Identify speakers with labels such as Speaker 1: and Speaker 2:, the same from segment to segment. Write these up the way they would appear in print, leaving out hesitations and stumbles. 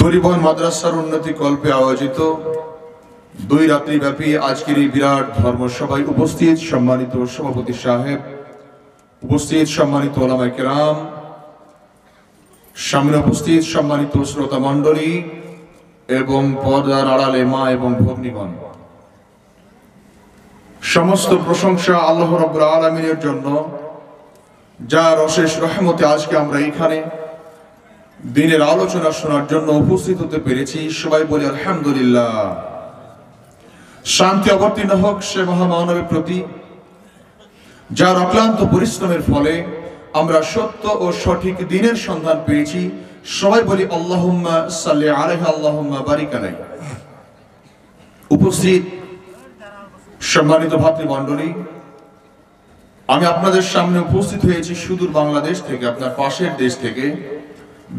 Speaker 1: পরিবহন মাদ্রাসার উন্নতি কল্পে আয়োজিত 2 রাত্রি ব্যাপী আজকের এই বিরাট ধর্মসভায় উপস্থিত সম্মানিত সভাপতি সাহেব, উপস্থিত সম্মানিত ওলামায়ে কেরাম, সামনে উপস্থিত সম্মানিত শ্রোতা মণ্ডলী এবং পর্দার আড়ালে মা এবং ভগ্নীগণ, সমস্ত প্রশংসা আল্লাহ রাব্বুল আলামিনের জন্য, যার অশেষ রহমতে আজকে আমরা এখানে দিনের আলোচনা শোনার জন্য উপস্থিত হতে পেরেছি। সবাই বলি আলহামদুলিল্লাহ। শান্তি অবতীর্ণ হোক সে মহামানবের প্রতি, যার অক্লান্ত পরিশ্রমের ফলে আমরা সত্য ও সঠিক দিনের সন্ধান পেয়েছি। সবাই বলি আল্লাহুম্মা সাল্লি আলাইহি আল্লাহুম্মা বারিক আলাইহি। উপস্থিত সম্মানিত ভাতৃমণ্ডলী, আমি আপনাদের সামনে উপস্থিত হয়েছি সুদূর বাংলাদেশ থেকে, আপনার পাশের দেশ থেকে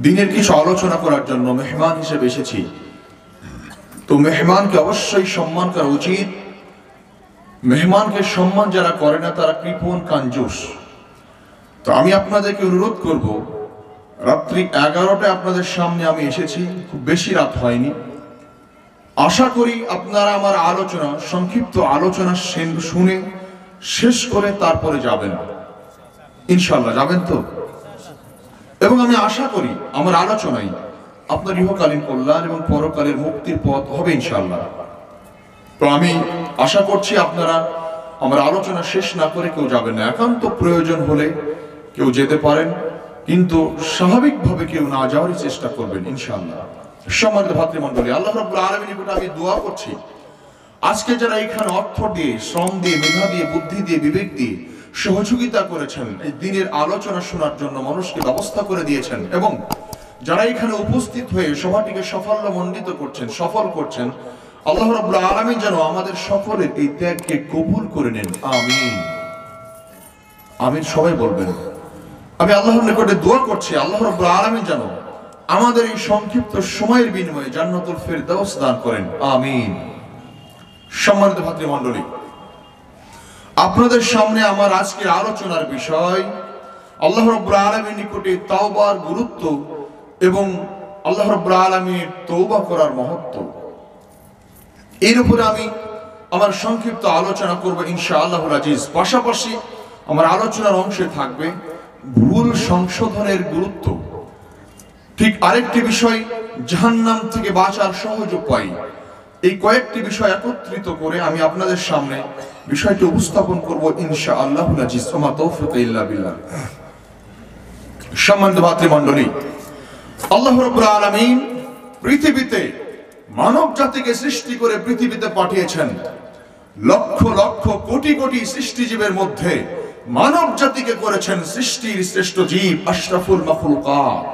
Speaker 1: দিনের কিছু আলোচনা করার জন্য মেহমান হিসেবে এসেছি। তো মেহমানকে অবশ্যই সম্মান করা উচিত। মেহমানকে সম্মান যারা করে না তারা কৃপণ কাঞ্জুস। তো আমি আপনাদেরকে অনুরোধ করব, রাত্রি 11টায় আপনাদের সামনে আমি এসেছি, খুব বেশি রাত হয়নি। আশা করি আপনারা আমার আলোচনা, সংক্ষিপ্ত আলোচনা শুনে শেষ করে তারপরে যাবেন, ইনশাআল্লাহ যাবেন তো। এবং আমি আশা করি আমার আলোচনায় আপনার ইহকালীন কল্যাণ এবং পরকালের মুক্তির পথ হবে ইনশাআল্লাহ। তো আমি আশা করছি আপনারা আমার আলোচনা শেষ না করে কেউ যাবেন না। একান্ত প্রয়োজন হলে কেউ যেতে পারেন, কিন্তু স্বাভাবিকভাবে কেউ না যাওয়ারই চেষ্টা করবেন ইনশাআল্লাহ। সম্মানিত ভাতৃমণ্ডলী, আল্লাহ রাব্বুল আলামিনের নিকট আমি দোয়া করছি, আজকে যারা এখানে অর্থ দিয়ে, শ্রম দিয়ে, মেধা দিয়ে, বুদ্ধি দিয়ে, বিবেক দিয়ে সহযোগিতা করেছেন, এই দিনের আলোচনা শোনার জন্য মানুষকে ব্যবস্থা করে দিয়েছেন, এবং যারা এখানে উপস্থিত হয়ে সভাটিকে সাফল্যমণ্ডিত করছেন, সফল করছেন, আল্লাহ রাব্বুল আলামিন যেন আমাদের সকলের এই ত্যাগকে কবুল করে নেন। আমিন আমিন সবাই বলবেন। আমি আল্লাহর নিকটে দোয়া করছি, আল্লাহ রাব্বুল আলামিন যেন আমাদের এই সংক্ষিপ্ত সময়ের বিনিময়ে জান্নাতুল ফেরদাউস দান করেন। আমিন। সম্মানিত ভাতৃমণ্ডলী, আপনাদের সামনে আমার আজকের আলোচনার বিষয় আল্লাহ রাব্বুল আলামিনের নিকটে তাওবার গুরুত্ব এবং আল্লাহ রাব্বুল আলামিনের তওবা করার মহত্ব। এর উপরে আমি আমার সংক্ষিপ্ত আলোচনা করব ইনশাআল্লাহুল আজিজ। পাশাপাশি আমার আলোচনার অংশে থাকবে ভুল সংশোধনের গুরুত্ব। ঠিক আরেকটি বিষয়, জাহান্নাম থেকে বাঁচার সহজ উপায়। এই কয়েকটি বিষয় একত্রিত করে আমি আপনাদের সামনে বিষয়টি উপস্থাপন করব ইনশাআল্লাহুল আজিজ। ওমা তাওফীক ইল্লা বিল্লাহ। সম্মানিত ভাতৃমণ্ডলী, আল্লাহ রাব্বুল আলামিন পৃথিবীতে মানব জাতিকে সৃষ্টি করে পৃথিবীতে পাঠিয়েছেন। লক্ষ লক্ষ কোটি কোটি সৃষ্টিজীবের মধ্যে মানব জাতিকে করেছেন সৃষ্টির শ্রেষ্ঠ জীব, আশরাফুল মাখলুকাত।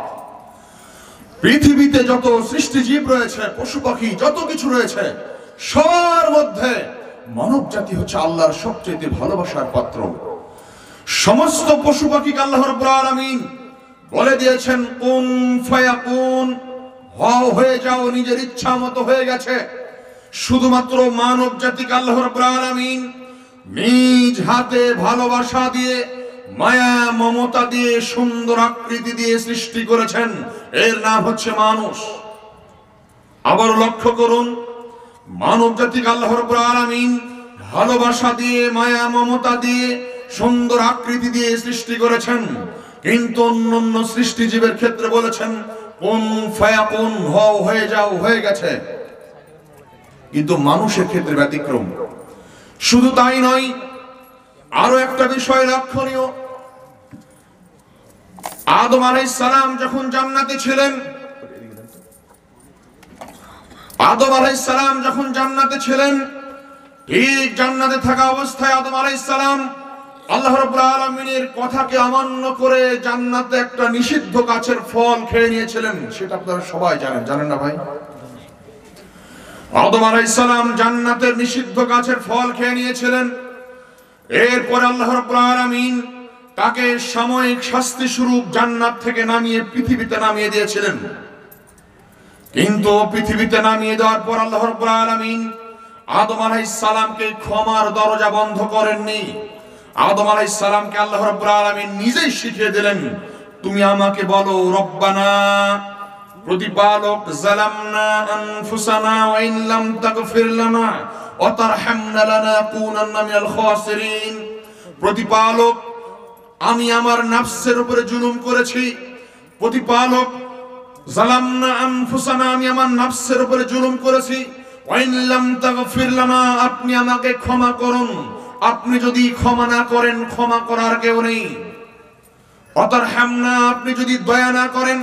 Speaker 1: পৃথিবীতে যত সৃষ্টিজীব রয়েছে, পশু পাখি যত কিছু রয়েছে, সবার মধ্যে মানব জাতি হচ্ছে আল্লাহর সবচেয়ে ভালোবাসার পাত্র। সমস্ত পশু পাখিকে আল্লাহ রাব্বুল আলামিন বলে দিয়েছেন কুন ফায়াকুন, হও হয়ে যাও, নিজের ইচ্ছা মতো হয়ে গেছে। শুধুমাত্র মানব জাতিকে আল্লাহ রাব্বুল আলামিন নিজ হাতে ভালোবাসা দিয়ে, মায়া মমতা দিয়ে, সুন্দর আকৃতি দিয়ে সৃষ্টি করেছেন। এর নাম হচ্ছে মানুষ। আবার লক্ষ্য করুন, মানব জাতিকে আল্লাহ রাব্বুল আলামিন ভালোবাসা দিয়ে, মায়া মমতা দিয়ে, সুন্দর আকৃতি দিয়ে সৃষ্টি করেছেন, কিন্তু অন্যান্য সৃষ্টিজীবের ক্ষেত্রে বলেছেন কুন ফায়াকুন, হও হয়ে যাও, হয়ে গেছে। কিন্তু মানুষের ক্ষেত্রে ব্যতিক্রম। শুধু তাই নয়, আরো একটা বিষয় লক্ষণীয়। আদম আলাইহিস সালাম যখন জান্নাতে ছিলেন, আদম আলাইহিস সালাম যখন জান্নাতে ছিলেন, ঠিক জান্নাতে থাকা অবস্থায় আদম আলাইহিস সালাম আল্লাহ রাব্বুল আলামিনের কথাকে অমান্য করে জান্নাতে একটা নিষিদ্ধ গাছের ফল খেয়ে নিয়েছিলেন। সেটা আপনারা সবাই জানেন, জানেন না ভাই? আদম আলাইহিস সালাম জান্নাতের নিষিদ্ধ গাছের ফল খেয়ে নিয়েছিলেন। এরপর আল্লাহ রাব্বুল আলামিন তাকে সাময়িক শাস্তি স্বরূপ জান্নাত থেকে নামিয়ে পৃথিবীতে নামিয়ে দিয়েছিলেন। কিন্তু পৃথিবীতে নামিয়ে দেওয়ার পর আল্লাহ রাব্বুল আলামিন আদম আলাইহিস সালামকে ক্ষমার দরজা বন্ধ করেননি। আদম আলাইহিস সালামকে আল্লাহ রাব্বুল আলামিন নিজেই শিখিয়ে দিলেন, তুমি আমাকে বলো রব্বানা প্রতিপালক যালামনা আনফুসানা ওয়া ইন লাম তাগফির লানা ওয়া তারহামনা লানাকুনান্না মিনাল খাসিরিন। প্রতিপালক, আমি আমার নফসের উপরে জুলুম করেছি। প্রতিপালক, যালামনা আনফুসানা, আমি আমার নফসের উপরে জুলুম করেছি। ওয়া ইন লাম তাগফির লানা, আপনি আমাকে ক্ষমা করুন। আপনি যদি ক্ষমা না করেন, ক্ষমা করার কেউ নেই। ওয়া তারহামনা, আপনি যদি দয়া না করেন,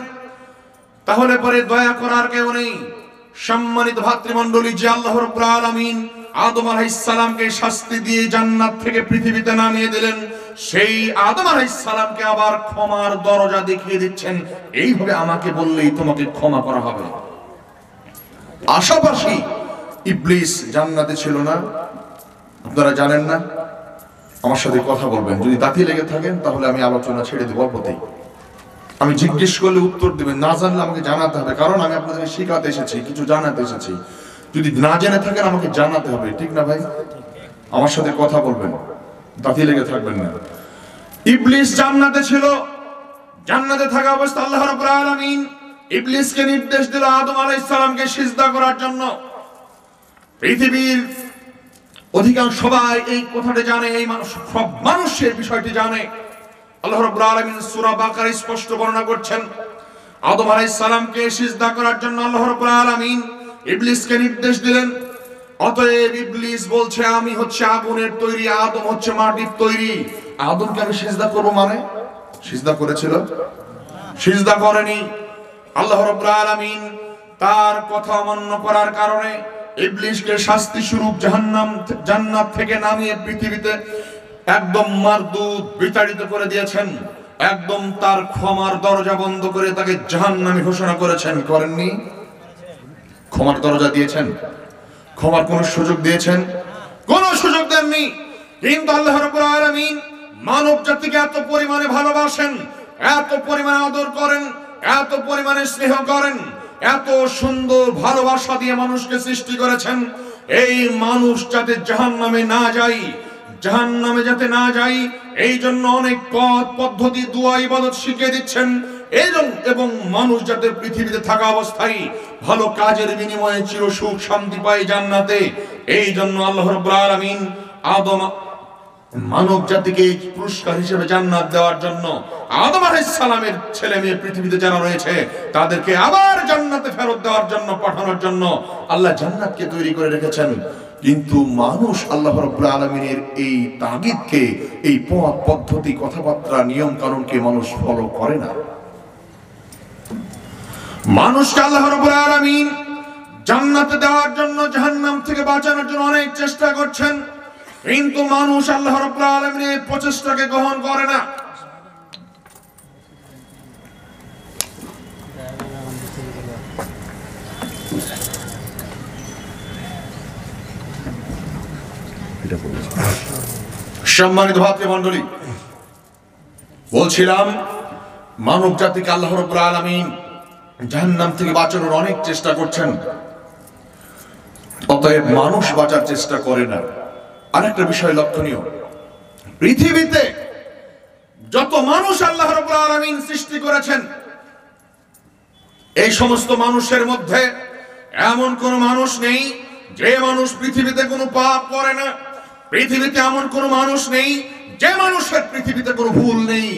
Speaker 1: তাহলে পরে দয়া করার কেউ নেই। সম্মানিত ভাতৃমণ্ডলী, যে আল্লাহ রাব্বুল আলামিন আদম আলাইহিস সালামকে শাস্তি দিয়ে জান্নাত থেকে পৃথিবীতে নামিয়ে দিলেন, সেই আদম আলাইহিস সালামকে আবার ক্ষমার দরজা দেখিয়ে দিচ্ছেন, এইভাবে আমাকে বললেই তোমাকে ক্ষমা করা হবে। আশাবাসী ইবলিস জান্নাতে ছিল না, আপনারা জানেন না? আমার সাথে কথা বলবেন, যদি দাঁতি লেগে থাকেন তাহলে আমি আলোচনা ছেড়ে দেব অল্পতেই। আমি জিজ্ঞেস করলে উত্তর দিবেন, না জানলে আমাকে জানাতে হবে, কারণ আমি আপনাদেরকে শেখাতে এসেছি, কিছু জানাতে এসেছি। যদি না জেনে থাকেন আমাকে জানাতে হবে, ঠিক না ভাই? আমার সাথে কথা বলবেন, দাঁতি লেগে থাকবেন না। ইবলিস জান্নাতে ছিল, জান্নাতে থাকা অবস্থা আল্লাহ রাব্বুল আলামিন ইবলিসকে নির্দেশ দিল আদম আলাইহিস সালামকে সিজদা করার জন্য। পৃথিবীর অধিকাংশ সবাই এই কথাটি জানে, এই সব মানুষের বিষয়টি জানে। আল্লাহ রাব্বুল আলামিন সূরা বাকারায় স্পষ্ট বর্ণনা করছেন, আদম আলাইহিস সালামকে সিজদা করার জন্য আল্লাহ রাব্বুল আলামিন ইবলিসকে নির্দেশ দিলেন। অতএব ইবলিস বলছে, আমি হচ্ছে আগুনের তৈরি, আদম হচ্ছে মাটির তৈরি, আদমকে আমি সিজদা করব মানে? সিজদা করেছিল? সিজদা করেনি। আল্লাহ রাব্বুল আলামিন তার কথা অমান্য করার কারণে ইবলিসকে শাস্তি স্বরূপ জান্নাত থেকে নামিয়ে পৃথিবীতে একদম মারদুদ বিতাড়িত করে দিয়েছেন। একদম তার ক্ষমার দরজা বন্ধ করে তাকে জাহান্নামী ঘোষণা করেছেন, করেননি? ক্ষমার দরজা দিয়েছেন? ক্ষমার কোন সুযোগ দিয়েছেন? কোন সুযোগ দেননি। কিন্তু আল্লাহ রাব্বুল আলামিন মানব জাতিকে এত পরিমাণে ভালোবাসেন, এত পরিমাণে আদর করেন, এত পরিমাণে স্নেহ করেন, এত সুন্দর ভালোবাসা দিয়ে মানুষকে সৃষ্টি করেছেন, এই মানুষ যাতে জাহান্নামে না যায়, জাহান্নামে যাতে না যাই, এই জন্য অনেক পথ পদ্ধতি, দুআ, ইবাদত শিখিয়ে দিচ্ছেন। এবং মানুষ যাতে পৃথিবীতে থাকা অবস্থায় ভালো কাজের বিনিময়ে চির সুখ শান্তি পায় জান্নাতে, এই জন্য আল্লাহ রাব্বুল আলামিন আদম মানব জাতিকে পুরস্কার হিসেবে জান্নাত দেওয়ার জন্য আদম আলাইহিস সালামের ছেলে মেয়ে পৃথিবীতে যারা রয়েছে তাদেরকে আবার জান্নাতে ফেরত দেওয়ার জন্য, পাঠানোর জন্য আল্লাহ জান্নাতকে তৈরি করে রেখেছেন। কিন্তু মানুষ আল্লাহ রাব্বুল আলামিনের এই তাগিদকে, এই পথ পদ্ধতি, কথাবার্তা, নিয়ম কানুনকে মানুষ ফলো করে না। মানুষকে আল্লাহ রাব্বুল আলামিন জান্নাতে দেওয়ার জন্য, জাহান্নাম থেকে বাঁচানোর জন্য অনেক চেষ্টা করছেন, কিন্তু মানুষ আল্লাহ রাব্বুল আলামিনের প্রচেষ্টাকে গ্রহণ করে না। সম্মানিত ভাতৃমণ্ডলী, বলছিলাম মানব জাতিকে আল্লাহ রাব্বুল আলামিন জাহান্নাম থেকে বাঁচানোর অনেক চেষ্টা করছেন, অতএব মানুষ বাঁচার চেষ্টা করে না। আরেকটা বিষয় লক্ষণীয়, পৃথিবীতে যত মানুষ আল্লাহ রাব্বুল আলামিন সৃষ্টি করেছেন, এই সমস্ত মানুষের মধ্যে এমন কোন মানুষ নেই যে মানুষ পৃথিবীতে কোনো পাপ করে না। পৃথিবীতে এমন কোন মানুষ নেই যে মানুষের পৃথিবীতে কোনো ভুল নেই।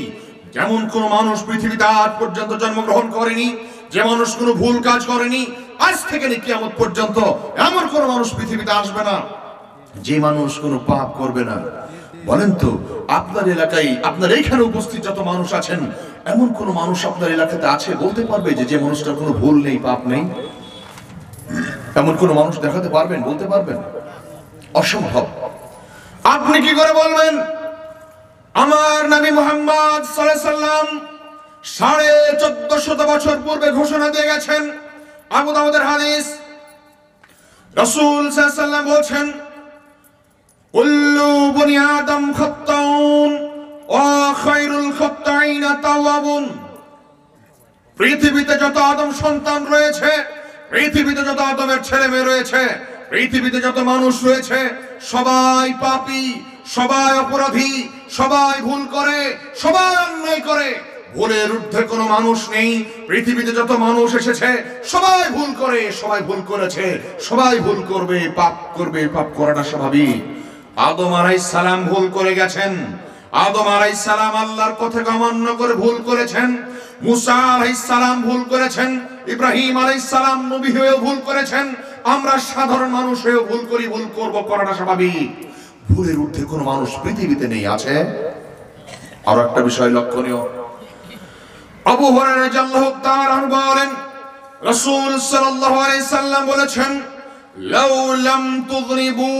Speaker 1: যেমন কোন মানুষ পৃথিবীতে আজ পর্যন্ত জন্মগ্রহণ করেনি, যে মানুষ কোনো ভুল কাজ করেনি, আজ থেকে নিয়ে কিয়ামত পর্যন্ত এমন কোন মানুষ পৃথিবীতে আসবে না যে মানুষ কোনো পাপ করবে না। বলেন তো, আপনার এলাকায়, আপনার এইখানে উপস্থিত যত মানুষ আছেন, এমন কোন মানুষ আপনার এলাকাতে আছে বলতে পারবে যে মানুষটার কোনো ভুল নেই, পাপ নেই? এমন কোন মানুষ দেখাতে পারবেন, বলতে পারবেন? অসম্ভব। আপনি কি করে বলবেন? আমার নবী মুহাম্মদ সাল্লাল্লাহু আলাইহি সাল্লাম 1450 বছর পূর্বে ঘোষণা দিয়ে গেছেন, আবু দাউদের হাদিস, রাসূল সাল্লাল্লাহু আলাইহি সাল্লাম বলেছেন, কুল্লু বনি আদম খাত্তাউন ওয়া খায়রুল খাত্তাইনা তাওয়াবুন। পৃথিবীতে যত আদম সন্তান রয়েছে, পৃথিবীতে যত আদমের ছেলে মেয়ে রয়েছে, পৃথিবীতে যত মানুষ রয়েছে, সবাই পাপী, সবাই অপরাধী, সবাই ভুল করে, সবাই অন্যায় করে। ভুলের ঊর্ধ্বে কোনো মানুষ নেই। পৃথিবীতে যত মানুষ এসেছে সবাই ভুল করে, সবাই ভুল করেছে, সবাই ভুল করবে, পাপ করবে, পাপ করাটা স্বাভাবিক। আদম আলাইহিস সালাম ভুল করে গেছেন, আদম আলাইহিস সালাম আল্লাহর কথাকে অমান্য করে ভুল করেছেন, মুসা আলাইহিস সালাম ভুল করেছেন, ইব্রাহিম আলাইহিস সালাম নবী হয়েও ভুল করেছেন। আমরা সাধারণ মানুষ হয়েও ভুল করি, ভুল করব, করাটা স্বাভাবিক। ভুলের ঊর্ধ্বে কোনো মানুষ পৃথিবীতে নেই। আছে আরো একটা বিষয় লক্ষণীয়, আবু হুরায়রা রাদিয়াল্লাহু তাআলা আনহু বলেন, রাসূল সাল্লাল্লাহু আলাইহি সাল্লাম বলেছেন, লাউ লাম তুযনিবু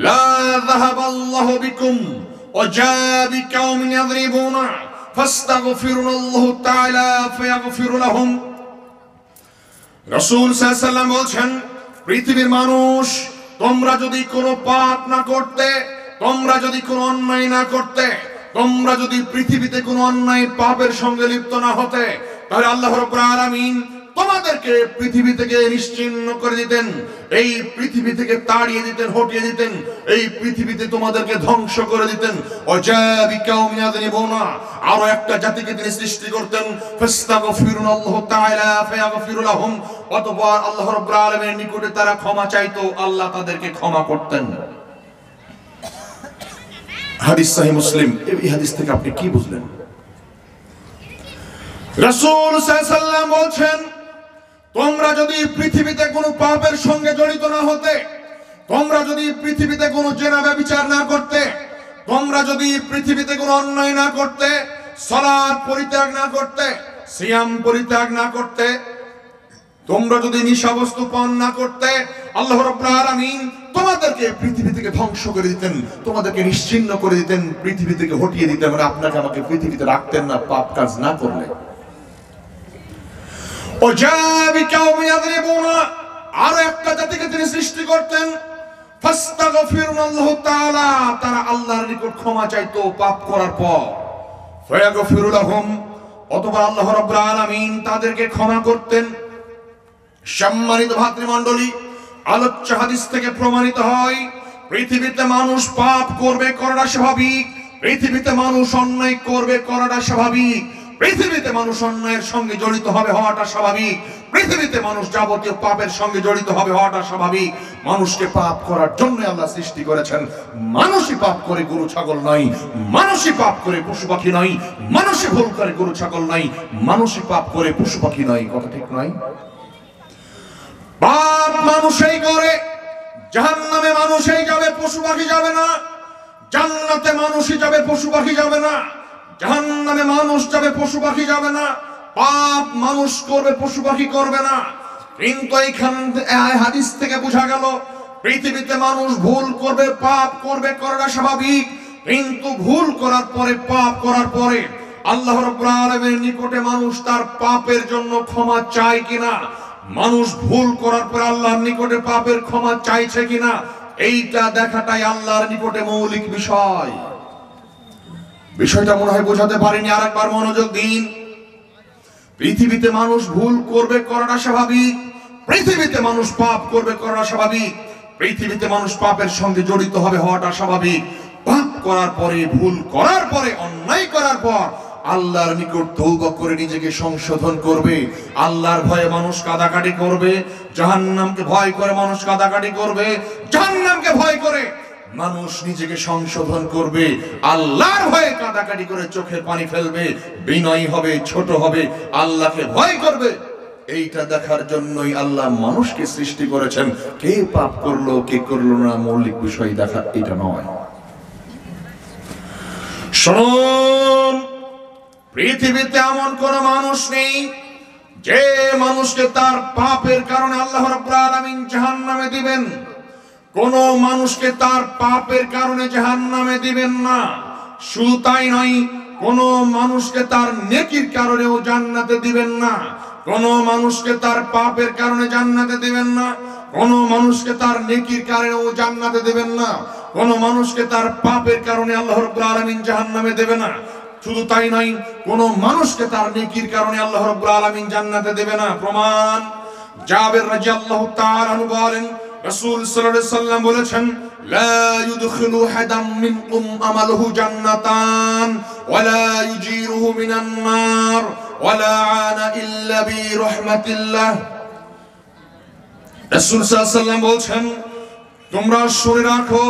Speaker 1: লা যাহাবাল্লাহু বিকুম ওয়া জা বিকাউমিন ইয়াযরিবুনা ফাস্তাগফিরুল্লাহু তাআলা ফায়াগফিরু লাহুম। রাসূল সাল্লাল্লাহু আলাইহি সাল্লাম বলেন, পৃথিবীর মানুষ তোমরা যদি কোনো পাপ না করতে, তোমরা যদি কোনো অন্যায় না করতে, তোমরা যদি পৃথিবীতে কোনো অন্যায় পাপের সঙ্গে লিপ্ত না হতে, তাহলে আল্লাহ রাব্বুল আলামিন তোমাদেরকে পৃথিবী থেকে নিশ্চিহ্ন করে দিতেন, এই পৃথিবী থেকে তাড়িয়ে দিতেন, হটিয়ে দিতেন, এই পৃথিবীতে তোমাদেরকে ধ্বংস করে দিতেন। আরো একটা জাতিকে তিনি সৃষ্টি করতেন, ফাস্তাগফিরুল্লাহু তাআলা ফায়াগফিরু লাহুম, অতঃপর আল্লাহ রাব্বুল আলামিনের নিকটে তারা ক্ষমা চাইতো, আল্লাহ তাদেরকে ক্ষমা করতেন। হাদিস সহিহ মুসলিম। এই হাদিস থেকে আপনি কি বুঝলেন? রাসূল সাল্লাল্লাহু আলাইহি ওয়াসাল্লাম বলেন, তোমরা যদি পৃথিবীতে কোনো পাপের সঙ্গে জড়িত না হতে, তোমরা যদি পৃথিবীতে কোনো জেনা ব্যভিচার না করতে, তোমরা যদি পৃথিবীতে কোনো অন্যায় না করতে, সালাত পরিত্যাগ না করতে, সিয়াম পরিত্যাগ না করতে, তোমরা যদি নিশাবস্তু পান না করতে, আল্লাহ রাব্বুল আলামিন তোমাদেরকে পৃথিবী থেকে ধ্বংস করে দিতেন, তোমাদেরকে নিশ্চিহ্ন করে দিতেন, পৃথিবী থেকে হটিয়ে দিতেন, মানে আপনাকে আমাকে পৃথিবীতে রাখতেন না পাপ কাজ না করলে। আরো একটা জাতিকে তিনি সৃষ্টি করতেন, ফাস্তাগফিরুল্লাহু তাআলা, তারা আল্লাহর নিকট ক্ষমা চাইতো পাপ করার পর, ফায়াগফিরু লাহুম, অথবা আল্লাহ রাব্বুল আলামিন তাদেরকে ক্ষমা করতেন। সম্মানিত ভাতৃমণ্ডলী, আলোচ্য হাদিস থেকে প্রমাণিত হয় পৃথিবীতে মানুষ পাপ করবে, করাটা স্বাভাবিক। পৃথিবীতে মানুষ অন্যায় করবে, করাটা স্বাভাবিক। পৃথিবীতে মানুষ অন্যায়ের সঙ্গে জড়িত হবে, হওয়াটা স্বাভাবিক। পৃথিবীতে মানুষ যাবতীয় পাপের সঙ্গে জড়িত হবে, হওয়াটা স্বাভাবিক। মানুষকে পাপ করার জন্য আল্লাহ সৃষ্টি করেছেন। মানুষই পাপ করে, গরু ছাগল নয়। মানুষই পাপ করে, পশু পাখি নয়। মানুষই ভুল করে, গরু ছাগল নয়। মানুষই পাপ করে, পশু পাখি নয়। কথা ঠিক নয়? পাপ মানুষই করে, জাহান্নামে মানুষই যাবে, পশু পাখি যাবে না। জান্নাতে মানুষই যাবে, পশু পাখি যাবে না। জাহান্নামে মানুষ যাবে, পশু পাখি যাবে না। পাপ মানুষ করবে, পশু পাখি করবে না। কিন্তু এইখান হাদিস থেকে বোঝা গেল পৃথিবীতে মানুষ ভুল করবে, পাপ করবে, করাটা স্বাভাবিক। কিন্তু ভুল করার পরে, পাপ করার পরে আল্লাহ রাব্বুল আলামিনের নিকটে মানুষ তার পাপের জন্য ক্ষমা চায় কিনা, মানুষ ভুল করার পর আল্লাহর নিকটে পাপের ক্ষমা চাইছে কিনা, এইটা দেখাটাই আল্লাহর নিকটে মৌলিক বিষয়। বিষয়টা মনে হয় বোঝাতে পারিনি, আরেকবার মনোযোগ দিন। পৃথিবীতে মানুষ ভুল করবে, করাটা স্বাভাবিক। পৃথিবীতে মানুষ পাপ করবে, করাটা স্বাভাবিক। পৃথিবীতে মানুষ পাপের সঙ্গে জড়িত হবে, হওয়াটা স্বাভাবিক। পাপ করার পরে, ভুল করার পরে, অন্যায় করার পর আল্লাহর নিকট তওবা করে নিজেকে সংশোধন করবে। আল্লাহর ভয়ে মানুষ কাঁদাকাটি করবে, জাহান্নামকে ভয় করে মানুষ কাঁদাকাটি করবে, জাহান্নামকে ভয় করে মানুষ নিজেকে সংশোধন করবে, আল্লাহর ভয়ে কাঁদাকাটি করে চোখের পানি ফেলবে, বিনয়ী হবে, ছোট হবে, আল্লাহকে ভয় করবে। এইটা দেখার জন্যই আল্লাহ মানুষকে সৃষ্টি করেছেন। কে পাপ করলো, কে করলো না, মৌলিক বিষয় দেখা এটা নয়। শুনুন, পৃথিবীতে এমন কোন মানুষ নেই যে মানুষকে তার পাপের কারণে আল্লাহ রাব্বুল আলামিন জাহান্নামে দিবেন। কোন মানুষকে তার পাপের কারণে জাহান্নামে দিবেন না। শুধু তাই নয়, কোন মানুষকে তার নেকির কারণেও জান্নাতে দিবেন না। কোন মানুষকে তার পাপের কারণে জান্নাতে দিবেন না। কোন মানুষকে তার নেকির কারণেও জান্নাতে দিবেন না। কোন মানুষকে তার পাপের কারণে আল্লাহ রাব্বুল আলামিন জাহান্নামে দেবে না। শুধু তাই নয়, কোন মানুষকে তার নেকির কারণে আল্লাহ রাব্বুল আলামিন জান্নাতে দেবে না। প্রমাণ, জাবের রাদিয়াল্লাহু তাআলা আনহু বলেন, রাসূল সাল্লাল্লাহু আলাইহি ওয়াসাল্লাম বলেছেন, লা ইউদখিলু হাদাম মিনকুম আমালুহু জান্নাতান ওয়া লা ইউজিরুহু মিনান নার ওয়া লা আনা ইল্লা বিরাহমাতিল্লাহ। রাসূল সাল্লাল্লাহু আলাইহি ওয়াসাল্লাম বলছেন, তোমরা শুনে রাখো,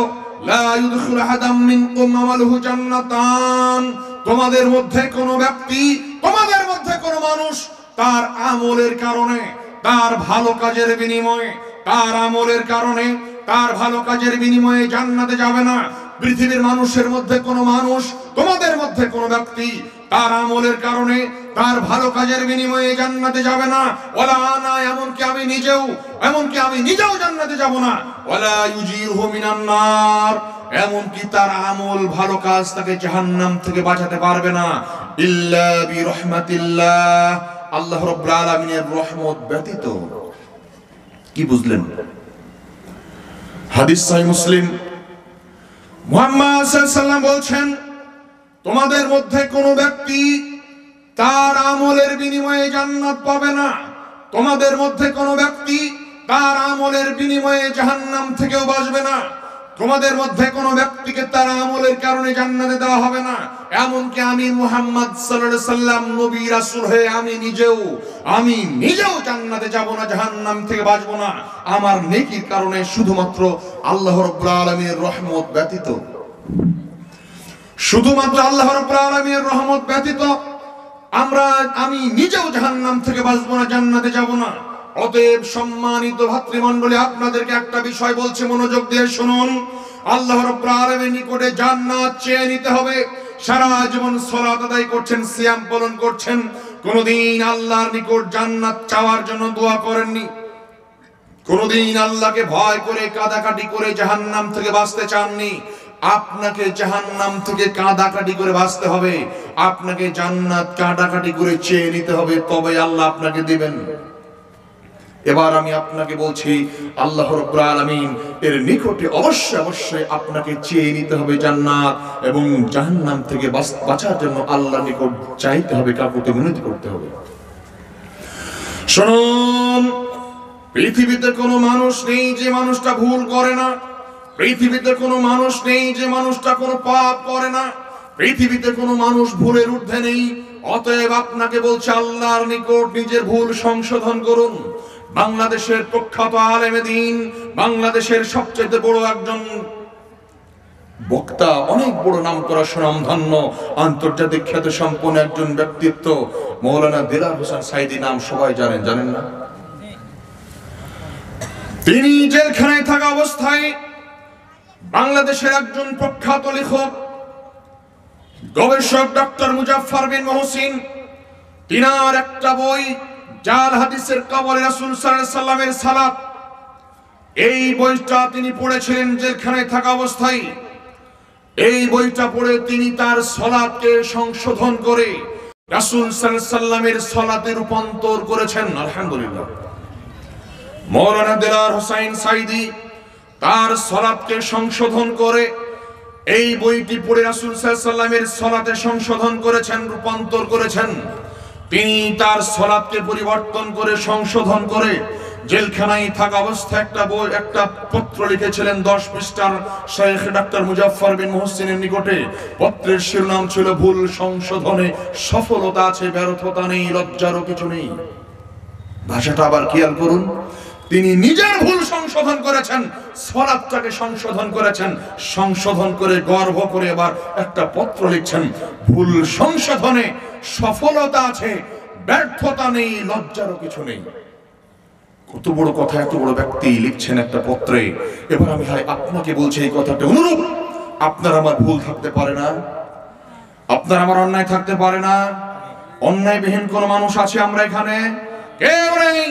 Speaker 1: লা ইউদখিলু হাদাম মিনকুম আমালুহু জান্নাতান, তোমাদের মধ্যে কোনো ব্যক্তি, তোমাদের মধ্যে কোনো মানুষ তার আমলের কারণে, তার ভালো কাজের বিনিময়ে, তার আমলের কারণে, তার ভালো কাজের বিনিময়ে জান্নাতে যাবে না। পৃথিবীর মানুষের মধ্যে কোনো মানুষ, তোমাদের মধ্যে কোনো ব্যক্তি তার আমলের কারণে, তার ভালো কাজের বিনিময়ে জান্নাতে যাবে না। ওয়ালা আনা, এমনকি আমি নিজেও জান্নাতে যাব না। ওয়ালা ইউজিরহু মিনান নার, এমনকি তার আমল, ভালো কাজ তাকে জাহান্নাম থেকে বাঁচাতে পারবে না। ইল্লা বিরাহমাতিল্লাহ, আল্লাহ রাব্বুল আলামিনের রহমত ব্যতীত। কি বুঝলেন? হাদিস সহিহ মুসলিম, মুহাম্মদ সাল্লাল্লাহু আলাইহি ওয়াসাল্লাম বলছেন, তোমাদের মধ্যে কোনো ব্যক্তি তার আমলের বিনিময়ে জান্নাত পাবে না। তোমাদের মধ্যে কোনো ব্যক্তি তার আমলের বিনিময়ে জাহান্নাম থেকেও বাঁচবে না। তোমাদের মধ্যে কোনো ব্যক্তিকে তার আমলের কারণে জান্নাতে দেওয়া হবে না। এমনকি আমি মুহাম্মদ সাল্লাল্লাহু আলাইহি ওয়াসাল্লাম নবী রাসূল হয়ে আমি নিজেও জান্নাতে যাব না, জাহান্নাম থেকে বাঁচব না, আমার নেকির কারণে, শুধুমাত্র আল্লাহ রাব্বুল আলামিনের রহমত ব্যতীত। শুধুমাত্র আল্লাহ রাব্বুল আলামিনের রহমত ব্যতীত আমি নিজেও জাহান্নাম থেকে বাঁচব না, জান্নাতে যাব না। অতএব সম্মানিত ভাতৃমণ্ডলী, আপনাদেরকে একটা বিষয় বলছি, মনোযোগ দিয়ে শুনুন। আল্লাহ রাব্বুল আলামিনের নিকটে জান্নাত চেয়ে নিতে হবে। সারা জীবন সালাত আদায় করছেন, সিয়াম পালন করছেন, কোনদিন আল্লাহর নিকট জান্নাত চাওয়ার জন্য দোয়া করেননি। কোনদিন আল্লাহকে ভয় করে, কাঁদাকাটি করে জাহান্নাম থেকে বাঁচতে চাননি। আপনাকে জাহান্নাম থেকে কাঁদাকাটি করে বাঁচতে হবে, আপনাকে জান্নাত কাঁদাকাটি করে চেয়ে নিতে হবে, তবে আল্লাহ আপনাকে দিবেন। এবার আমি আপনাকে বলছি, আল্লাহ রাব্বুল আলামিন এর নিকটে অবশ্যই আপনাকে চেয়ে নিতে হবে জান্নাত, এবং জাহান্নাম থেকে বাঁচার জন্য আল্লাহর নিকট চাইতে হবে, কাকুতি মিনতি করতে হবে। শুনুন, পৃথিবীতে কোনো মানুষ নেই যে মানুষটা ভুল করে না। পৃথিবীতে কোনো মানুষ নেই যে মানুষটা কোনো পাপ করে না। পৃথিবীতে কোনো মানুষ ভুলের ঊর্ধ্বে নেই। অতএব আপনাকে বলছে, আল্লাহর নিকট নিজের ভুল সংশোধন করুন। বাংলাদেশের প্রখ্যাত আলেমে দ্বীন, বাংলাদেশের সবচেয়ে বড় একজন বক্তা, অনেক বড় নামকরা সুনামধন্য আন্তর্জাতিক খ্যাত সম্পন্ন একজন ব্যক্তিত্ব, মাওলানা দেলাওয়ার হোসেন সাঈদী, নাম সবাই জানেন না? তিনি জেলখানায় থাকা অবস্থায় বাংলাদেশের একজন প্রখ্যাত লেখক, গবেষক ডক্টর মুজাফফর বিন মহসিন, তিনার একটা বই, জাল হাদিসের কবরে রাসূল সাল্লাল্লাহু আলাইহি ওয়াসাল্লামের সালাত, এই বইটা তিনি পড়েছিলেন জেলখানায় থাকা অবস্থায়। এই বইটা পড়ে তিনি তার সালাতকে সংশোধন করে রাসূল সাল্লাল্লাহু আলাইহি ওয়াসাল্লামের সালাতে রূপান্তর করেছেন। আলহামদুলিল্লাহ। মাওলানা দেলাওয়ার হোসেন সাঈদী তার সালাতকে সংশোধন করে এই বইটি পড়ে রাসূল সাল্লাল্লাহু আলাইহি ওয়াসাল্লামের সালাতে সংশোধন করেছেন, রূপান্তর করেছেন। তিনি তার সালাতকে পরিবর্তন করে, সংশোধন করে, জেলখানায় থাকা অবস্থায় একটা পত্র লিখেছিলেন 10 পৃষ্ঠার, শেখ ডক্টর মুজাফফর বিন মহসিনের নিকটে। পত্রের শিরোনাম ছিল, ভুল সংশোধনে সফলতা আছে, ব্যর্থতা নেই, লজ্জারও কিছু নেই। ভাষাটা আবার খেয়াল করুন। তিনি নিজের ভুল সংশোধন করেছেন, সালাতটাকে সংশোধন করেছেন, সংশোধন করে গর্ব করে এবার একটা পত্র লিখছেন, ভুল সংশোধনে সফলতা আছে, ব্যর্থতা নেই, লজ্জারও কিছু নেই। কত বড় কথা, এত বড় ব্যক্তি লিখছেন একটা পত্রে। এবার আমি আপনাকে বলছি, এই কথাটা অনুরূপ। আপনার আমার ভুল থাকতে পারে না, আপনার আমার অন্যায় থাকতে পারে না। অন্যায়বিহীন কোন মানুষ আছে আমরা এখানে? কেউ নেই।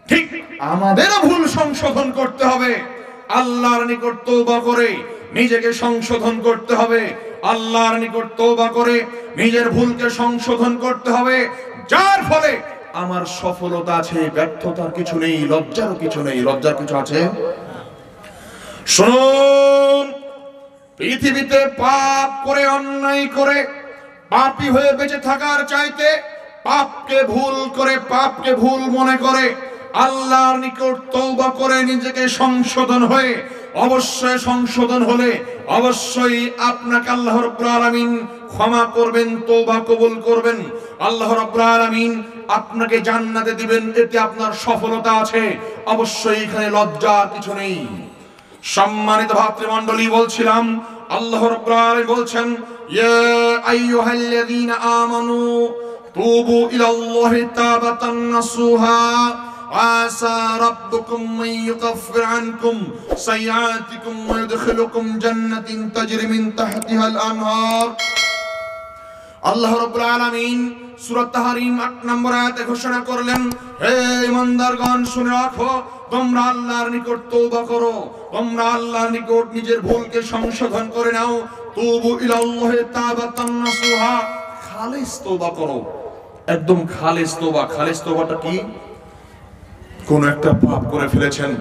Speaker 1: ঠিক আমাদেরও ভুল সংশোধন করতে হবে, আল্লাহর নিকট তওবা করে নিজেকে সংশোধন করতে হবে, আল্লাহর নিকট তওবা করে নিজের ভুলকে সংশোধন করতে হবে, যার ফলে আমার সফলতা আছে, ব্যর্থতার কিছু নেই, লজ্জারও কিছু নেই। লজ্জার কিছু আছে? শুনুন, পৃথিবীতে পাপ করে, অন্যায় করে, পাপী হয়ে বেঁচে থাকার চাইতে পাপকে ভুল করে, পাপকে ভুল মনে করে আল্লাহর নিকট তওবা করে নিজেকে সংশোধন হয়ে অবশ্যই সংশোধন হলে অবশ্যই আপনাকে আল্লাহ রাব্বুল আলামিন ক্ষমা করবেন, তওবা কবুল করবেন। আল্লাহ রাব্বুল আলামিন আপনাকে জান্নাতে দিবেন, এতে আপনার সফলতা আছে। অবশ্যই এখানে লজ্জার কিছু নেই। সম্মানিত ভাতৃমণ্ডলী, বলছিলাম আল্লাহ রাব্বুল আলামিন বলছেন, ইয়া আইয়ুহাল্লাযীনা আমানু তুবু ইলাল্লাহি তাওবাতান নাসুহা আসা রাব্বুকুম মান ইউকাফির আনকুম সাইয়্যাতিকুম ওয়া ইউদখিলুকুম জান্নাতিন তাজরি মিন তাহতিহাল আনহার। আল্লাহ রাব্বুল আলামিন সূরা তাহরিম ৮ নম্বর আয়াতে ঘোষণা করলেন, হে ঈমানদারগণ শুনে রাখো, তোমরা আল্লাহর নিকট তওবা করো, তোমরা আল্লাহর নিকট নিজের ভুলকে সংশোধন করে নাও। তুবু ইলাল্লাহি তাওবাতান নাসুহা, খালিস তওবা করো, একদম খালিস তওবা। খালিস তওবাটা কি? কোন একটা পাপ করে ফেলেছেন,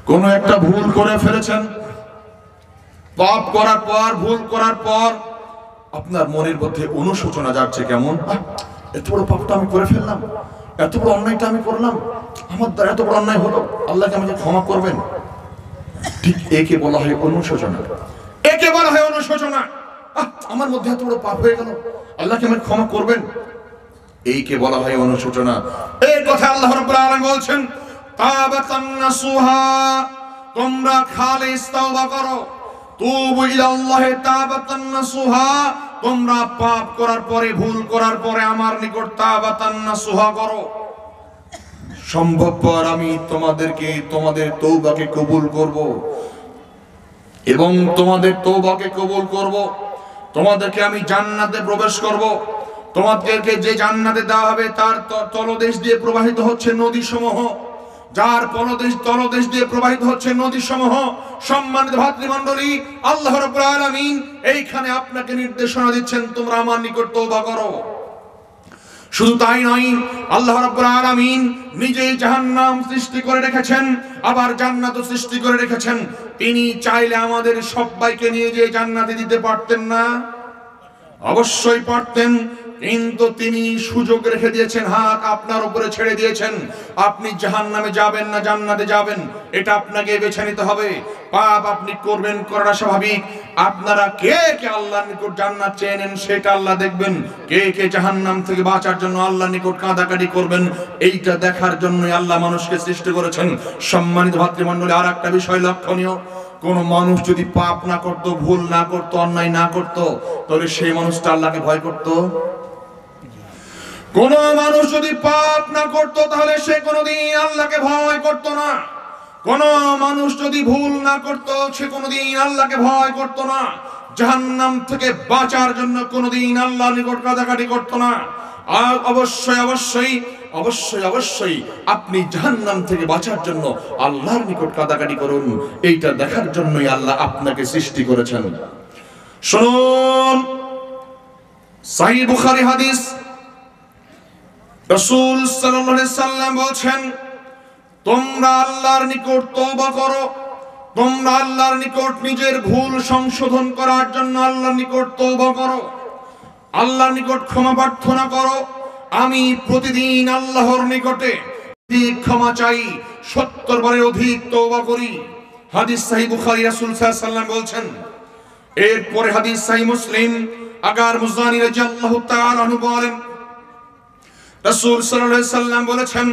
Speaker 1: কোন একটা ভুল করে ফেলেছেন, পাপ করার পর, ভুল করার পর আপনার মনের মধ্যে অনুশোচনা যাচ্ছে, কেমন এত বড় পাপটা আমি করে ফেললাম, এত বড় অন্যায়টা আমি করলাম, আমার দ্বারা এত বড় অন্যায় হলো, আল্লাহকে আমাকে ক্ষমা করবেন। ঠিক একে বলা হয় অনুশোচনা, একে বলা হয় অনুশোচনা। আমার মধ্যে এত বড় পাপ হয়ে গেল, আল্লাহকে আমাকে ক্ষমা করবেন, এইকে বলা হয় অনুশোচনা। এই কথা আল্লাহ রাব্বুল আলামিন বলছেন, তাওবাতান নাসুহা, তোমরা খালিস তওবা করো। তুবু ইলাল্লাহি তাওবাতান নাসুহা, তোমরা পাপ করার পরে, ভুল করার পরে আমার নিকট তাওবাতান নাসুহা করো। সম্ভবপর আমি তোমাদেরকে, তোমাদের তওবাকে কবুল করব এবং তোমাদের তওবাকে কবুল করব। তোমাদেরকে আমি জান্নাতে প্রবেশ করব। তোমাদেরকে যে জান্নাতে দেওয়া হবে তার তলদেশ দিয়ে প্রবাহিত হচ্ছে নদী সমূহ, যার তলদেশ দিয়ে প্রবাহিত হচ্ছে নদী সমূহ। সম্মানিত ভাতৃমণ্ডলী, আল্লাহ রাব্বুল আলামিন এইখানে আপনাকে নির্দেশনা দিচ্ছেন, তোমরা আমার নিকট তওবা করো। শুধু তাই নয়, আল্লাহ রাব্বুল আলামিন নিজেই জাহান্নাম সৃষ্টি করে রেখেছেন, আবার জান্নাতও সৃষ্টি করে রেখেছেন। তিনি চাইলে আমাদের সবাইকে নিয়ে যে জান্নাতে দিতে পারতেন না? অবশ্যই পারতেন, কিন্তু তিনি সুযোগ রেখে দিয়েছেন, হাত আপনার উপরে ছেড়ে দিয়েছেন। আপনি জাহান্নামে যাবেন না জান্নাতে যাবেন, এটা আপনাকে বেছে নিতে হবে। পাপ আপনি করবেন, করা স্বাভাবিক। আপনারা কে কে আল্লাহর নিকট জান্নাত চেয়ে নেন সেটা আল্লাহ দেখবেন, কে কে জাহান্নাম থেকে বাঁচার জন্য আল্লাহর নিকট কাঁদাকাটি করবেন, এইটা দেখার জন্যই আল্লাহ মানুষকে সৃষ্টি করেছেন। সম্মানিত ভাতৃমণ্ডলী, আর একটা বিষয় লক্ষণীয়, কোন মানুষ যদি পাপ না করত, ভুল না করত, অন্যায় না করত, তাহলে সেই মানুষটা আল্লাহকে ভয় করত? কোন মানুষ যদি পাপ না করত, তাহলে সে কোনোদিন আল্লাহকে ভয় করত না। কোন মানুষ যদি ভুল না করত, সে কোনোদিন আল্লাহকে ভয় করত না। জাহান্নাম থেকে বাঁচার জন্য কোনোদিন আল্লাহর নিকট কাঁদাকাটি করত না। আর অবশ্যই অবশ্যই অবশ্যই অবশ্যই আপনি জাহান্নাম থেকে বাঁচার জন্য আল্লাহর নিকট কাঁদাকাটি করুন, এইটা দেখার জন্যই আল্লাহ আপনাকে সৃষ্টি করেছেন। শুনুন, সহিহ বুখারী হাদিস, রাসূল সাল্লাল্লাহু আলাইহি সাল্লাম বলেন, তোমরা আল্লাহর নিকট তওবা করো, তোমরা আল্লাহর নিকট নিজের ভুল সংশোধন করার জন্য আল্লাহর নিকট তওবা করো, আল্লাহর নিকট ক্ষমা প্রার্থনা করো। আমি প্রতিদিন আল্লাহর নিকটে ক্ষমা চাই, 70 বারের অধিক তওবা করি। হাদিস সহিহ বুখারী, রাসূল সাল্লাল্লাহু আলাইহি সাল্লাম বলেন। এরপরে হাদিস সহিহ মুসলিম, আগার মুজানি রাদিয়াল্লাহু তাআলা আনহু বলেন, রাসূল সাল্লাল্লাহু আলাইহি সাল্লাম বলেছেন,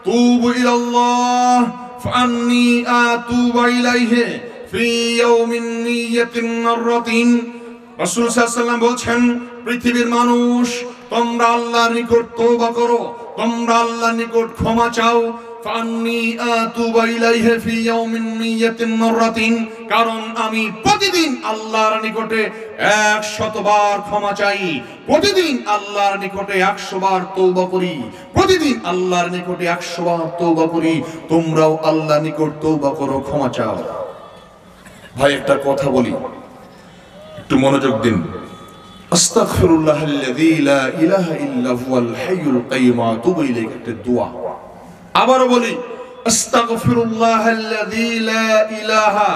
Speaker 1: তুবু ইলাল্লাহ ফান্নি আতুবু ইলাইহি ফি ইয়াউমিন নিয়াতিন মাররাতিন। রাসূল সাল্লাল্লাহু আলাইহি সাল্লাম বলেন, পৃথিবীর মানুষ, তোমরা আল্লাহর নিকট তওবা করো, তোমরা আল্লাহর নিকট ক্ষমা চাও। ফান্নি আতুবু ইলাইহি ফি ইয়াউমিন নিয়াতিন মাররাতিন, কারণ আমি প্রতিদিন আল্লাহর নিকটে 100 বার ক্ষমা চাই, প্রতিদিন আল্লাহর নিকটে 100 বার তওবা করি, প্রতিদিন আল্লাহর নিকটে 100 বার তওবা করি। তোমরাও আল্লাহর নিকট তওবা করো, ক্ষমা চাও। ভাই, একটা কথা বলি, একটু মনোযোগ দিন। আস্তাগফিরুল্লাহাল্লাযী লা ইলাহা ইল্লা হুয়াল হাইয়ুল কাইয়্যুম ওয়া আতুবু ইলাইহি, একটা দোয়া। আবারও বলি, আস্তাগফিরুল্লাহাল্লাযী লা ইলাহা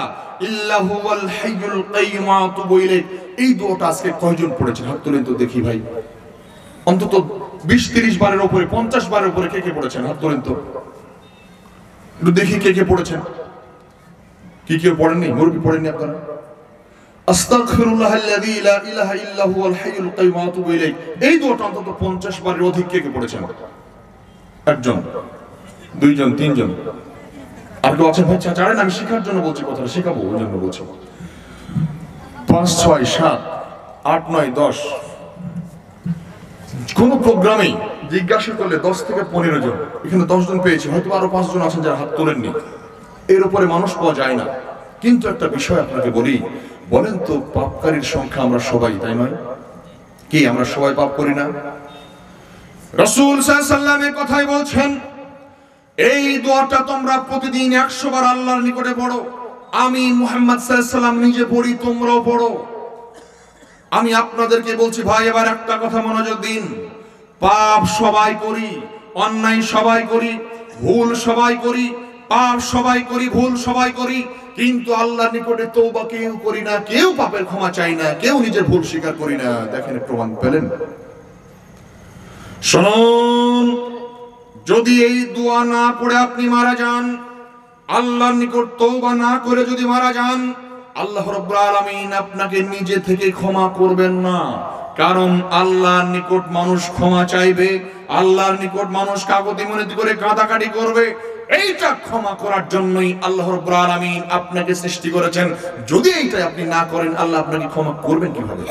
Speaker 1: ইল্লা হুয়াল হাইয়ুল কাইয়্যুম ওয়া আতুবু ইলাইহি। এই দোয়াটা আজকে কয়জন পড়েছেন? হাত তুলেন তো দেখি ভাই। অন্তত 20-30 বারের উপরে, 50 বারের উপরে কে কে পড়েছেন? হাত তুলেন তো, একটু দেখি কে কে পড়েছেন। কি কেউ পড়েননি? মুরব্বী পড়েননি আপনারা? আস্তাগফিরুল্লাহাল্লাযী লা ইলাহা ইল্লা হুয়াল হাইয়ুল কাইয়্যুম ওয়া আতুবু ইলাইহি। এই দোয়াটা অন্তত 50 বারের অধিক কে কে পড়েছেন? একজন, দুইজন, তিনজন। আর কেউ আছেন? ভাই জানেন আমি শেখার জন্য বলছি, কথাটা শেখাবো ওই জন্য বলছি। 5, 6, 7, 8, 9, 10 কোন প্রোগ্রামে জিজ্ঞাসা করলে 10 থেকে 15 জন, এখানে 10 জন পেয়েছি, হয়তো আরো 5 জন আছেন যারা হাত তোলেননি। এর উপরে মানুষ পাওয়া যায় না। কিন্তু একটা বিষয় আপনাকে বলি, বলেন তো পাপকারীর সংখ্যা আমরা সবাই, তাই নয় কি? আমরা সবাই পাপ করি না? রাসূল সাল্লাল্লাহু আলাইহি ওয়াসাল্লামের কথাই বলছেন, এই দোয়াটা তোমরা প্রতিদিন 100 বার আল্লাহর নিকটে পড়ো। আমি মুহাম্মদ সাল্লাল্লাহু আলাইহি ওয়াসাল্লাম নিজে পড়ি, তোমরাও পড়ো। আমি আপনাদেরকে বলছি ভাই, এবার একটা কথা মনোযোগ দিন। পাপ সবাই করি, অন্যায় সবাই করি, ভুল সবাই করি, পাপ সবাই করি, ভুল সবাই করি, কিন্তু আল্লাহর নিকটে তওবা কেউ করি না, কেউ পাপের ক্ষমা চাই না, কেউ নিজের ভুল স্বীকার করি না। দেখেন প্রমাণ পেলেন? শুনুন, যদি এই দোয়া না পড়ে আপনি মারা যান, আল্লাহর নিকট তওবা না করে যদি মারা যান, আল্লাহ রাব্বুল আলামিন আপনাকে নিজে থেকে ক্ষমা করবেন না। কারণ আল্লাহর নিকট মানুষ ক্ষমা চাইবে, আল্লাহর নিকট মানুষ কাকুতি মিনতি করে কাঁদাকাটি করবে। এইটা ক্ষমা করার জন্যই আল্লাহ রাব্বুল আলামিন আপনাকে সৃষ্টি করেছেন। যদি এইটা আপনি না করেন, আল্লাহ আপনাকে ক্ষমা করবেন কিভাবে?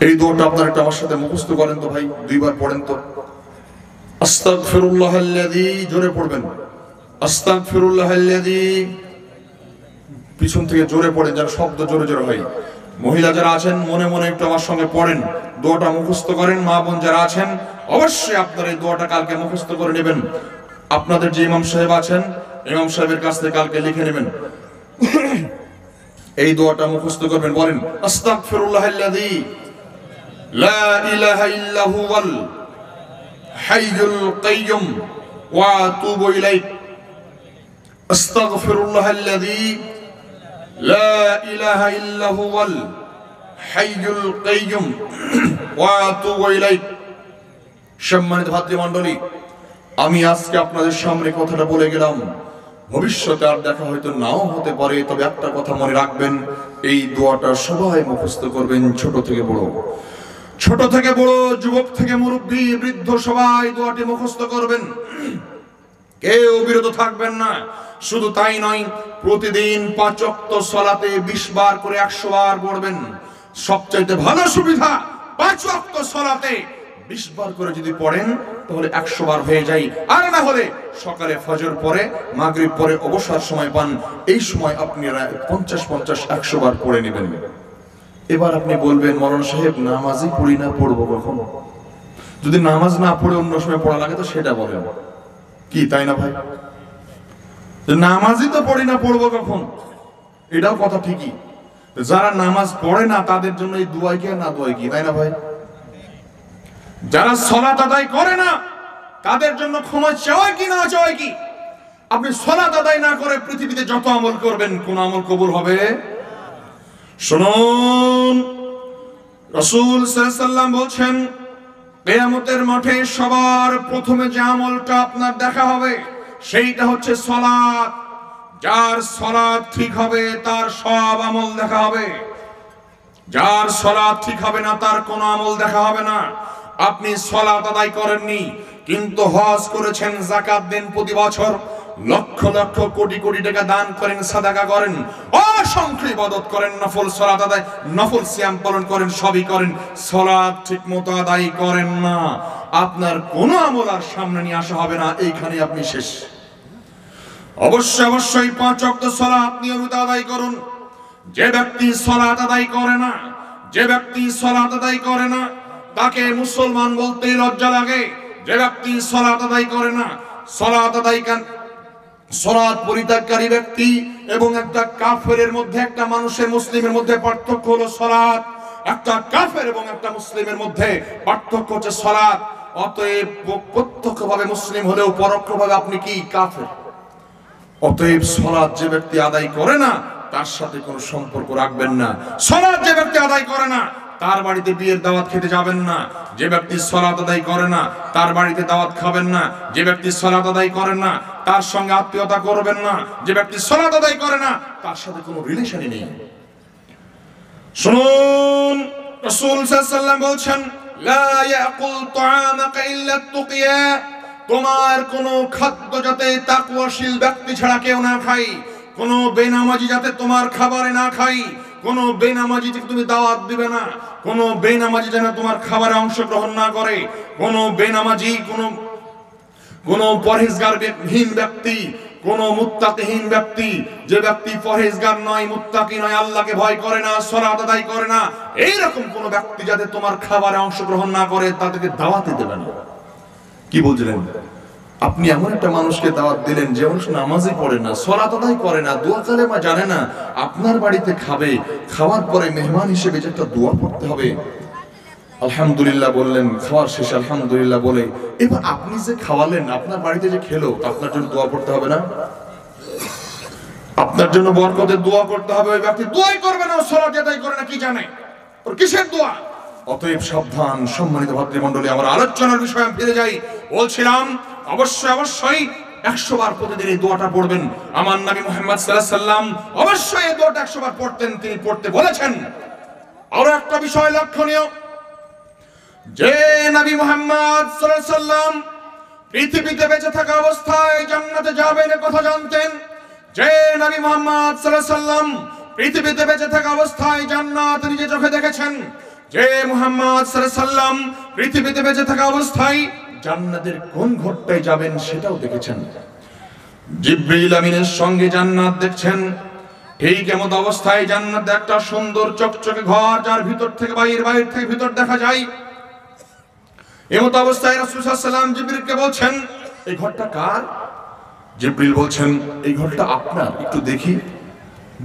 Speaker 1: এই দোয়াটা আপনারা একটা আমার সাথে মুখস্থ করেন তো ভাই, 2 বার পড়েন তো। আস্তাগফিরুল্লাহাল্লাযী, জোরে পড়বেন। আস্তাগফিরুল্লাহাল্লাযী, পিছন থেকে জোরে পড়েন, যেন শব্দ জোরে জোরে হয়। মহিলা যারা আছেন মনে মনে একটু আমার সঙ্গে পড়েন, দোয়াটা মুখস্থ করেন। মা বোন যারা আছেন অবশ্যই আপনারা এই দোয়াটা কালকে মুখস্থ করে নেবেন। আপনাদের যে ইমাম সাহেব আছেন, ইমাম সাহেবের কাছ থেকে কালকে লিখে নেবেন। এই দোয়াটা মুখস্থ করবেন। বলেন, আস্তাগফিরুল্লাহাল্লাযী লা ইলাহা ইল্লা হুয়াল হাইয়ুল কাইয়্যুম ওয়া আতুবু ইলাইহি। আস্তাগফিরুল্লাহাল্লাযী লা ইলাহা ইল্লা হুয়াল হাইয়ুল কাইয়্যুম ওয়া আতুবু ইলাইহি। সম্মানিত ভাতৃমণ্ডলী, আমি আজকে আপনাদের সামনে কথাটা বলে গেলাম, ভবিষ্যতে আর দেখা হয়তো নাও হতে পারে, তবে একটা কথা মনে রাখবেন, এই দোয়াটা সবাই মুখস্থ করবেন, ছোট থেকে বড়, ছোট থেকে বড়, যুবক থেকে মুরব্বী, বৃদ্ধ, সবাই দোয়াটি মুখস্থ করবেন। কেউ বিরত থাকবেন না। শুধু তাই নয়, প্রতিদিন 5 ওয়াক্ত সালাতে 20 বার করে 100 বার পড়বেন। সবচাইতে ভালো সুবিধা, 5 ওয়াক্ত সালাতে 20 বার করে যদি পড়েন তাহলে 100 বার হয়ে যায়। আর না হলে সকালে ফজর পরে, মাগরিব পরে অবসর সময় পান, এই সময় আপনি 50-50-100 বার পড়ে নেবেন। এবার আপনি বলবেন, মাওলানা সাহেব নামাজই পড়ি না, পড়বো কখন? যদি নামাজ না পড়ে অন্য সময় পড়া লাগে তো সেটা বলেন, কি তাই না ভাই? নামাজই তো পড়ি না, পড়বো কখন? এটাও কথা ঠিকই। যারা নামাজ পড়ে না তাদের জন্য এই দোয়াই কি না দোয়াই কি, তাই না ভাই? যারা সালাত আদায় করে না তাদের জন্য ক্ষমা চাওয়া কি না চাওয়া কি? আপনি সালাত আদায় না করে পৃথিবীতে যত আমল করবেন, কোন আমল কবুল হবে? শুনুন, রাসূল সাল্লাল্লাহু আলাইহি ওয়াসাল্লাম বলছেন, কিয়ামতের মাঠে সবার প্রথমে যে আমলটা আপনার দেখা হবে সেইটা হচ্ছে সালাত। যার সালাত ঠিক হবে তার সব আমল দেখা হবে, যার সালাত ঠিক হবে না তার কোনো আমল দেখা হবে না। আপনি সালাত আদায় করেননি কিন্তু হজ করেছেন, যাকাত দেন প্রতি বছর, লক্ষ লক্ষ কোটি কোটি টাকা দান করেন, সাদাকা করেন, অসংখ্য ইবাদত করেন, নফল সালাত আদায়, নফল সিয়াম পালন করেন, সবই করেন, সালাত ঠিকমতো আদায় করেন না, আপনার কোনো আমল আর সামনে নিয়ে আসা হবে না, এইখানে আপনি শেষ। অবশ্যই 5 ওয়াক্ত সালাত নিয়মিত আদায় করুন। যে ব্যক্তি সালাত আদায় করে না, যে ব্যক্তি সালাত আদায় করে না তাকে মুসলমান বলতে লজ্জা লাগে। যে ব্যক্তি সালাত আদায় করে না, সালাত পরিত্যাগকারী ব্যক্তি এবং একটা কাফেরের মধ্যে, একটা মানুষের মুসলিমের মধ্যে পার্থক্য হলো সালাত। একটা কাফের এবং একটা মুসলিমের মধ্যে পার্থক্য হচ্ছে সালাত। অতএব প্রত্যক্ষভাবে মুসলিম হলেও পরোক্ষভাবে আপনি কি? কাফের। অতএব সালাত যে ব্যক্তি আদায় করে না তার সাথে কোনো সম্পর্ক রাখবেন না। সালাত যে ব্যক্তি আদায় করে না তার বাড়িতে বিয়ের দাওয়াত খেতে যাবেন না। যে ব্যক্তি সালাত আদায় করে না তার বাড়িতে দাওয়াত খাবেন না। যে ব্যক্তি সালাত আদায় করে না তার সঙ্গে আত্মীয়তা করবেন না। যে ব্যক্তি সালাত আদায় করে না তার সাথে কোনো রিলেশনই নেই। শুনুন, রাসূল সাল্লাল্লাহু আলাইহি ওয়াসাল্লাম বলছেন, লা ইয়াকুল তুআমাকা ইল্লা আত-তুকিয়া, তোমার কোনো খাদ্য যাতে তাকওয়াশীল ব্যক্তি ছাড়া কেউ না খায়। কোনো বেনামাজি যাতে তোমার খাবারে না খায়। কোনো বেনামাজিকে তুমি দাওয়াত দিবে না। কোনো বেনামাজি যেন তোমার খাবারে অংশগ্রহণ না করে। কোনো বেনামাজি, কোনো পরহেজগারহীন ব্যক্তি, কোন মুত্তাকিহীন ব্যক্তি, যে ব্যক্তি পরহেজগার নয়, মুত্তাকি নয়, আল্লাহকে ভয় করে না, সালাত আদায় করে না, এইরকম কোন ব্যক্তি যাতে তোমার খাবারে অংশগ্রহণ না করে তাদেরকে দাওয়াতে দেবে না। কি বলছিলেন? আপনি এমন একটা মানুষকে দাওয়াত দিলেন যে মানুষ নামাজই পড়ে না, সালাত আদায় করে না, দোয়া কালেমা জানে না, আপনার বাড়িতে খাবে, খাওয়ার পরে মেহমান হিসেবে যে একটা দোয়া পড়তে হবে, আলহামদুলিল্লাহ বললেন, খাওয়ার শেষে আলহামদুলিল্লাহ বলে, এবার আপনি যে খাওয়ালেন, আপনার বাড়িতে যে খেলো, আপনার জন্য দোয়া পড়তে হবে না? আপনার জন্য বরকতের দোয়া করতে হবে। ওই ব্যক্তি দোয়াই করবে না, সালাত আদায় করে না, কি জানে ওর কিসের দোয়া? অতএব সাবধান। সম্মানিত ভাতৃমণ্ডলী, আমার আলোচনার বিষয়ে আমি ফিরে যাই। বলছিলাম অবশ্যই 100 বার প্রতিদিন এই দোয়াটা পড়বেন। আমার নবী মুহাম্মদ সাল্লাল্লাহু আলাইহি ওয়াসাল্লাম অবশ্যই এই দোয়াটা 100 বার পড়তেন, তিনি পড়তে বলেছেন। আরো একটা বিষয় লক্ষণীয়, যে নবী মুহাম্মদ সাল্লাল্লাহু আলাইহি ওয়াসাল্লাম পৃথিবীতে বেঁচে থাকা অবস্থায় জান্নাতে যাবেন এ কথা জানতেন। যে নবী মুহাম্মদ সাল্লাল্লাহু আলাইহি ওয়াসাল্লাম পৃথিবীতে বেঁচে থাকা অবস্থায় জান্নাত নিজে চোখে দেখেছেন। যে মুহাম্মদ সাল্লাল্লাহু আলাইহি ওয়াসাল্লাম পৃথিবীতে বেঁচে থাকা অবস্থায় জান্নাতের কোন ঘরটায় যাবেন সেটাও দেখেছেন। জিবরিল আমিনের সঙ্গে জান্নাত দেখছেন। ঠিক এমন অবস্থায় জান্নাতে একটা সুন্দর চকচকে ঘর, যার ভিতর থেকে বাইরে, বাইরে থেকে ভিতর দেখা যায়। এমত অবস্থায় রাসূল সাল্লাল্লাহু আলাইহি ওয়াসাল্লাম জিবরিলকে বলছেন, এই ঘরটা কার? জিবরিল বলছেন, এই ঘরটা আপনার, একটু দেখি।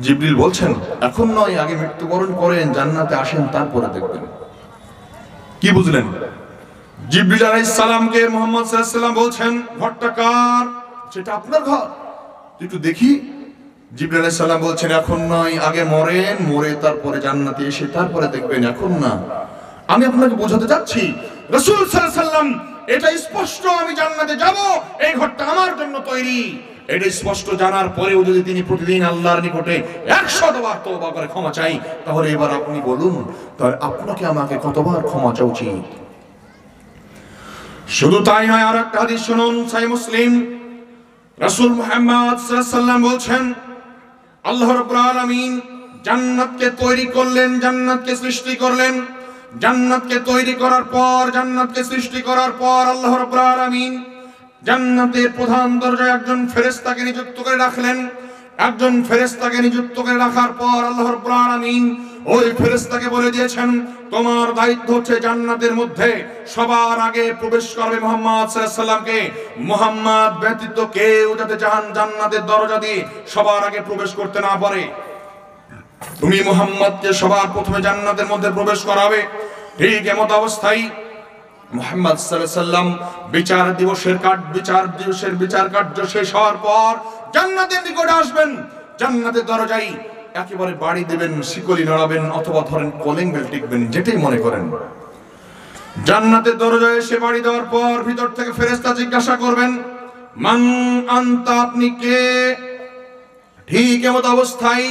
Speaker 1: জিবরিল বলছেন, এখন নয়, আগে মৃত্যুবরণ করেন, জান্নাতে আসেন, তারপরে দেখবেন। কি বুঝলেন? জিবরিল আলাইহিস সালামকে মুহাম্মদ সাল্লাল্লাহু আলাইহি ওয়াসাল্লাম বলছেন, ঘরটা কার? সেটা আপনার ঘর, একটু দেখি। জিবরিল আলাইহিস সালাম বলছেন, এখন নয়, আগে মরেন, মরে তারপরে জান্নাতে এসে তারপরে দেখবেন, এখন না। আমি আপনাকে বোঝাতে চাচ্ছি, রাসূল সাল্লাল্লাহু আলাইহি ওয়াসাল্লাম এটা স্পষ্ট, আমি জান্নাতে যাব, এই ঘরটা আমার জন্য তৈরি, এটা স্পষ্ট জানার পরেও যদি তিনি প্রতিদিন আল্লাহর নিকটে 100 বার তওবা করে ক্ষমা চাই, তাহলে এবার আপনি বলুন, তাহলে আপনাকে আমাকে কতবার ক্ষমা চাওয়া উচিত? শুধু তাই নয়, আর একটা হাদিস শুনুন, সহিহ মুসলিম। রাসূল মুহাম্মদ সাল্লাল্লাহু আলাইহি ওয়াসাল্লাম বলছেন, আল্লাহ রাব্বুল আলামিন জান্নাতকে তৈরি করলেন, জান্নাতকে সৃষ্টি করলেন। জান্নাতকে তৈরি করার পর, জান্নাতকে সৃষ্টি করার পর আল্লাহ রাব্বুল আলামিন জান্নাতের প্রধান দরজায় একজন ফেরেশতাকে নিযুক্ত করে রাখলেন। একজন ফেরেশতাকে নিযুক্ত করে রাখার পর আল্লাহ রাব্বুল আলামিন ওই ফেরেশতাকে বলে দিয়েছেন, তোমার দায়িত্ব হচ্ছে জান্নাতের মধ্যে সবার আগে প্রবেশ করবে মুহাম্মদ সাল্লাল্লাহু আলাইহি ওয়াসাল্লামকে। মুহাম্মদ ব্যতীত কেউ যাতে জান্নাতের দরজা দিয়ে সবার আগে প্রবেশ করতে না পারে, তুমি মুহাম্মদকে সবার প্রথমে জান্নাতের মধ্যে প্রবেশ করাবে। ঠিক এমত অবস্থায় মুহাম্মদ সাল্লাল্লাহু আলাইহি ওয়াসাল্লাম বিচার দিবসের বিচার কার্য শেষ হওয়ার পর জান্নাতের নিকটে আসবেন। জান্নাতের দরজায় একেবারে বাড়ি দিবেন, শিকলি নাড়াবেন, অথবা ধরেন কলিং বেল টিপবেন, যেটাই মনে করেন। জান্নাতের দরজায় এসে বাড়ি দেওয়ার পর ভিতর থেকে ফেরেশতা জিজ্ঞাসা করবেন, মান আনতা, আপনি কে? ঠিক এমত অবস্থায়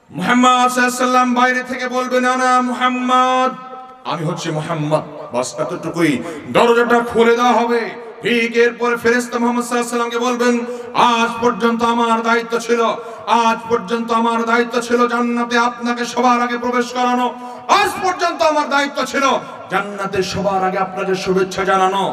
Speaker 1: মুহাম্মদ সাল্লাল্লাহু আলাইহি ওয়াসাল্লাম বাইরে থেকে বলবেন, আনা মুহাম্মদ, আমি হচ্ছে মুহাম্মদ। বাস এতটুকুই, দরজাটা খুলে দেওয়া হবে। ঠিক এরপরে ফেরেশতা মুহাম্মদ সাল্লাল্লাহু আলাইহি ওয়াসাল্লামকে বলবেন, আজ পর্যন্ত আমার দায়িত্ব ছিল জান্নাতে আপনাকে সবার আগে প্রবেশ করানো। আজ পর্যন্ত আমার দায়িত্ব ছিল জান্নাতে সবার আগে আপনাকে শুভেচ্ছা জানানো।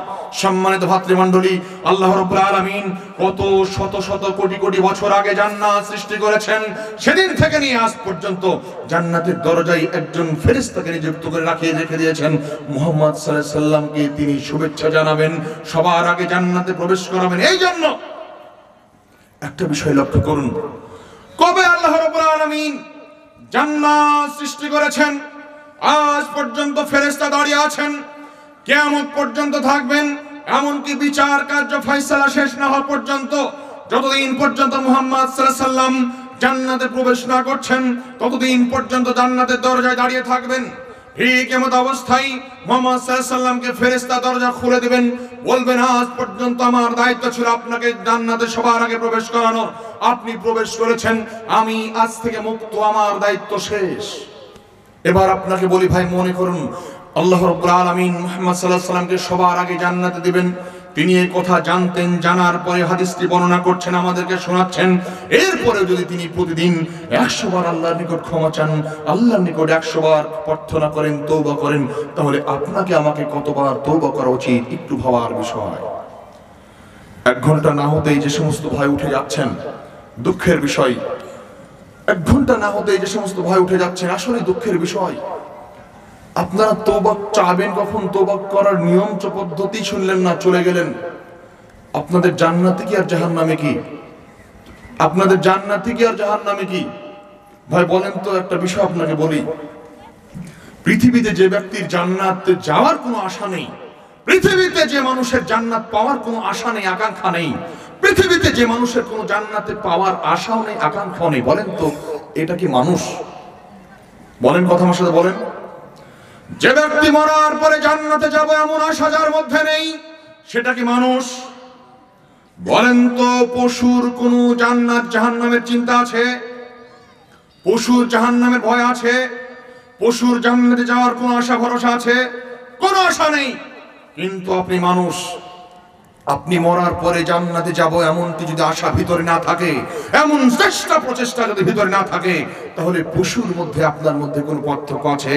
Speaker 1: সম্মানিত ভাতৃমণ্ডলী, আল্লাহ রাব্বুল আলামিন কত শত শত কোটি কোটি বছর আগে জান্নাত সৃষ্টি করেছেন, সেদিন থেকে নিয়ে আজ পর্যন্ত জান্নাতের দরজায় একজন ফেরেশতাকে নিযুক্ত করে রেখে দিয়েছেন। মুহাম্মদ সাল্লাল্লাহু আলাইহি ওয়াসাল্লামকে তিনি শুভেচ্ছা জানাবেন, সবার আগে জান্নাতে প্রবেশ করাবেন। এই জন্য একটা বিষয় লক্ষ্য করুন, কবে আল্লাহ রাব্বুল আলামিন জান্নাত সৃষ্টি করেছেন? আজ পর্যন্ত ফেরেশতা দাঁড়িয়ে আছেন, কিয়ামত পর্যন্ত থাকবেন, এমনকি বিচার কার্য ফয়সালা শেষ না হওয়া পর্যন্ত, যতদিন পর্যন্ত মুহাম্মদ সাল্লাল্লাহু আলাইহি ওয়াসাল্লাম জান্নাতে প্রবেশ না করছেন, ততদিন পর্যন্ত জান্নাতের দরজায় দাঁড়িয়ে থাকবেন। ঠিক এমত অবস্থায় মুহাম্মদ সাল্লাল্লাহু আলাইহি ওয়াসাল্লামকে ফেরেশতা দরজা খুলে দিবেন, বলবেন আজ পর্যন্ত আমার দায়িত্ব ছিল আপনাকে জান্নাতে সবার আগে প্রবেশ করানো, আপনি প্রবেশ করেছেন, আমি আজ থেকে মুক্ত, আমার দায়িত্ব শেষ। এবার আপনাকে বলি ভাই, মনে করুন আল্লাহ রাব্বুল আলামিন মুহাম্মদ সাল্লাল্লাহু আলাইহি ওয়াসাল্লামকে সবার আগে জান্নাতে দিবেন। তিনি এই কথা জানতেন, জানার পরে হাদিসটি বর্ণনা করছেন, আমাদেরকে শোনাচ্ছেন। এরপরে যদি তিনি প্রতিদিন 100 বার আল্লাহর নিকট ক্ষমা চান, আল্লাহর নিকট 100 বার প্রার্থনা করেন, তওবা করেন, তাহলে আপনাকে আমাকে কতবার তওবা করা উচিত একটু ভাবার বিষয়। 1 ঘন্টা না হতেই যে সমস্ত ভাই উঠে যাচ্ছেন, দুঃখের বিষয়। 1 ঘন্টা না হতেই যে সমস্ত ভাই উঠে যাচ্ছেন, আসলে দুঃখের বিষয়। আপনারা তওবা চাবেন কখন? তওবা করার নিয়ম পদ্ধতি শুনলেন না, চলে গেলেন। আপনাদের জান্নাতে কি আর জাহান্নামে কি? আপনাদের জান্নাতে কি আর জাহান্নামে কি? ভাই বলেন তো, একটা বিষয় আপনাকে বলি, পৃথিবীতে যে ব্যক্তির জান্নাতে যাওয়ার কোনো আশা নেই, পৃথিবীতে যে মানুষের জান্নাত পাওয়ার কোনো আশা নেই, আকাঙ্ক্ষা নেই, পৃথিবীতে যে মানুষের কোনো জান্নাতে পাওয়ার আশাও নেই, আকাঙ্ক্ষাও নেই, বলেন তো এটা কি মানুষ? বলেন, কথা আমার সাথে বলেন। যে ব্যক্তি মরার পরে জান্নাতে যাবে এমন আশা যার মধ্যে নেই, সেটা কি মানুষ? বলেন তো, পশুর কোনো জান্নাত জাহান্নামের চিন্তা আছে? পশুর জাহান্নামের ভয় আছে? পশুর জান্নাতে যাওয়ার কোনো আশা ভরসা আছে? কোনো আশা নেই। কিন্তু আপনি মানুষ, আপনি মরার পরে জান্নাতে যাব এমনটি যদি আশা ভিতরে না থাকে, এমন চেষ্টা প্রচেষ্টা যদি ভিতরে না থাকে, তাহলে পশুর মধ্যে আপনার মধ্যে কোনো পার্থক্য আছে?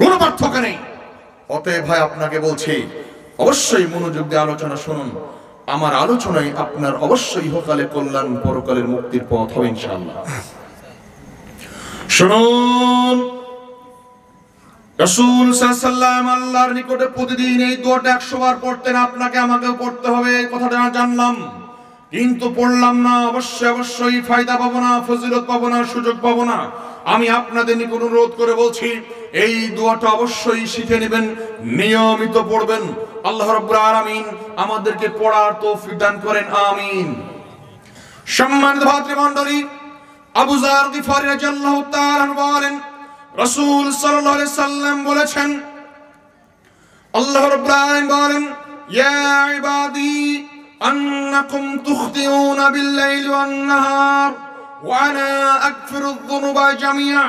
Speaker 1: কোনো পার্থক্য নেই। অতএব ভাই আপনাকে বলছি, অবশ্যই মনোযোগ দিয়ে আলোচনা শুনুন। আমার আলোচনায় আপনার অবশ্যই ইহকালে কল্যাণ, পরকালের মুক্তির পথ হবে ইনশাআল্লাহ। শুনুন, রাসূল সাল্লাল্লাহু আলাইহি ওয়াসাল্লাম আল্লাহর নিকটে প্রতিদিন এই দোয়াটা 100 বার পড়তেন। আপনাকে আমাকেও পড়তে হবে, এই কথাটা জানলাম, কিন্তু পড়লাম না। অবশ্যই ফায়দা পাবো না, ফজিলত পাবো না, সুযোগ পাবো না। আমি আপনাদের নিকট অনুরোধ করে বলছি, এই দোয়াটা অবশ্যই শিখে নেবেন, নিয়মিত পড়বেন। আল্লাহ রাব্বুল আলামিন আমাদেরকে পড়ার তৌফিক দান করেন, আমিন। সম্মানিত ভাতৃমণ্ডলী, আবু যার গিফারী রাদিয়াল্লাহু তাআলা বলেন, রাসূল সাল্লাল্লাহু আলাইহি সাল্লাম বলেছেন, আল্লাহ রাব্বুল আলামিন বলেন, ইয়া ইবাদি আন্নাকুম তুখতিউনা বিল-লাইলি ওয়ান-নাহার ওয়া আনা আগফিরুয-যুনুবা জামিআ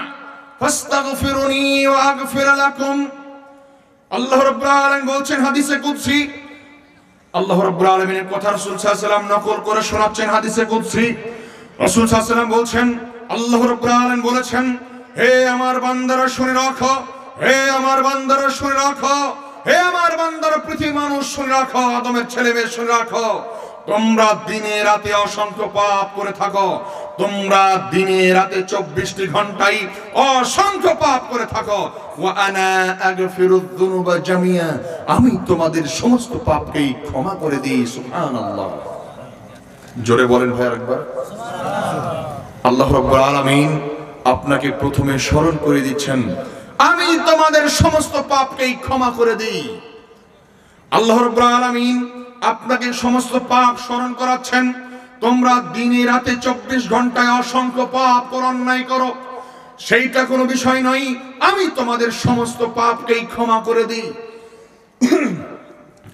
Speaker 1: ফাস্তাগফিরুনি ওয়া আগফির লাকুম। আল্লাহ রাব্বুল আলামিন বলছেন হাদিসে কুদসি, আল্লাহ রাব্বুল আলামিনের কথা রাসূল সাল্লাল্লাহু আলাইহি সাল্লাম নকল করে শোনাচ্ছেন হাদিসে কুদসি। রাসূল সাল্লাল্লাহু আলাইহি সাল্লাম বলছেন, আল্লাহ রাব্বুল আলামিন বলেছেন, হে আমার বান্দারা শুনে রাখো, হে আমার বান্দারা শুনে রাখো, হে আমার বান্দারা, পৃথিবীর মানুষ শুনে রাখো, আদমের ছেলে মেয়ে শুনে রাখো, তোমরা দিনে রাতে অসংখ্য পাপ করে থাকো, তোমরা দিনে রাতে 24টি ঘন্টায় অসংখ্য পাপ করে থাকো। ওয়া আনা আগফিরুয-যুনুবা জামিআ, আমি তোমাদের সমস্ত পাপকেই ক্ষমা করে দিই। সুবহানাল্লাহ, জোরে বলেন ভাই একবার সুবহানাল্লাহ। আল্লাহ রাব্বুল আলামিন আপনাকে প্রথমে স্মরণ করে দিচ্ছেন, আমি তোমাদের সমস্ত পাপকেই ক্ষমা করে দিই। আল্লাহ রাব্বুল আলামিন আপনাকে সমস্ত পাপ স্মরণ করাচ্ছেন। তোমরা দিনে রাতে 24 ঘন্টায় অসংখ্য পাপ করো, অন্যায় করো, সেইটা কোনো বিষয় নয়, আমি তোমাদের সমস্ত পাপকেই ক্ষমা করে দিই।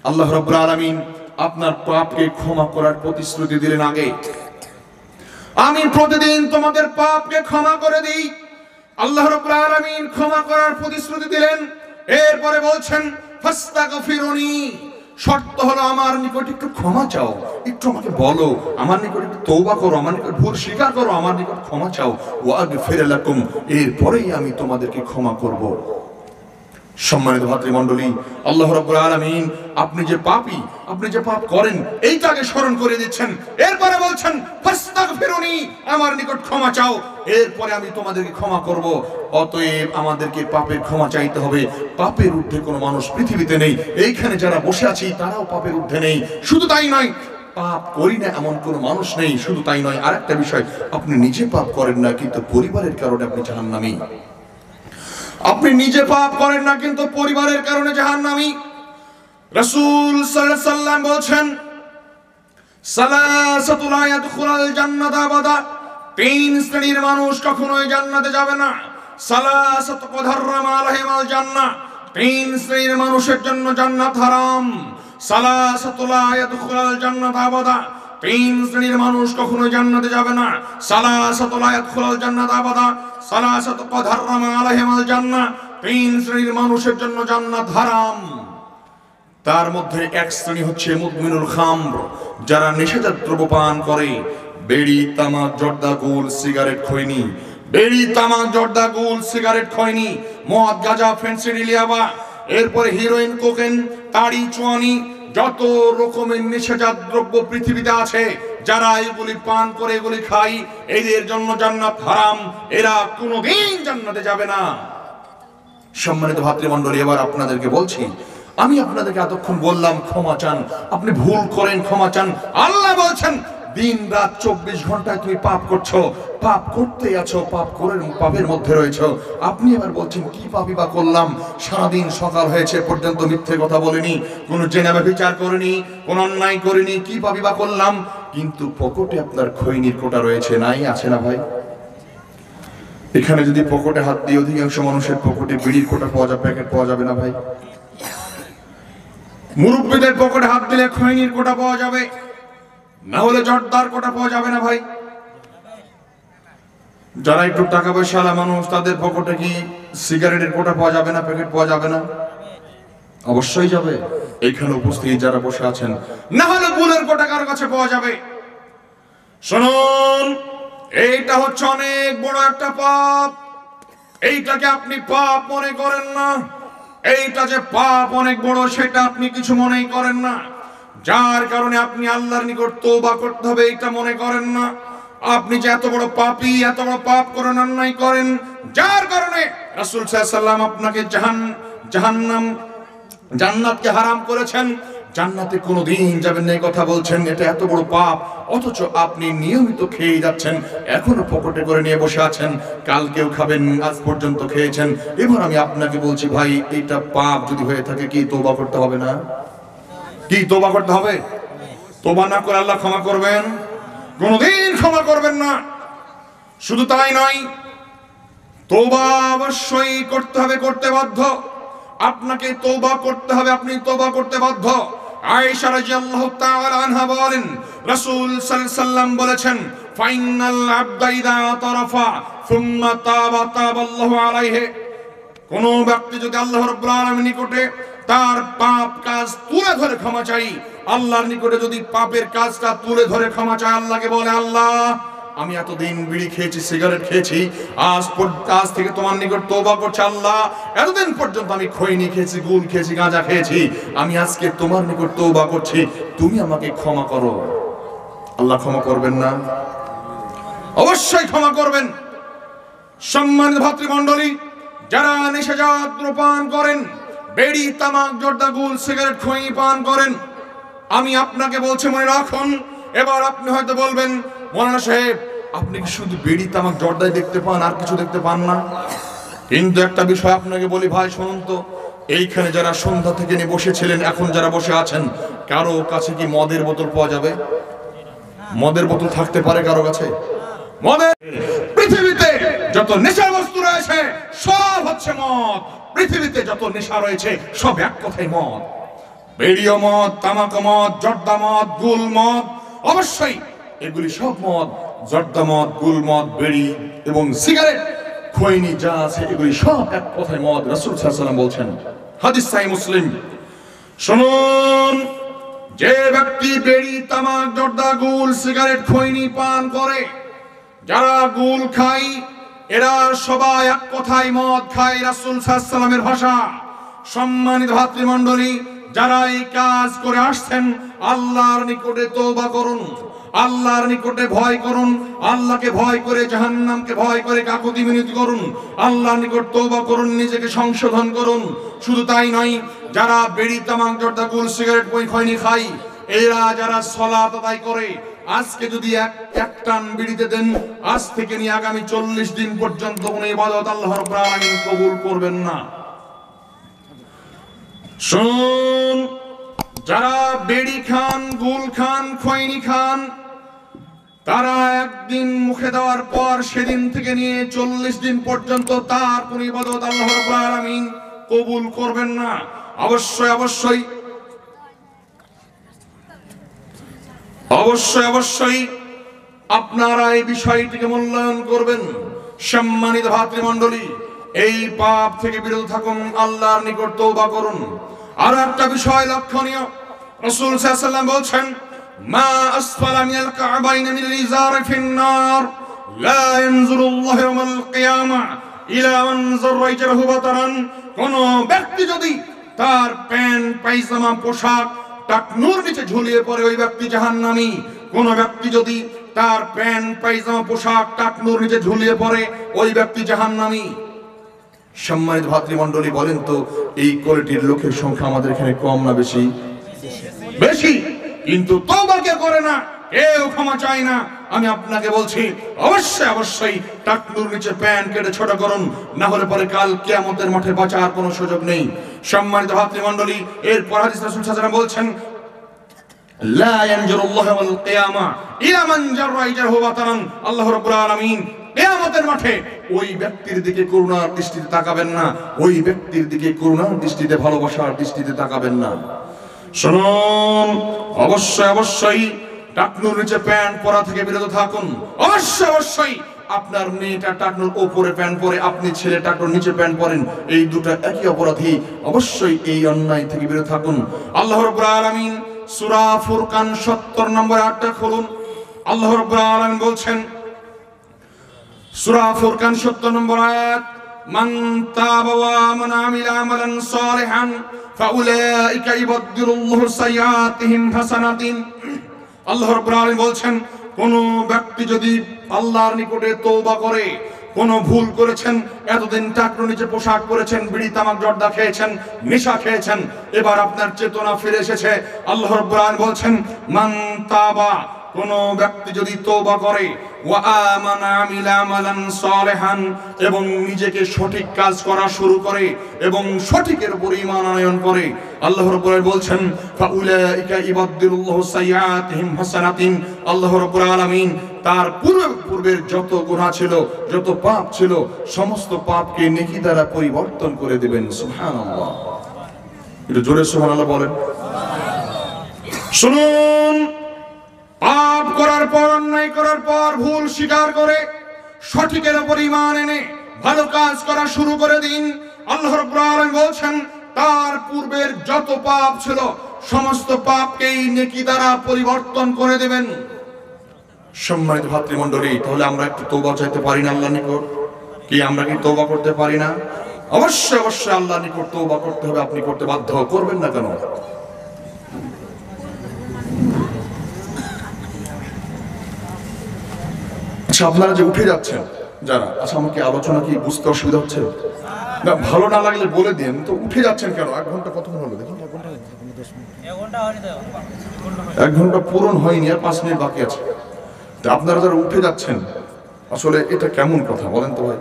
Speaker 1: আল্লাহ রাব্বুল আলামিন আপনার পাপকে ক্ষমা করার প্রতিশ্রুতি দিলেন আগে, আমি প্রতিদিন তোমাদের পাপকে ক্ষমা করে দিই। আল্লাহ রাব্বুল আলামিন ক্ষমা করার প্রতিশ্রুতি দিলেন। এরপরে বলছেন ফাস্তাগফিরুনি, শর্ত হলো আমার নিকট একটু ক্ষমা চাও, একটু আমাকে বলো, আমার নিকট একটু তওবা করো, আমার নিকট ভুল স্বীকার করো, আমার নিকট ক্ষমা চাও। ওয়া আগফির লাকুম, এরপরেই আমি তোমাদেরকে ক্ষমা করব। সম্মানিত ভাতৃমণ্ডলী, আল্লাহ রাব্বুল আলামিন আপনি যে পাপী, আপনি যে পাপ করেন, এইটাকে স্মরণ করে দিচ্ছেন। এরপরে বলছেন ফাস্তাগফিরুনি, আমার নিকট ক্ষমা চাও, এরপরে আমি তোমাদেরকে ক্ষমা করব। অতএব আমাদেরকে পাপের ক্ষমা চাইতে হবে। পাপের ঊর্ধ্বে কোনো মানুষ পৃথিবীতে নেই। এইখানে যারা বসে আছি তারাও পাপের ঊর্ধ্বে নেই। শুধু তাই নয়, পাপ করি না এমন কোনো মানুষ নেই। শুধু তাই নয়, আরেকটা বিষয়, আপনি নিজে পাপ করেন না, কিন্তু পরিবারের কারণে আপনি জাহান্নামী। আপনি নিজে পাপ করেন না, কিন্তু পরিবারের কারণে জাহান্নামী। রাসূল সাল্লাল্লাহু আলাইহি সাল্লাম বলেছেন, সালাসাতুল ইয়াদখুলুল জান্নাতা আবাদা, 3 শ্রেণীর মানুষ কখনোই জান্নাতে যাবে না।
Speaker 2: সালাসাতু কদ হারামা আলাইহিমাল জান্নাহ, তিন শ্রেণীর মানুষের জন্য জান্নাত হারাম। সালাসাতু লা ইয়াদখুলুল জান্নাতা আবাদা, তিন শ্রেণীর মানুষ কখনো জান্নাতে যাবে না। সালাসাতু লা ইয়াদখুলুল জান্নাতা আবাদা, সালাসাতু কদ হারামা আলাইহিমাল জান্নাহ, তিন শ্রেণীর মানুষের জন্য জান্নাত হারাম। তার মধ্যে এক শ্রেণী হচ্ছে মুদমিনুল খামর, যারা নেশাজাত দ্রব্য পান করে, বেড়ি, তামাক, জর্দা, গুল, সিগারেট, খৈনি। বেড়ি, তামাক, জর্দা, গুল, সিগারেট, খৈনি, মদ, গাঁজা, ফেন্সিডিল, ইয়াবা, এরপরে হিরোইন, কোকেন, তাড়ি, চুয়ানি, যত রকমের নেশাজাত দ্রব্য পৃথিবীতে আছে, যারা এগুলি পান করে, এগুলি খায়, এদের জন্য জান্নাত হারাম। এরা কোনোদিন জান্নাতে যাবে না। সম্মানিত ভাতৃমণ্ডলী, এবার আপনাদেরকে বলছি, আমি আপনাদেরকে এতক্ষণ বললাম ক্ষমা চান, আপনি ভুল করেন, ক্ষমা চান। আল্লাহ বলছেন দিন রাত 24 ঘন্টায় তুমি পাপ করছো, পাপ করতেই আছো, পাপের মধ্যে রয়েছো। আপনি এবার বলছেন কি পাপই বা করলাম? সারাদিন সকাল হয়েছে পর্যন্ত মিথ্যে কথা বলিনি, কোনো জেনাবে বিচার করিনি, কোনো অন্যায় করিনি, কি পাপই বা করলাম? কিন্তু পকেটে আপনার খৈনির কোটা রয়েছে, নাই? আছে না ভাই? এখানে যদি পকেটে হাত দিয়ে অধিকাংশ মানুষের পকেটে বিড়ির কোটা পাওয়া যাবে, প্যাকেট পাওয়া যাবে না ভাই? মুরব্বীদের পকেটে হাত দিলে খৈনির কোটা পাওয়া যাবে, না হলে জর্দার কোটা পাওয়া যাবে না ভাই? যারা একটু টাকা পয়সাওয়ালা মানুষ, তাদের পকেটে কি সিগারেটের কোটা পাওয়া যাবে না, প্যাকেট পাওয়া যাবে না? অবশ্যই যাবে। এখানে উপস্থিত যারা বসে আছেন, না হলে গুলের কোটা কার কাছে পাওয়া যাবে? শুনুন, এইটা হচ্ছে অনেক বড় একটা পাপ। এইটাকে আপনি পাপ মনে করেন না। এইটা যে পাপ অনেক বড়, সেটা আপনি কিছু মনেই করেন না। যার কারণে আপনি আল্লাহর নিকট তওবা করতে হবে, এটা মনে করেন না। আপনি যে এত বড় পাপী, এত বড় পাপ করেন, অন্যায় করেন, যার কারণে রাসূল সাল্লাল্লাহু আলাইহি ওয়াসাল্লাম আপনাকে জাহান্নাম, জান্নাতকে হারাম করেছেন। জান্নাতে কোনোদিন যাবেন না, এই কথা বলছেন। এটা এত বড় পাপ, অথচ আপনি নিয়মিত খেয়ে যাচ্ছেন, এখনো পকেটে করে নিয়ে বসে আছেন। কালকেও খাবেন, আজ পর্যন্ত খেয়েছেন। এবার আমি আপনাকে বলছি ভাই, এটা পাপ যদি হয়ে থাকে, কি তওবা করতে হবে না? কি তওবা করতে হবে? তওবা না করে আল্লাহ ক্ষমা করবেন? কোনোদিন ক্ষমা করবেন না। শুধু তাই নয়, তওবা অবশ্যই করতে হবে, করতে বাধ্য। আপনাকে তওবা করতে হবে, আপনি তওবা করতে বাধ্য। আয়েশা রাদিয়াল্লাহু তাআলা আনহা বলেন, রাসূল সাল্লাল্লাহু আলাইহি ওয়াসাল্লাম বলেছেন, ফাইনাল আবদা ইযা তারাফা সুম্মা তাবা তাবাল্লাহু আলাইহি। কোন ব্যক্তি যদি আল্লাহ রাব্বুল আলামিনের নিকটে তার পাপ কাজ তুলে ধরে ক্ষমা চাই, আল্লাহর নিকটে যদি পাপের কাজটা তুলে ধরে ক্ষমা চায়, আল্লাহকে বলে, আল্লাহ আমি এতদিন বিড়ি খেয়েছি, সিগারেট খেয়েছি, আজ থেকে তোমার নিকট তওবা করছি। আল্লাহ এতদিন পর্যন্ত আমি খৈনি খেয়েছি, গুল খেয়েছি, গাঁজা খেয়েছি, আমি আজকে তোমার নিকট তওবা করছি, তুমি আমাকে ক্ষমা করো। আল্লাহ ক্ষমা করবেন না? অবশ্যই ক্ষমা করবেন। সম্মানিত ভাতৃমণ্ডলী, যারা নেশাজাত দ্রব্য পান করেন, বেড়ি, তামাক, জর্দা, গুল, সিগারেট, খৈনি পান করেন, আমি আপনাকে বলছি মনে রাখুন। এবার আপনি হয়তো বলবেন, মৌলানা সাহেব আপনি কি শুধু বেড়ি, তামাক, জর্দাই দেখতে পান, আর কিছু দেখতে পান না? কিন্তু একটা বিষয় আপনাকে বলি ভাই, শুনুন তো, এইখানে যারা সন্ধ্যা থেকে নিয়ে বসেছিলেন, এখন যারা বসে আছেন, কারো কাছে কি মদের বোতল পাওয়া যাবে? মদের বোতল থাকতে পারে কারো কাছে? পৃথিবীতে যত নেশার বস্তু রয়েছে সব হচ্ছে মদ। পৃথিবীতে যত নেশা রয়েছে সব এক কথাই মদ। বেড়িও মদ, তামাক মদ, জর্দা মদ, গুল মদ, অবশ্যই এগুলি সব মদ। জর্দা মদ, গুল মদ, বেড়ি এবং সিগারেট, খৈনি যা আছে, এগুলি সব এক কথাই মদ। রাসূল সাল্লাল্লাহু আলাইহি ওয়াসাল্লাম বলছেন, হাদিস সহিহ মুসলিম। শুনুন, যে ব্যক্তি বেড়ি, তামাক, জর্দা, গুল, সিগারেট, খৈনি পান করে, যারা গুল খায়, এরা সবাই এক কথাই মদ খায়, রাসূল সাল্লাল্লাহু আলাইহি ওয়াসাল্লামের ভাষা। সম্মানিত ভাতৃমণ্ডলী, যারা এই কাজ করে আসছেন, আল্লাহর নিকটে তওবা করুন, আল্লাহর নিকটে ভয় করুন, আল্লাহকে ভয় করে, জাহান্নামকে ভয় করে কাকুতি মিনতি করুন, আল্লাহর নিকট তওবা করুন, নিজেকে সংশোধন করুন। শুধু তাই নয়, যারা বেড়ি, তামাক, জর্দা, গুল, সিগারেট, খৈনি খায়, এরা যারা সালাত আদায় করে, আজকে যদি এক টান বিড়িতে দেন, আজ থেকে নিয়ে আগামী 40 দিন পর্যন্ত কোন ইবাদত আল্লাহ রাব্বুল আলামিন কবুল করবেন না। শুনুন, যারা বেড়ি খান, গুল খান, খৈনি খান, তারা একদিন মুখে দেওয়ার পর সেদিন থেকে নিয়ে 40 দিন পর্যন্ত তার কোন ইবাদত আল্লাহ রাব্বুল আলামিন কবুল করবেন না। অবশ্যই অবশ্যই অবশ্যই অবশ্যই আপনারা এই বিষয়টিকে মূল্যায়ন করবেন। সম্মানিত ভাতৃমণ্ডলী, এই পাপ থেকে বিরত থাকুন, আল্লাহর নিকট তওবা করুন। আর একটা বিষয় লক্ষণীয়, রাসূল সাল্লাল্লাহু আলাইহি ওয়াসাল্লাম বলছেন, মা আসফালা মিনাল কা'বাইনি মিনাল ইজারি ফিন-নার লা ইয়ানজুরুল্লাহু ইয়াওমাল কিয়ামা ইলা মান যাররা ইজরাহু বাতারান। কোন ব্যক্তি যদি তার প্যান্ট পায়জামা পোশাক টাকনুর নিচে ঝুলিয়ে পড়ে, ওই ব্যক্তি জাহান্নামী। কোন ব্যক্তি যদি তার প্যান্ট পায়জামা পোশাক টাকনুর নিচে ঝুলিয়ে পড়ে, ওই ব্যক্তি জাহান্নামী। সম্মানিত ভাতৃমণ্ডলী, বলেন তো এই কোয়ালিটির লোকের সংখ্যা আমাদের এখানে কম না বেশি? বেশি। কিন্তু তওবা কে করে না, কেউ ক্ষমা চায় না। আমি আপনাকে বলছি, অবশ্যই অবশ্যই টাকনুর নিচে প্যান্ট কেটে ছোট করুন, না হলে পরে কাল কিয়ামতের মাঠে বাঁচার কোনো সুযোগ নেই। সম্মানিত ভাতৃমণ্ডলী, এরপর হাদিস রাসূল সাল্লাল্লাহু আলাইহি ওয়াসাল্লাম বলছেন, লা ইয়ানজুরুল্লাহু ইয়াওমাল কিয়ামা ইলা মান জাররা ইজরাহু বাতারান। আল্লাহ রাব্বুল আলামিন কিয়ামতের মাঠে ওই ব্যক্তির দিকে করুণার দৃষ্টিতে তাকাবেন না, ওই ব্যক্তির দিকে করুণার দৃষ্টিতে, ভালোবাসার দৃষ্টিতে তাকাবেন না। শুনুন, অবশ্যই অবশ্যই টাকনুর নিচে প্যান্ট পরা থেকে বিরত থাকুন। অবশ্যই অবশ্যই আপনার মেয়েটা টাকনুর উপরে প্যান্ট পরে, আপনি ছেলে টাকনুর নিচে প্যান্ট পরেন, এই দুটো একই অপরাধী। অবশ্যই এই অন্যায় থেকে বিরত থাকুন। আল্লাহ রাব্বুল আলামিন সূরা ফুরকান 70 নম্বর আয়াতটা খুলুন। আল্লাহ রাব্বুল আলামিন বলছেন, সূরা ফুরকান 70 নম্বর আয়াত, মান তাবা ওয়া মান আমিলা আমালান সালিহান ফাউলাইকা ইউবাদদিলুল্লাহু সাইয়্যাতিহিম হাসানাতিন। আল্লাহ রাব্বুল আলামিন বলছেন, কোন ব্যক্তি যদি আল্লাহর নিকটে তওবা করে, কোন ভুল করেছেন, এতদিন টাকনুর নিচে পোশাক পরেছেন, বিড়ি তামাক জর্দা খেয়েছেন, নেশা খেয়েছেন, এবার আপনার চেতনা ফিরে এসেছে। আল্লাহ রাব্বুল আলামিন বলছেন, মান তাবা, কোন ব্যক্তি যদি তওবা করে, ওয়া আমানা আমিলা আমালান সালিহান, এবং নিজেকে সঠিক কাজ করা শুরু করে এবং সঠিকের উপর ঈমান আনয়ন করে, আল্লাহ রাব্বুল আলামিন বলছেন, ফাউলাইকা ইউবাদদিলুল্লাহু সাইয়্যাতিহিম হাসানাতিন। আল্লাহ রাব্বুল আলামিন তার পূর্বের যত গুনাহ ছিল, যত পাপ ছিল, সমস্ত পাপকে নেকি দ্বারা পরিবর্তন করে দিবেন। সুবহানাল্লাহ, একটু জোরে সুবহানাল্লাহ বলেন। শুনুন, পাপ করার পর, অন্যায় করার পর, ভুল স্বীকার করে সঠিকের উপর ঈমান এনে ভালো কাজ করা শুরু করে দিন। আল্লাহ রাব্বুল আলামিন বলছেন, তার পূর্বের যত পাপ ছিল, সমস্ত পাপকেই নেকি দ্বারা পরিবর্তন করে দেবেন। সম্মানিত ভাতৃমণ্ডলী, তাহলে আমরা একটু তওবা চাইতে পারি না আল্লাহর নিকট? কি আমরা কি তওবা করতে পারি না? অবশ্যই অবশ্যই আল্লাহর নিকট তওবা করতে হবে। আপনি করতে বাধ্য, করবেন না কেন? আচ্ছা, আপনারা যে উঠে যাচ্ছেন যারা, আচ্ছা আমাকে আলোচনা কি বুঝতে অসুবিধা হচ্ছে? না, ভালো না লাগলে বলে দিন তো। উঠে যাচ্ছেন কেন? 1 ঘন্টা কতক্ষণ হলো দেখুন? 1 ঘন্টা পূরণ হয়নি, আর 5 মিনিট বাকি আছে। তা আপনারা যারা উঠে যাচ্ছেন, আসলে এটা কেমন কথা বলেন তো ভাই?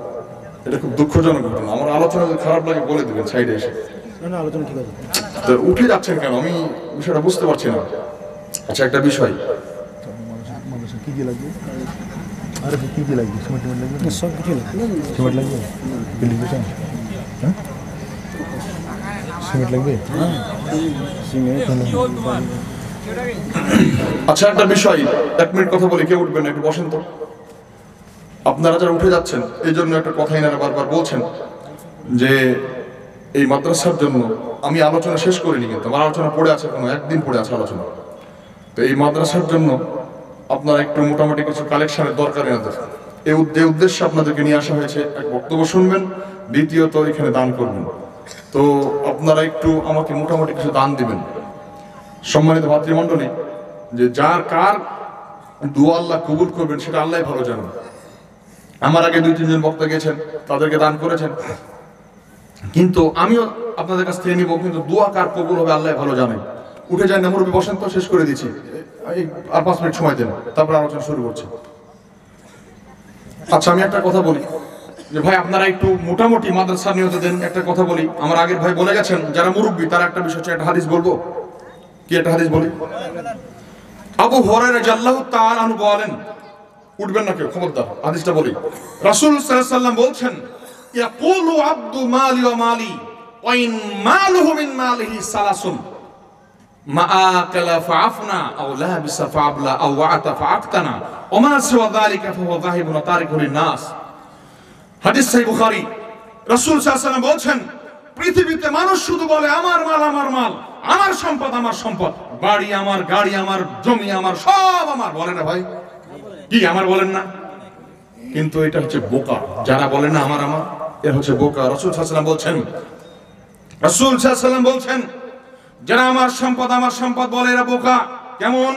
Speaker 2: এটা খুব দুঃখজনক ঘটনা। আমার আলোচনা যদি খারাপ লাগে বলে দেবেন সাইডে এসে। আলোচনা ঠিক আছে। তো উঠে যাচ্ছেন কেন? আমি বিষয়টা বুঝতে পারছি না। আচ্ছা, একটা বিষয়,
Speaker 3: কি কি লাগবে? আরে কি কি লাগবে? সিমেন্ট লাগবে? সব কিছু লাগবে। সিমেন্ট লাগবে? বিল্ডিং করছেন? হ্যাঁ, সিমেন্ট লাগবে?
Speaker 1: আচ্ছা একটা বিষয়, 1 মিনিট কথা বলি, কেউ উঠবেন না, একটু বসেন তো। আপনারা যারা উঠে যাচ্ছেন, এই জন্য একটা কথাই না বারবার বলছেন যে এই মাদ্রাসার জন্য আমি আলোচনা শেষ করিনি, কিন্তু আমার আলোচনা পড়ে আছে, কোনো 1 দিন পড়ে আছে আলোচনা। তো এই মাদ্রাসার জন্য আপনারা একটু মোটামুটি কিছু কালেকশনের দরকার এনাদের। এই উদ্দেশ্যে আপনাদেরকে নিয়ে আসা হয়েছে। এক, বক্তব্য শুনবেন, দ্বিতীয়ত এখানে দান করবেন। তো আপনারা একটু আমাকে মোটামুটি কিছু দান দিবেন। সম্মানিত ভাতৃমণ্ডলী, যে যার কার দোয়া আল্লাহ কবুল করবেন সেটা আল্লাহ ভালো জানেন। আমার আগে 2-3 জন বক্তা গেছেন, তাদেরকে দান করেছেন, কিন্তু আমিও আপনাদের কাছ থেকে নিব, কিন্তু দোয়া কার কবুল হবে আল্লাহ ভালো জানেন। উঠে যান না, মুরব্বী বসেন তো, শেষ করে দিচ্ছি, আর 5 মিনিট সময় দেন, তারপর আলোচনা শুরু করছি। আচ্ছা, আমি একটা কথা বলি যে ভাই আপনারা একটু মোটামুটি মাদ্রাসা নিয়ত দেন। একটা কথা বলি, আমার আগের ভাই বলে গেছেন যারা মুরব্বী, তারা একটা বিষয় হচ্ছে, একটা হাদিস বলবো। কি একটা হাদিস বলি? আবু হুরায়রা রাদিয়াল্লাহু তাআলা আনহু বলেন,
Speaker 2: উঠবেন না কেউ, খবরদার। হাদিসটা বলি, রাসূল সাল্লাল্লাহু আলাইহি ওয়াসাল্লাম বলছেন, ইয়াকুলু আব্দু মালি ওয়া মালি ওয়া ইন মালুহু মিন মালিহি সালাসুন মা আকালা ফাআফনা আও লাবিসা ফাআবলা আও ওয়া'তা ফাআক্তানা ওয়া মা সিওয়া যালিকা ফাহুয়া যাহিবুন তারিকুন লিন-নাস। হাদিস সহিহ বুখারী। রাসূল সাল্লাল্লাহু আলাইহি ওয়াসাল্লাম বলছেন, পৃথিবীতে মানুষ শুধু বলে আমার মাল আমার মাল, আমার সম্পদ আমার সম্পদ, বাড়ি আমার, গাড়ি আমার, জমি আমার, সব আমার, বলে না ভাই? কি আমার বলেন না? কিন্তু এটা হচ্ছে বোকা। যারা বলে না আমার আমার, এর হচ্ছে বোকা। রাসূল সাল্লাল্লাহু আলাইহি ওয়াসাল্লাম বলছেন, যারা আমার সম্পদ বলে এরা বোকা। কেমন?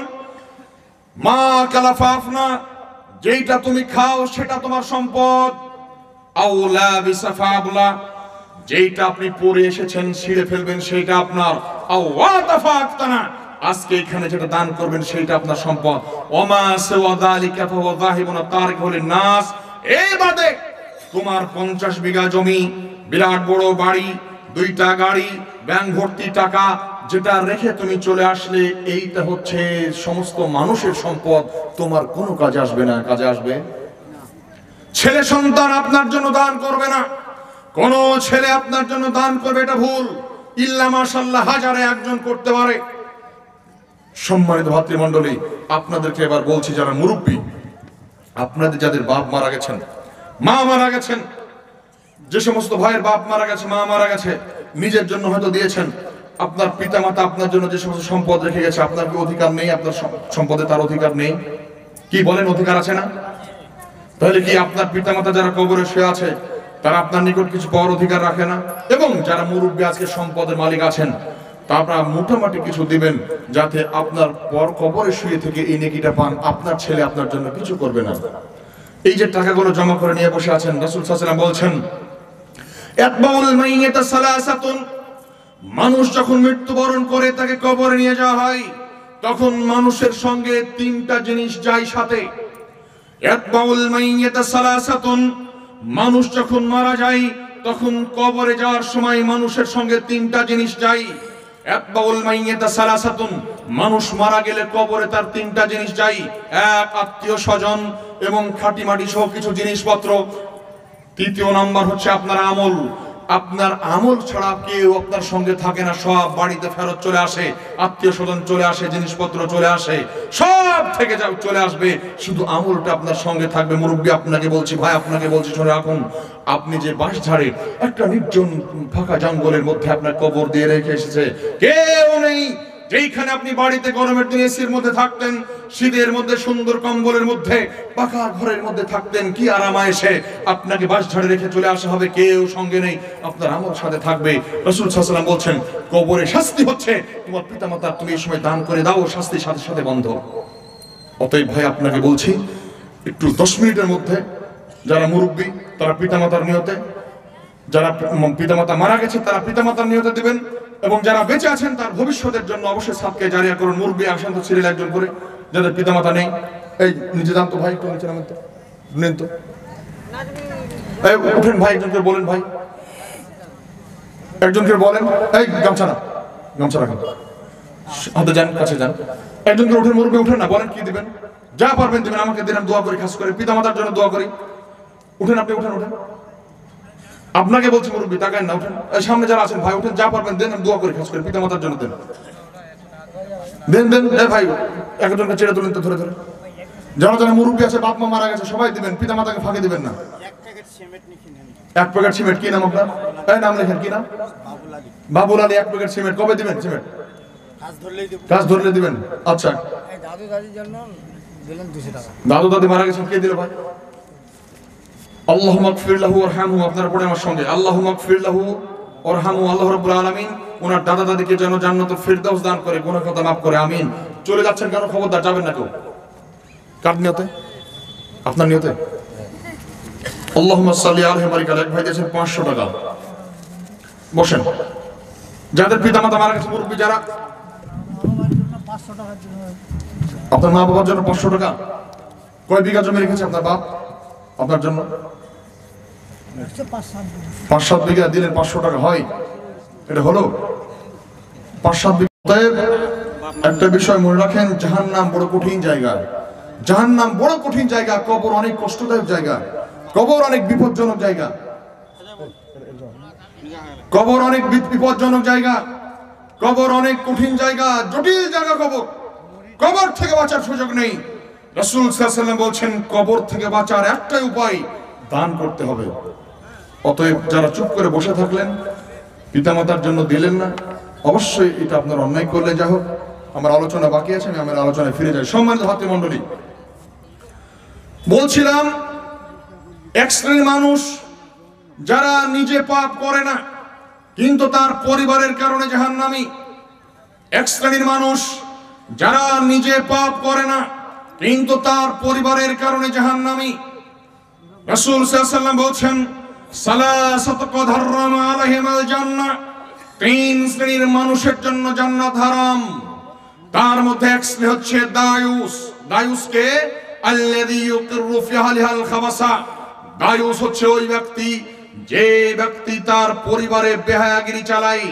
Speaker 2: মা কালাফাফনা, যেটা তুমি খাও সেটা তোমার সম্পদ। আউলা বিসাফাবলা, যেটা আপনি পরে এসেছেন ছিঁড়ে ফেলবেন সেটা আপনার। আওয়াতাফাক্তানা, আজকে এখানে যেটা দান করবেন সেটা আপনার সম্পদ। ওমা সিওয়া যালিকা ফাহুয়া যাহিবুন তারিকুন লিন-নাস, এই বাদে তোমার 50 বিঘা জমি, বিরাট বড় বাড়ি, 2টা গাড়ি, ব্যাংক ভর্তি টাকা, যেটা রেখে তুমি চলে আসলে, এইটা হচ্ছে সমস্ত মানুষের সম্পদ, তোমার কোনো কাজে আসবে না। কাজে আসবে? ছেলে সন্তান আপনার জন্য দান করবে না, কোন ছেলে আপনার জন্য দান করবে এটা ভুল। ইল্লা মাশাআল্লাহ, হাজারে একজন করতে পারে। সম্মানিত ভাতৃমণ্ডলী, আপনাদেরকে এবার বলছি, যারা মুরব্বী, আপনাদের যাদের বাপ মারা গেছেন, মা মারা গেছেন, যে সমস্ত ভাইয়ের বাপ মারা গেছে, মা মারা গেছে, নিজের জন্য হয়তো দিয়েছেন, আপনার পিতামাতা আপনার জন্য যে সমস্ত সম্পদ রেখে গেছে, আপনার কি অধিকার নেই? আপনার সম্পদে তার অধিকার নেই? কি বলেন, অধিকার আছে না? তাহলে কি আপনার পিতামাতা যারা কবরে শুয়ে আছে, তারা আপনার নিকট কিছু পাওয়ার অধিকার রাখে না? এবং যারা মুরব্বী আজকে সম্পদের মালিক আছেন, তারা মোটামুটি কিছু দিবেন, যাতে আপনার পর কবরে শুয়ে থেকে এই নেকিটা পান। আপনার ছেলে আপনার জন্য কিছু করবে না। এই যে টাকাগুলো জমা করে নিয়ে বসে আছেন, রাসূল সাল্লাল্লাহু আলাইহি ওয়াসাল্লাম বলছেন, ইয়াতবাউল মাইয়িতা সালাসাতুন, মানুষ যখন মৃত্যুবরণ করে তাকে কবরে নিয়ে যাওয়া হয়, তখন মানুষের সঙ্গে 3টা জিনিস যায় সাথে। ইয়াতবাউল মাইয়িতা সালাসাতুন, মানুষ যখন মারা যায় তখন কবরে যাওয়ার সময় মানুষের সঙ্গে 3টা জিনিস যায়। ইয়াতবাউল মাইয়িতা সালাসাতুন, মানুষ মারা গেলে কবরে তার 3টা জিনিস যায়। এক, আত্মীয় স্বজন এবং খাঁটি মাটি সহ কিছু জিনিসপত্র। 3য় নাম্বার হচ্ছে আপনার আমল। আপনার আমল ছাড়া কেউ আপনার সঙ্গে থাকে না, সব বাড়িতে ফেরত চলে আসে, আত্মীয় স্বজন চলে আসে, জিনিসপত্র চলে আসে, সব থেকে চলে আসবে, শুধু আমলটা আপনার সঙ্গে থাকবে। মুরব্বী আপনাকে বলছি, ভাই আপনাকে বলছি, শুনে রাখুন, আপনি যে বাঁশঝাড়ে একটা নির্জন ফাঁকা জঙ্গলের মধ্যে আপনার কবর দিয়ে রেখে এসেছে, কেউ নেই, যেইখানে আপনি বাড়িতে গরমের দিনে এসির মধ্যে থাকতেন, শীতের মধ্যে সুন্দর কম্বলের মধ্যে, পাকা ঘরের মধ্যে থাকতেন, কি আরামায়েশে আপনাকে বাঁশঝাড়ে রেখে চলে আসা হবে, কেউ সঙ্গে নেই, আপনার আমল সাথে থাকবে। রাসূল সাল্লাল্লাহু আলাইহি ওয়াসাল্লাম বলছেন, কবরে শাস্তি হচ্ছে তোমার পিতামাতা, তুমি এই সময় দান করে দাও, শাস্তির সাথে সাথে বন্ধ। অতএব ভাই আপনাকে বলছি, একটু 10 মিনিটের মধ্যে যারা মুরব্বী তারা পিতামাতার নিয়তে, যারা পিতামাতা মারা গেছে তারা পিতামাতার নিয়তে দিবেন, এবং যারা বেঁচে আছেন তার ভবিষ্যতের জন্য অবশ্যই সাদকা জারিয়া করুন। মুরব্বী আসেন তো, সিরিয়াল একজন করে, যাদের পিতামাতা নেই, এই নিচে যান তো ভাই, একটু নিচে নামেন তো, নেন তো, এই উঠেন ভাই, একজনকে বলেন, ভাই একজনকে বলেন, এই গামছা না, গামছা রাখেন, হাতে যান, কাছে যান, একজনকে উঠেন, মুরব্বী উঠেন না, বলেন কি দিবেন, যা পারবেন দিবেন, আমাকে দিন, দোয়া করি, খাস করে পিতামাতার জন্য দোয়া করি। উঠেন আপনি, উঠেন, উঠেন, আপনাকে বলছি মুরব্বী, তাকান না, উঠেন, সামনে যারা আছেন ভাই উঠেন, যা পারবেন দেন, দোয়া করি, খাস করে পিতামাতার জন্য দেন, দেন দেন, ভাই একজনকে ছেড়ে তুলেন তো, ধরে ধরে, যারা যারা মুরব্বী আছে, বাপ মা মারা গেছে, সবাই দিবেন, পিতামাতাকে ফাঁকি দিবেন না। 1 প্যাকেট সিমেন্ট, কি নাম আপনার? এই নাম লেখেন, কি নাম? বাবুল আলী। 1 প্যাকেট সিমেন্ট, কবে দিবেন সিমেন্ট? কাজ ধরলে দিবেন। আচ্ছা,
Speaker 4: দাদু দাদির জন্য দিলেন 200 টাকা।
Speaker 2: দাদু দাদি মারা গেছেন, কে দিল ভাই? আল্লাহুম্মা গফির লাহু ওয়ারহামহু, আপনারা পড়ে আমার সঙ্গে, আল্লাহুম্মা গফির লাহু ওয়ারহামহু, আল্লাহ রাব্বুল আলামিন ওনার দাদা দাদিকে যেন জান্নাতুল ফিরদাউস দান করে, গুনাহ খাতা মাফ করে, আমিন। চলে যাচ্ছেন কেন? খবরদার যাবেন না কেউ। কার নিয়তে? আপনার নিয়তে। আল্লাহুম্মা সাল্লি আলাইহি বারিক আলাইহি। ভাই দিয়েছেন 500 টাকা, বসেন। যাদের পিতামাতা মারা গেছে, মুরব্বী যারা, আপনার মা বাবার জন্য 500 টাকা। কয় বিঘা জমি রেখেছে আপনার বাপ আপনার জন্য? 5-7 বিঘা দিলেন, 500 টাকা হয়, এটা হলো 5-7 বিঘা। একটা বিষয় মনে রাখেন, জাহান্নাম বড় কঠিন জায়গা।
Speaker 1: জাহান্নাম বড় কঠিন জায়গা, কবর অনেক কষ্টদায়ক জায়গা, কবর অনেক বিপজ্জনক জায়গা, কবর অনেক বিপজ্জনক জায়গা, কবর অনেক কঠিন জায়গা, জটিল জায়গা কবর। কবর থেকে বাঁচার সুযোগ নেই। রাসূল সাল্লাল্লাহু আলাইহি ওয়াসাল্লাম বলছেন কবর থেকে বাঁচার একটাই উপায়, দান করতে হবে। অতএব যারা চুপ করে বসে থাকলেন, পিতামাতার জন্য দিলেন না, অবশ্যই এটা আপনার অন্যায় করলে। যা হোক, আমার আলোচনা বাকি আছে, আমি আমার আলোচনায় ফিরে যাই। সম্মানিত ভাতৃমণ্ডলী, বলছিলাম এক শ্রেণীর মানুষ যারা নিজে পাপ করে না কিন্তু তার পরিবারের কারণে জাহান্নামী। এক শ্রেণীর মানুষ যারা নিজে পাপ করে না কিন্তু তার পরিবারের কারণে জাহান্নামী। রাসূল সাল্লাল্লাহু আলাইহি ওয়াসাল্লাম বলেছেন সালাসাতু কদ হারামা আলাইহিমাল জান্নাহ, তিন শ্রেণীর মানুষের জন্য জান্নাত হারাম। তার মধ্যে এক শ্রেণী হচ্ছে দায়ুস। দায়ুসকে আল্লাযী ইউকিরু ফি আহলিহাল খাবাসা। দায়ুস হচ্ছে ওই ব্যক্তি যে ব্যক্তি তার পরিবারে বেহায়াগিরি চালায়,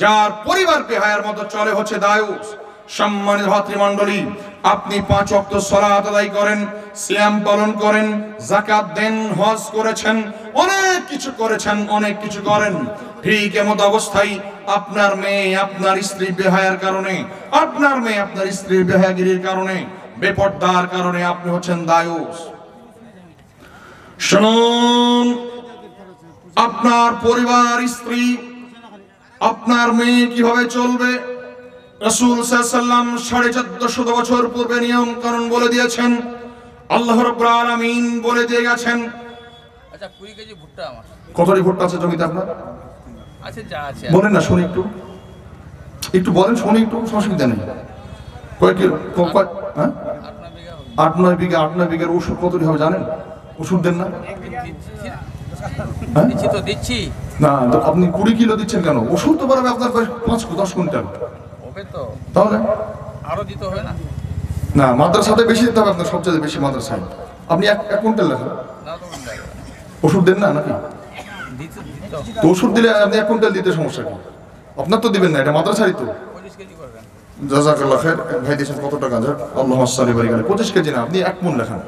Speaker 1: যার পরিবার বেহায়ার মতো চলে, হচ্ছে দায়ুস। সম্মানিত ভাতৃমণ্ডলী, আপনি 5 ওয়াক্ত সালাত আদায় করেন, সিয়াম পালন করেন, যাকাত দেন, হজ করেছেন, অনেক কিছু করেছেন, অনেক কিছু করেন, ঠিক এমন অবস্থায় আপনার মেয়ে আপনার স্ত্রী বেহায়ার কারণে, আপনার মেয়ে আপনার স্ত্রীর বেহায়াগিরির কারণে, বেপরদার কারণে আপনি হচ্ছেন দায়ুস। শুনুন, আপনার পরিবার, স্ত্রী, আপনার মেয়ে কিভাবে চলবে রাসূল সাল্লাল্লাহু আলাইহি ওয়াসাল্লাম 1450 বছর পূর্বে নিয়ম কানুন বলে দিয়েছেন। আল্লাহ রাব্বুল আলামিন বলে দিয়ে গেছেন।
Speaker 4: আচ্ছা 20 কেজি ভুট্টা আমার।
Speaker 1: কতটি ভুট্টা আছে জমিতে আপনার?
Speaker 4: আচ্ছা যা আছে
Speaker 1: বলেন না, শুনি একটু, একটু বলেন, শুনি একটু, অসুবিধা নেই। কয় কিলো? হ্যাঁ, 8-9 বিঘা। 8-9 বিঘার ওষুধ কতটি হবে জানেন? ওষুধ দেন না?
Speaker 4: দিচ্ছি তো দিচ্ছি।
Speaker 1: না, তো আপনি 20 কিলো দিচ্ছেন কেন? ওষুধ তো বাড়াবে আপনার 5-10 কুইন্টাল
Speaker 4: হবে তো,
Speaker 1: তাহলে
Speaker 4: আরো দিতে হবে না?
Speaker 1: না, মাদ্রাসাতে বেশি দিতে হবে আপনার, সবচেয়ে বেশি মাদ্রাসায়। আপনি 1 কুইন্টাল লেখেন,
Speaker 4: না তো লাগবে না।
Speaker 1: ওষুধ দেন না নাকি?
Speaker 4: দিতে
Speaker 1: তো ওষুধ দিলে আপনি 1 কুইন্টাল দিতে সমস্যা কি? আপনার তো দিবেন না, এটা মাদ্রাসারই তো।
Speaker 4: 25 কেজি করবেন।
Speaker 1: জাযাকাল্লাহ খায়ের। ভাই দিয়েছেন কত টাকা? আল্লাহুম্মা সাল্লি বারিক আলাইহি। 25 কেজি না, আপনি 1 মণ লেখেন,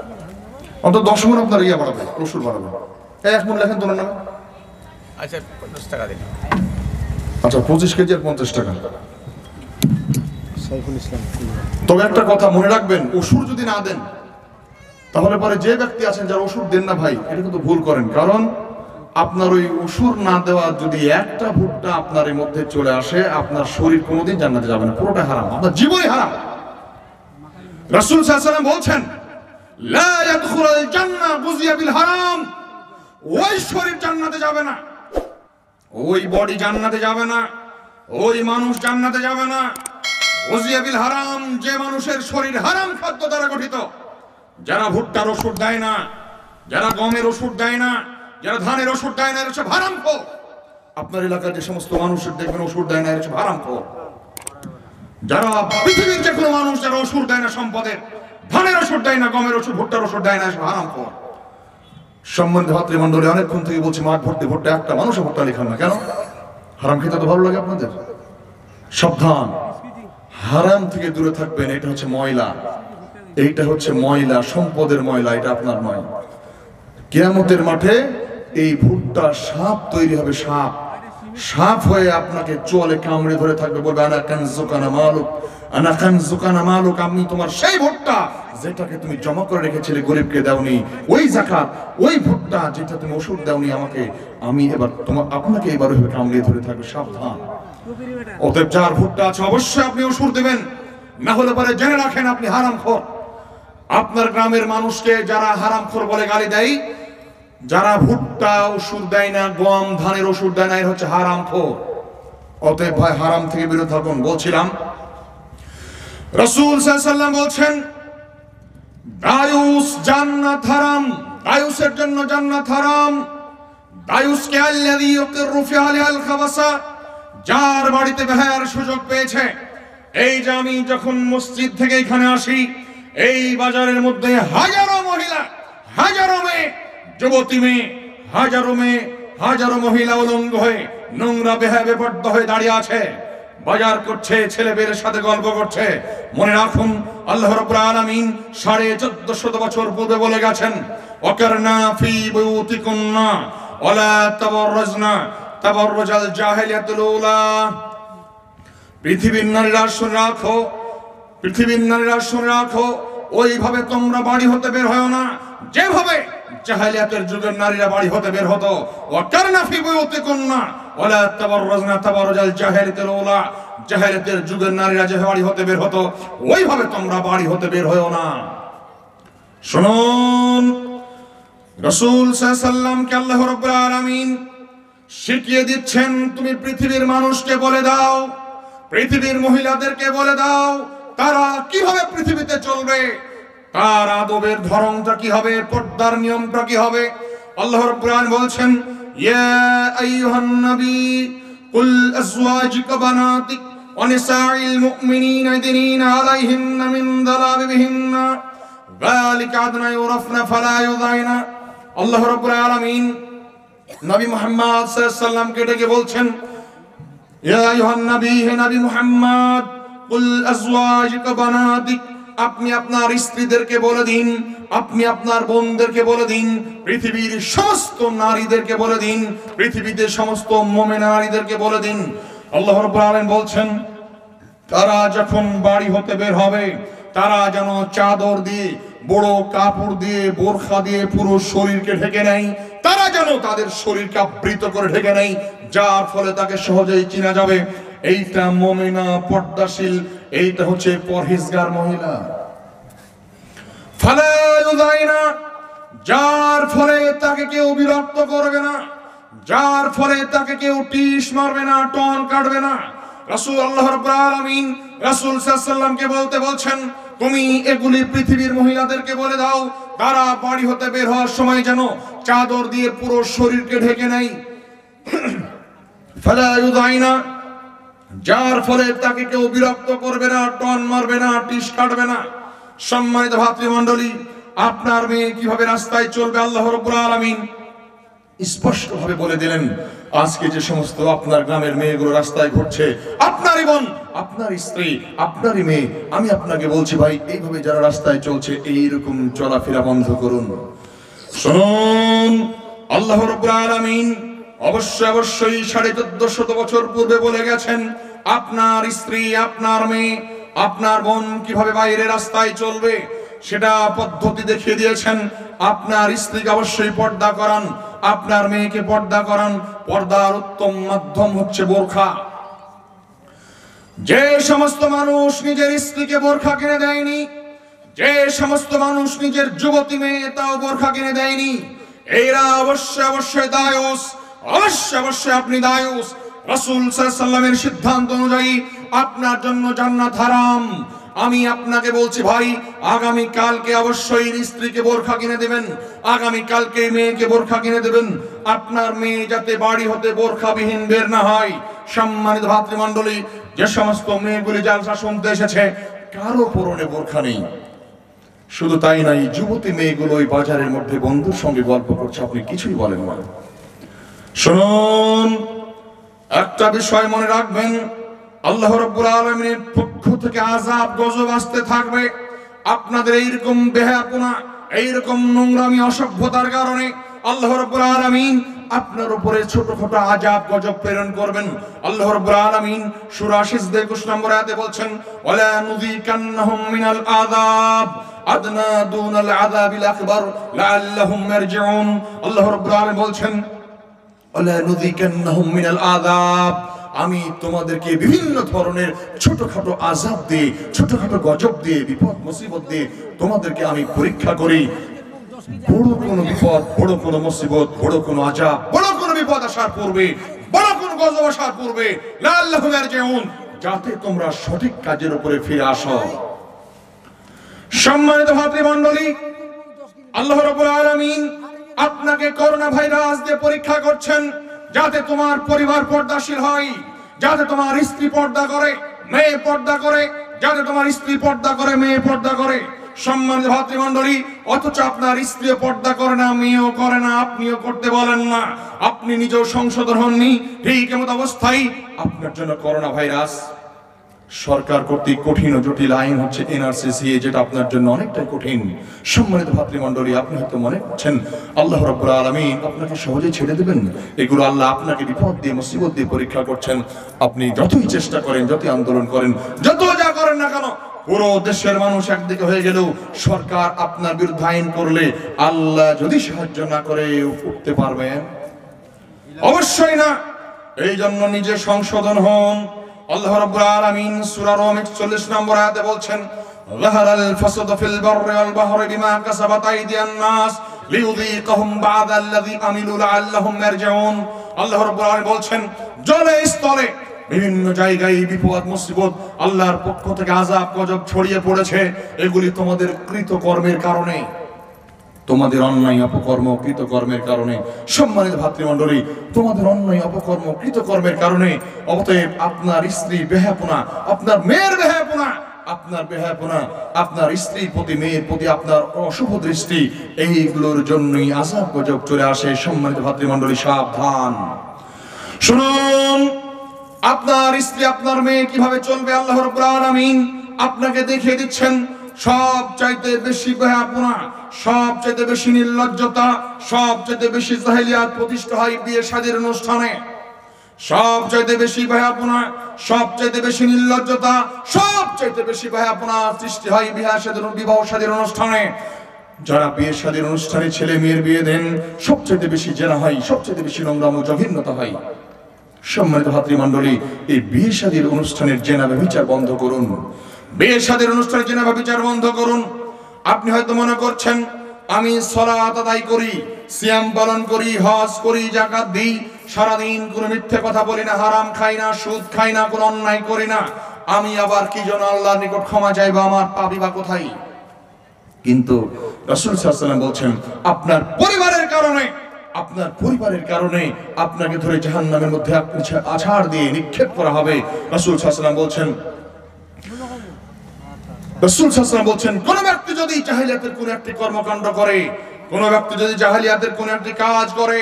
Speaker 1: অন্তত 10 মণ আপনার ইয়া বাড়াবে, ওষুধ বাড়াবে। 1 মণ লেখেন তোর নামে।
Speaker 4: আচ্ছা 50 টাকা দিন।
Speaker 1: আচ্ছা 25 কেজি আর 50 টাকা।
Speaker 3: সাইফুল ইসলাম।
Speaker 1: তবে একটা কথা মনে রাখবেন, ওষুধ যদি না দেন তাহলে পরে যে ব্যক্তি আছেন যারা ওষুধ দেন না ভাই, এটা কিন্তু ভুল করেন। কারণ আপনার ওই ওষুধ না দেওয়া যদি একটা ভুট্টা আপনার এর মধ্যে চলে আসে, আপনার শরীর কোনোদিন জান্নাতে যাবে না, পুরোটা হারাম, আপনার জীবনই হারাম। রাসূল সাল্লাল্লাহু আলাইহি ওয়াসাল্লাম বলছেন লা ইয়াদখুলুল জান্নাহ গুযিয়া বিল হারাম। ওই শরীর জান্নাতে যাবে না, ওই বডি জান্নাতে যাবে না, ওই মানুষ জান্নাতে যাবে না। গুযিয়া বিল হারাম, যে মানুষের শরীর হারাম খাদ্য দ্বারা গঠিত, যারা ভুট্টার ওষুধ দেয় না, যারা গমের ওষুধ দেয় না, যারা ধানের ওষুধ দেয় না, এরা সব হারামখোর। আপনার এলাকার যে সমস্ত মানুষের দেখবেন ওষুধ দেয় না, এরা সব হারামখোর। যারা পৃথিবীর যে কোনো মানুষ যারা ওষুধ দেয় না সম্পদের, ধানের ওষুধ দেয় না, গমের ওষুধ, ভুট্টার ওষুধ দেয় না, সব হারামখোর। সম্মানিত ভাতৃমণ্ডলী, অনেকক্ষণ থেকে বলছি মাঠ ভর্তি ভুট্টা, একটা মানুষও ভুট্টা লেখান না কেন? হারাম খেতে তো ভালো লাগে আপনাদের? সাবধান, হারাম থেকে দূরে থাকবেন। এটা হচ্ছে ময়লা, এইটা হচ্ছে ময়লা, সম্পদের ময়লা, এটা আপনার নয়। কিয়ামতের মাঠে এই ভুট্টা সাপ তৈরি হবে, সাপ, সাপ হয়ে আপনাকে চলে কামড়ে ধরে থাকবে, বলবে আনা কানজুকা না মালুক, আনা কানজুকা না মালুক। আমি তোমার সেই ভুট্টা যেটাকে তুমি জমা করে রেখেছিলে, গরিবকে দাওনি, ওই যাকাত, ওই ভুট্টা যেটা তুমি ওষুধ দাওনি আমাকে, আমি এবার আপনাকে এবার ওইভাবে কামড়ে ধরে থাকবে। সাবধান। অতএব যার ভুট্টা আছে অবশ্যই আপনি ওষুধ দেবেন, না হলে পরে জেনে রাখেন আপনি হারামখোর। আপনার গ্রামের মানুষকে যারা হারামখোর বলে গালি দেয়, যারা ভুট্টা ওষুধ দেয় না, গম ধানের ওষুধ দেয় না, এর হচ্ছে হারামখোর। অতএব ভাই হারাম থেকে বিরত থাকুন। বলছিলাম রাসূল সাল্লাল্লাহু আলাইহি ওয়াসাল্লাম বলছেন দায়ুস জান্নাত হারাম, দায়ুসের জন্য জান্নাত হারাম। দায়ুসকে আল্লাযী ইউকিরু ফি আহলিহাল খাবাসা, যার বাড়িতে বেহায়ার সুযোগ পেয়েছে। এই যে আমি যখন মসজিদ থেকে এখানে আসি, এই বাজারের মধ্যে হাজারো মহিলা, হাজারো মেয়ে, যুবতী মেয়ে, হাজারো মেয়ে, হাজারো মহিলা উলঙ্গ হয়ে নোংরা বেহায়া বেপর্দা হয়ে দাঁড়িয়ে আছে।
Speaker 2: বাজার করছে, ছেলেমেয়ের সাথে গল্প করছে। মনে রাখুন আল্লাহ রাব্বুল আলামিন 1450 বছর পূর্বে বলে গেছেন, ওয়াকারনা ফি বুয়ুতিকুন্না ওয়ালা তাবাররাজনা তাবাররুজাল জাহিলিয়াতুল উলা। পৃথিবীর নারীরা শুনে রাখো, পৃথিবীর নারীরা শুনে রাখো, ওইভাবে তোমরা বাড়ি হতে বের হয় না যেভাবে জাহেলিয়াতের যুগের নারীরা বাড়ি হতে বের হতো। ওয়াকারনা ফি বুয়ুতিকুন্না ওয়ালা তাবাররাজনা তাবাররুজাল জাহিলিয়াতুল উলা। জাহেলিয়াতের যুগের নারীরা যে বাড়ি হতে বের হতো ওইভাবে তোমরা বাড়ি হতে বের হয় না। শুনুন, রাসূল সাল্লাল্লাহু আলাইহি ওয়াসাল্লামকে আল্লাহ রাব্বুল আলামিন শিখিয়ে দিচ্ছেন, তুমি পৃথিবীর মানুষকে বলে দাও, পৃথিবীর মহিলাদেরকে বলে দাও তারা কিভাবে পৃথিবীতে চলবে, তার আদবের ধরনটা কি হবে, পর্দার নিয়মটা কি হবে। আল্লাহ রাব্বুল আলামিন বলছেন, ইয়া আইয়ুহান নবী কুল আজওয়াজিকা বানাতিক ওয়া নিসাইল মুমিনিনা ইয়াদনিনা আলাইহিন্না মিন দালাবিহিন্না যালিকা আদনা ইউরাফনা ফালা ইউযাইনা। আল্লাহ রাব্বুল আলামিন নবী মুহাম্মদ সাল্লাল্লাহু আলাইহি ওয়াসাল্লামকে ডেকে বলছেন, ইয়া আইয়ুহান নবী, হে নবী মুহাম্মদ, কুল আজওয়াজিকা বানাতিক, আপনি আপনার স্ত্রীদেরকে বলে দিন, আপনি আপনার বোনদেরকে বলে দিন, পৃথিবীর সমস্ত নারীদেরকে বলে দিন, পৃথিবীতে সমস্ত মুমিনা নারীদেরকে বলে দিন। আল্লাহ রাব্বুল আলামিন বলছেন, তারা যখন বাড়ি হতে বের হবে তারা যেন চাদর দিয়ে, বড় কাপড় দিয়ে, বোরখা দিয়ে পুরো শরীরকে ঢেকে নেয়। তারা যেন তাদের শরীরকে আবৃত করে ঢেকে নেয়, যার ফলে তাকে সহজেই চেনা যাবে এইটা মুমিনা, পর্দাশীল, এইটা হচ্ছে পরহেজগার মহিলা। ফালা ইউযাইনা, যার ফলে তাকে কেউ বিরক্ত করবে না, যার ফলে তাকে কেউ টিস মারবে না, টন কাটবে না। রাসূল আল্লাহ রাব্বুল আলামিন রাসূল সাল্লাল্লাহু আলাইহি ওয়াসাল্লামকে বলতে বলছেন, তুমি এগুলি পৃথিবীর মহিলাদেরকে বলে দাও তারা বাড়ি হতে বের হওয়ার সময় যেন চাদর দিয়ে পুরো শরীরকে ঢেকে নেয়। ফালা ইউযাইনা, যার ফলে তাকে কেউ বিরক্ত করবে না, টন মারবে না, টিস কাটবে না। সম্মানিত ভাতৃমণ্ডলী, আপনার মেয়ে কিভাবে রাস্তায় চলবে আল্লাহ রাব্বুল আলামিন স্পষ্ট ভাবে বলে দিলেন। আজকে যে সমস্ত আপনার গ্রামের মেয়েগুলো রাস্তায় ঘুরছে, আপনারই বোন, আপনার স্ত্রী, আপনারই মেয়ে, আমি আপনাকে বলছি ভাই, এইভাবে যারা রাস্তায় চলছে এইরকম চলাফেরা বন্ধ করুন। শুনুন, আল্লাহ রাব্বুল আলামিন অবশ্যই 1450 বছর পূর্বে বলে গেছেন, আপনার স্ত্রী, আপনার মেয়ে, আপনার বোন কিভাবে বাইরে রাস্তায় চলবে সেটা পদ্ধতি দেখিয়ে দিয়েছেন। আপনার স্ত্রীকে অবশ্যই পর্দা করান, আপনার মেয়েকে পর্দা করান। পর্দার উত্তম মাধ্যম হচ্ছে বোরখা। যে সমস্ত মানুষ নিজের স্ত্রীকে বোরখা কিনে দেয়নি, যে সমস্ত মানুষ নিজের যুবতী মেয়ে তাও বোরখা কিনে দেয়নি, এরা অবশ্যই দায়ুস, অবশ্যই আপনি দায়ুস। রাসূল সাল্লাল্লাহু আলাইহি ওয়াসাল্লামের সিদ্ধান্ত অনুযায়ী আপনার জন্য জান্নাত হারাম। আমি আপনাকে বলছি ভাই, আগামী কালকে অবশ্যই স্ত্রীকে বোরখা কিনে দেবেন, আগামী কালকে মেয়েকে বোরখা কিনে দেবেন, আপনার মেয়ে যাতে বাড়ি হতে বোরখাবিহীন বের না হয়। সম্মানিত ভাতৃমণ্ডলী, যে সমস্ত মেয়েগুলি জালসা শুনতে এসেছে কারো পরনে বোরখা নেই। শুধু তাই নাই, যুবতী মেয়েগুলো ওই বাজারের মধ্যে বন্ধুর সঙ্গে গল্প করছে, আপনি কিছুই বলেন না। শুনুন, একটা বিষয় মনে রাখবেন, আল্লাহ রাব্বুল আলামিনের পক্ষ থেকে আযাব গজব আসতে থাকবে। আপনাদের এইরকম বেহায়াপনা, এইরকম নোংরামি, অসভ্যতার কারণে আল্লাহ রাব্বুল আলামিন আপনার উপরে ছোটখাটো আযাব গজব প্রেরণ করবেন। আল্লাহ রাব্বুল আলামিন সূরা সিজদা 21 নম্বর আয়াতে বলছেন, ওয়ালা নুযিকান্নাহুম মিনাল আযাব আদনা দুনাল আযাবিল আকবার লাআল্লাহুম ইয়ারজিউন। আল্লাহ রাব্বুল আলামিন বলছেন, ওয়ালা নুযিকান্নাহুম মিনাল আযাব, আমি তোমাদেরকে বিভিন্ন ধরনের ছোটখাটো আযাব দিয়ে, ছোটখাটো গজব দিয়ে, বিপদ মুসিবত দিয়ে তোমাদেরকে আমি পরীক্ষা করি। বড় কোনো বিপদ, বড় কোনো মুসিবত, বড় কোনো আযাব, বড় কোনো বিপদ আসার পূর্বে, বড় কোনো গজব আসার পূর্বে লাআল্লাহুম ইয়ারজিউন, যাতে তোমরা সঠিক কাজের উপরে ফিরে আসো। সম্মানিত ভাতৃমণ্ডলী, আল্লাহ রাব্বুল আলামিন আপনাকে করোনা ভাইরাস দিয়ে পরীক্ষা করছেন, যাতে তোমার পরিবার পর্দাশীল হয়, যাতে তোমার স্ত্রী পর্দা করে, মেয়ে পর্দা করে, যাতে তোমার স্ত্রী পর্দা করে, মেয়ে পর্দা করে। সম্মানিত ভাতৃমণ্ডলী, অথচ আপনার স্ত্রী পর্দা করে না, মেয়েও করে না, আপনিও করতে বলেন না, আপনি নিজেও সংশোধন হননি, ঠিক এমন অবস্থায় আপনার জন্য করোনা ভাইরাস।
Speaker 1: সরকার কর্তৃক কঠিন ও জটিল আইন হচ্ছে এনআরসি, যেটা আপনার জন্য অনেকটাই কঠিন। সম্মানিত ভাতৃমণ্ডলী, আপনি হয়তো মনে করছেন আল্লাহ রাব্বুল আলামিন আপনাকে সহজে ছেড়ে দেবেন। এগুলো আল্লাহ আপনাকে বিপদ দিয়ে মুসিবত দিয়ে পরীক্ষা করছেন। আপনি যতই চেষ্টা করেন, যতই আন্দোলন করেন, যত যা করেন না কেন, পুরো দেশের মানুষ একদিকে হয়ে গেলেও সরকার আপনার বিরুদ্ধে আইন করলে আল্লাহ যদি সাহায্য না করে উঠতে পারবেন? অবশ্যই না। এই জন্য নিজে সংশোধন হন। আল্লাহ রাব্বুল আলামিন সূরা রুম 41 নম্বর আয়াতে বলছেন, যাহারাল ফাসাদু ফিল বাররি ওয়াল বাহরি বিমা কাসাবাত আইদিয়ান নাস লিইউযীকাহুম বা'দাল্লাযী আমিলু লাআল্লাহুম ইয়ারজিউন। আল্লাহ রাব্বুল আলামিন বলছেন, জলে স্থলে বিভিন্ন জায়গায় বিপদ মুসিবত আল্লাহর পক্ষ থেকে আযাব গজব ছড়িয়ে পড়েছে। এগুলি তোমাদের কৃতকর্মের কারণে, তোমাদের অন্যায় অপকর্ম কৃতকর্মের কারণে। সম্মানিত ভাতৃমণ্ডলী, তোমাদের অন্যায় অপকর্ম কৃতকর্মের কারণে। অতএব আপনার স্ত্রী বেহায়াপনা, আপনার মেয়ের বেহায়াপনা, আপনার বেহায়াপনা, আপনার স্ত্রীর প্রতি, মেয়ের প্রতি আপনার অশুভ দৃষ্টি, এইগুলোর জন্যই আযাব গজব চলে আসে। সম্মানিত ভাতৃমণ্ডলী, সাবধান। শুনুন, আপনার স্ত্রী, আপনার মেয়ে কিভাবে চলবে আল্লাহ রাব্বুল আলামিন আপনাকে দেখিয়ে দিচ্ছেন। সবচাইতে বেশি বেহায়াপনা, সবচাইতে বেশি নির্লজ্জতা, সবচাইতে বেশি জাহেলিয়াত প্রতিষ্ঠা হয় বিয়ে শাদীর অনুষ্ঠানে। সবচাইতে বেশি বেহায়াপনা, সবচাইতে বেশি নির্লজ্জতা, সবচাইতে বেশি বেহায়াপনা সৃষ্টি হয় বিবাহ শাদীর অনুষ্ঠানে। যারা বিয়ে শাদীর অনুষ্ঠানে ছেলে মেয়ের বিয়ে দেন, সবচাইতে বেশি জেনা হয়, সবচাইতে বেশি নোংরাম ও জঘন্যতা হয়। সম্মানিত ভাতৃমণ্ডলী, এই বিয়ে শাদীর অনুষ্ঠানের জেনা ব্যভিচার বন্ধ করুন। বিয়ে শাদীর অনুষ্ঠানে জেনা ব্যভিচার বন্ধ করুন। আপনি হয়তো মনে করছেন, আমি সালাত আদায় করি, সিয়াম পালন করি, হজ করি, যাকাত দিই, সারাদিন কোনো মিথ্যে কথা বলি না, হারাম খাই না, সুদ খাই না, কোনো অন্যায় করি না, আমি আবার কি জন্য আল্লাহর নিকট ক্ষমা চাইবো? আমার পাপই বা কোথায়? কিন্তু রাসূল সাল্লাল্লাহু আলাইহি ওয়াসাল্লাম বলছেন, আপনার পরিবারের কারণে, আপনার পরিবারের কারণে আপনাকে ধরে জাহান্নামের মধ্যে আছাড় দিয়ে নিক্ষেপ করা হবে। রাসূল সাল্লাল্লাহু আলাইহি ওয়াসাল্লাম বলছেন, রাসূল সাল্লাল্লাহু আলাইহি ওয়াসাল্লাম বলছেন, কোন ব্যক্তি যদি জাহেলিয়াতের কোন একটি কর্মকাণ্ড করে, কোন ব্যক্তি যদি জাহেলিয়াতের কোন একটি কাজ করে,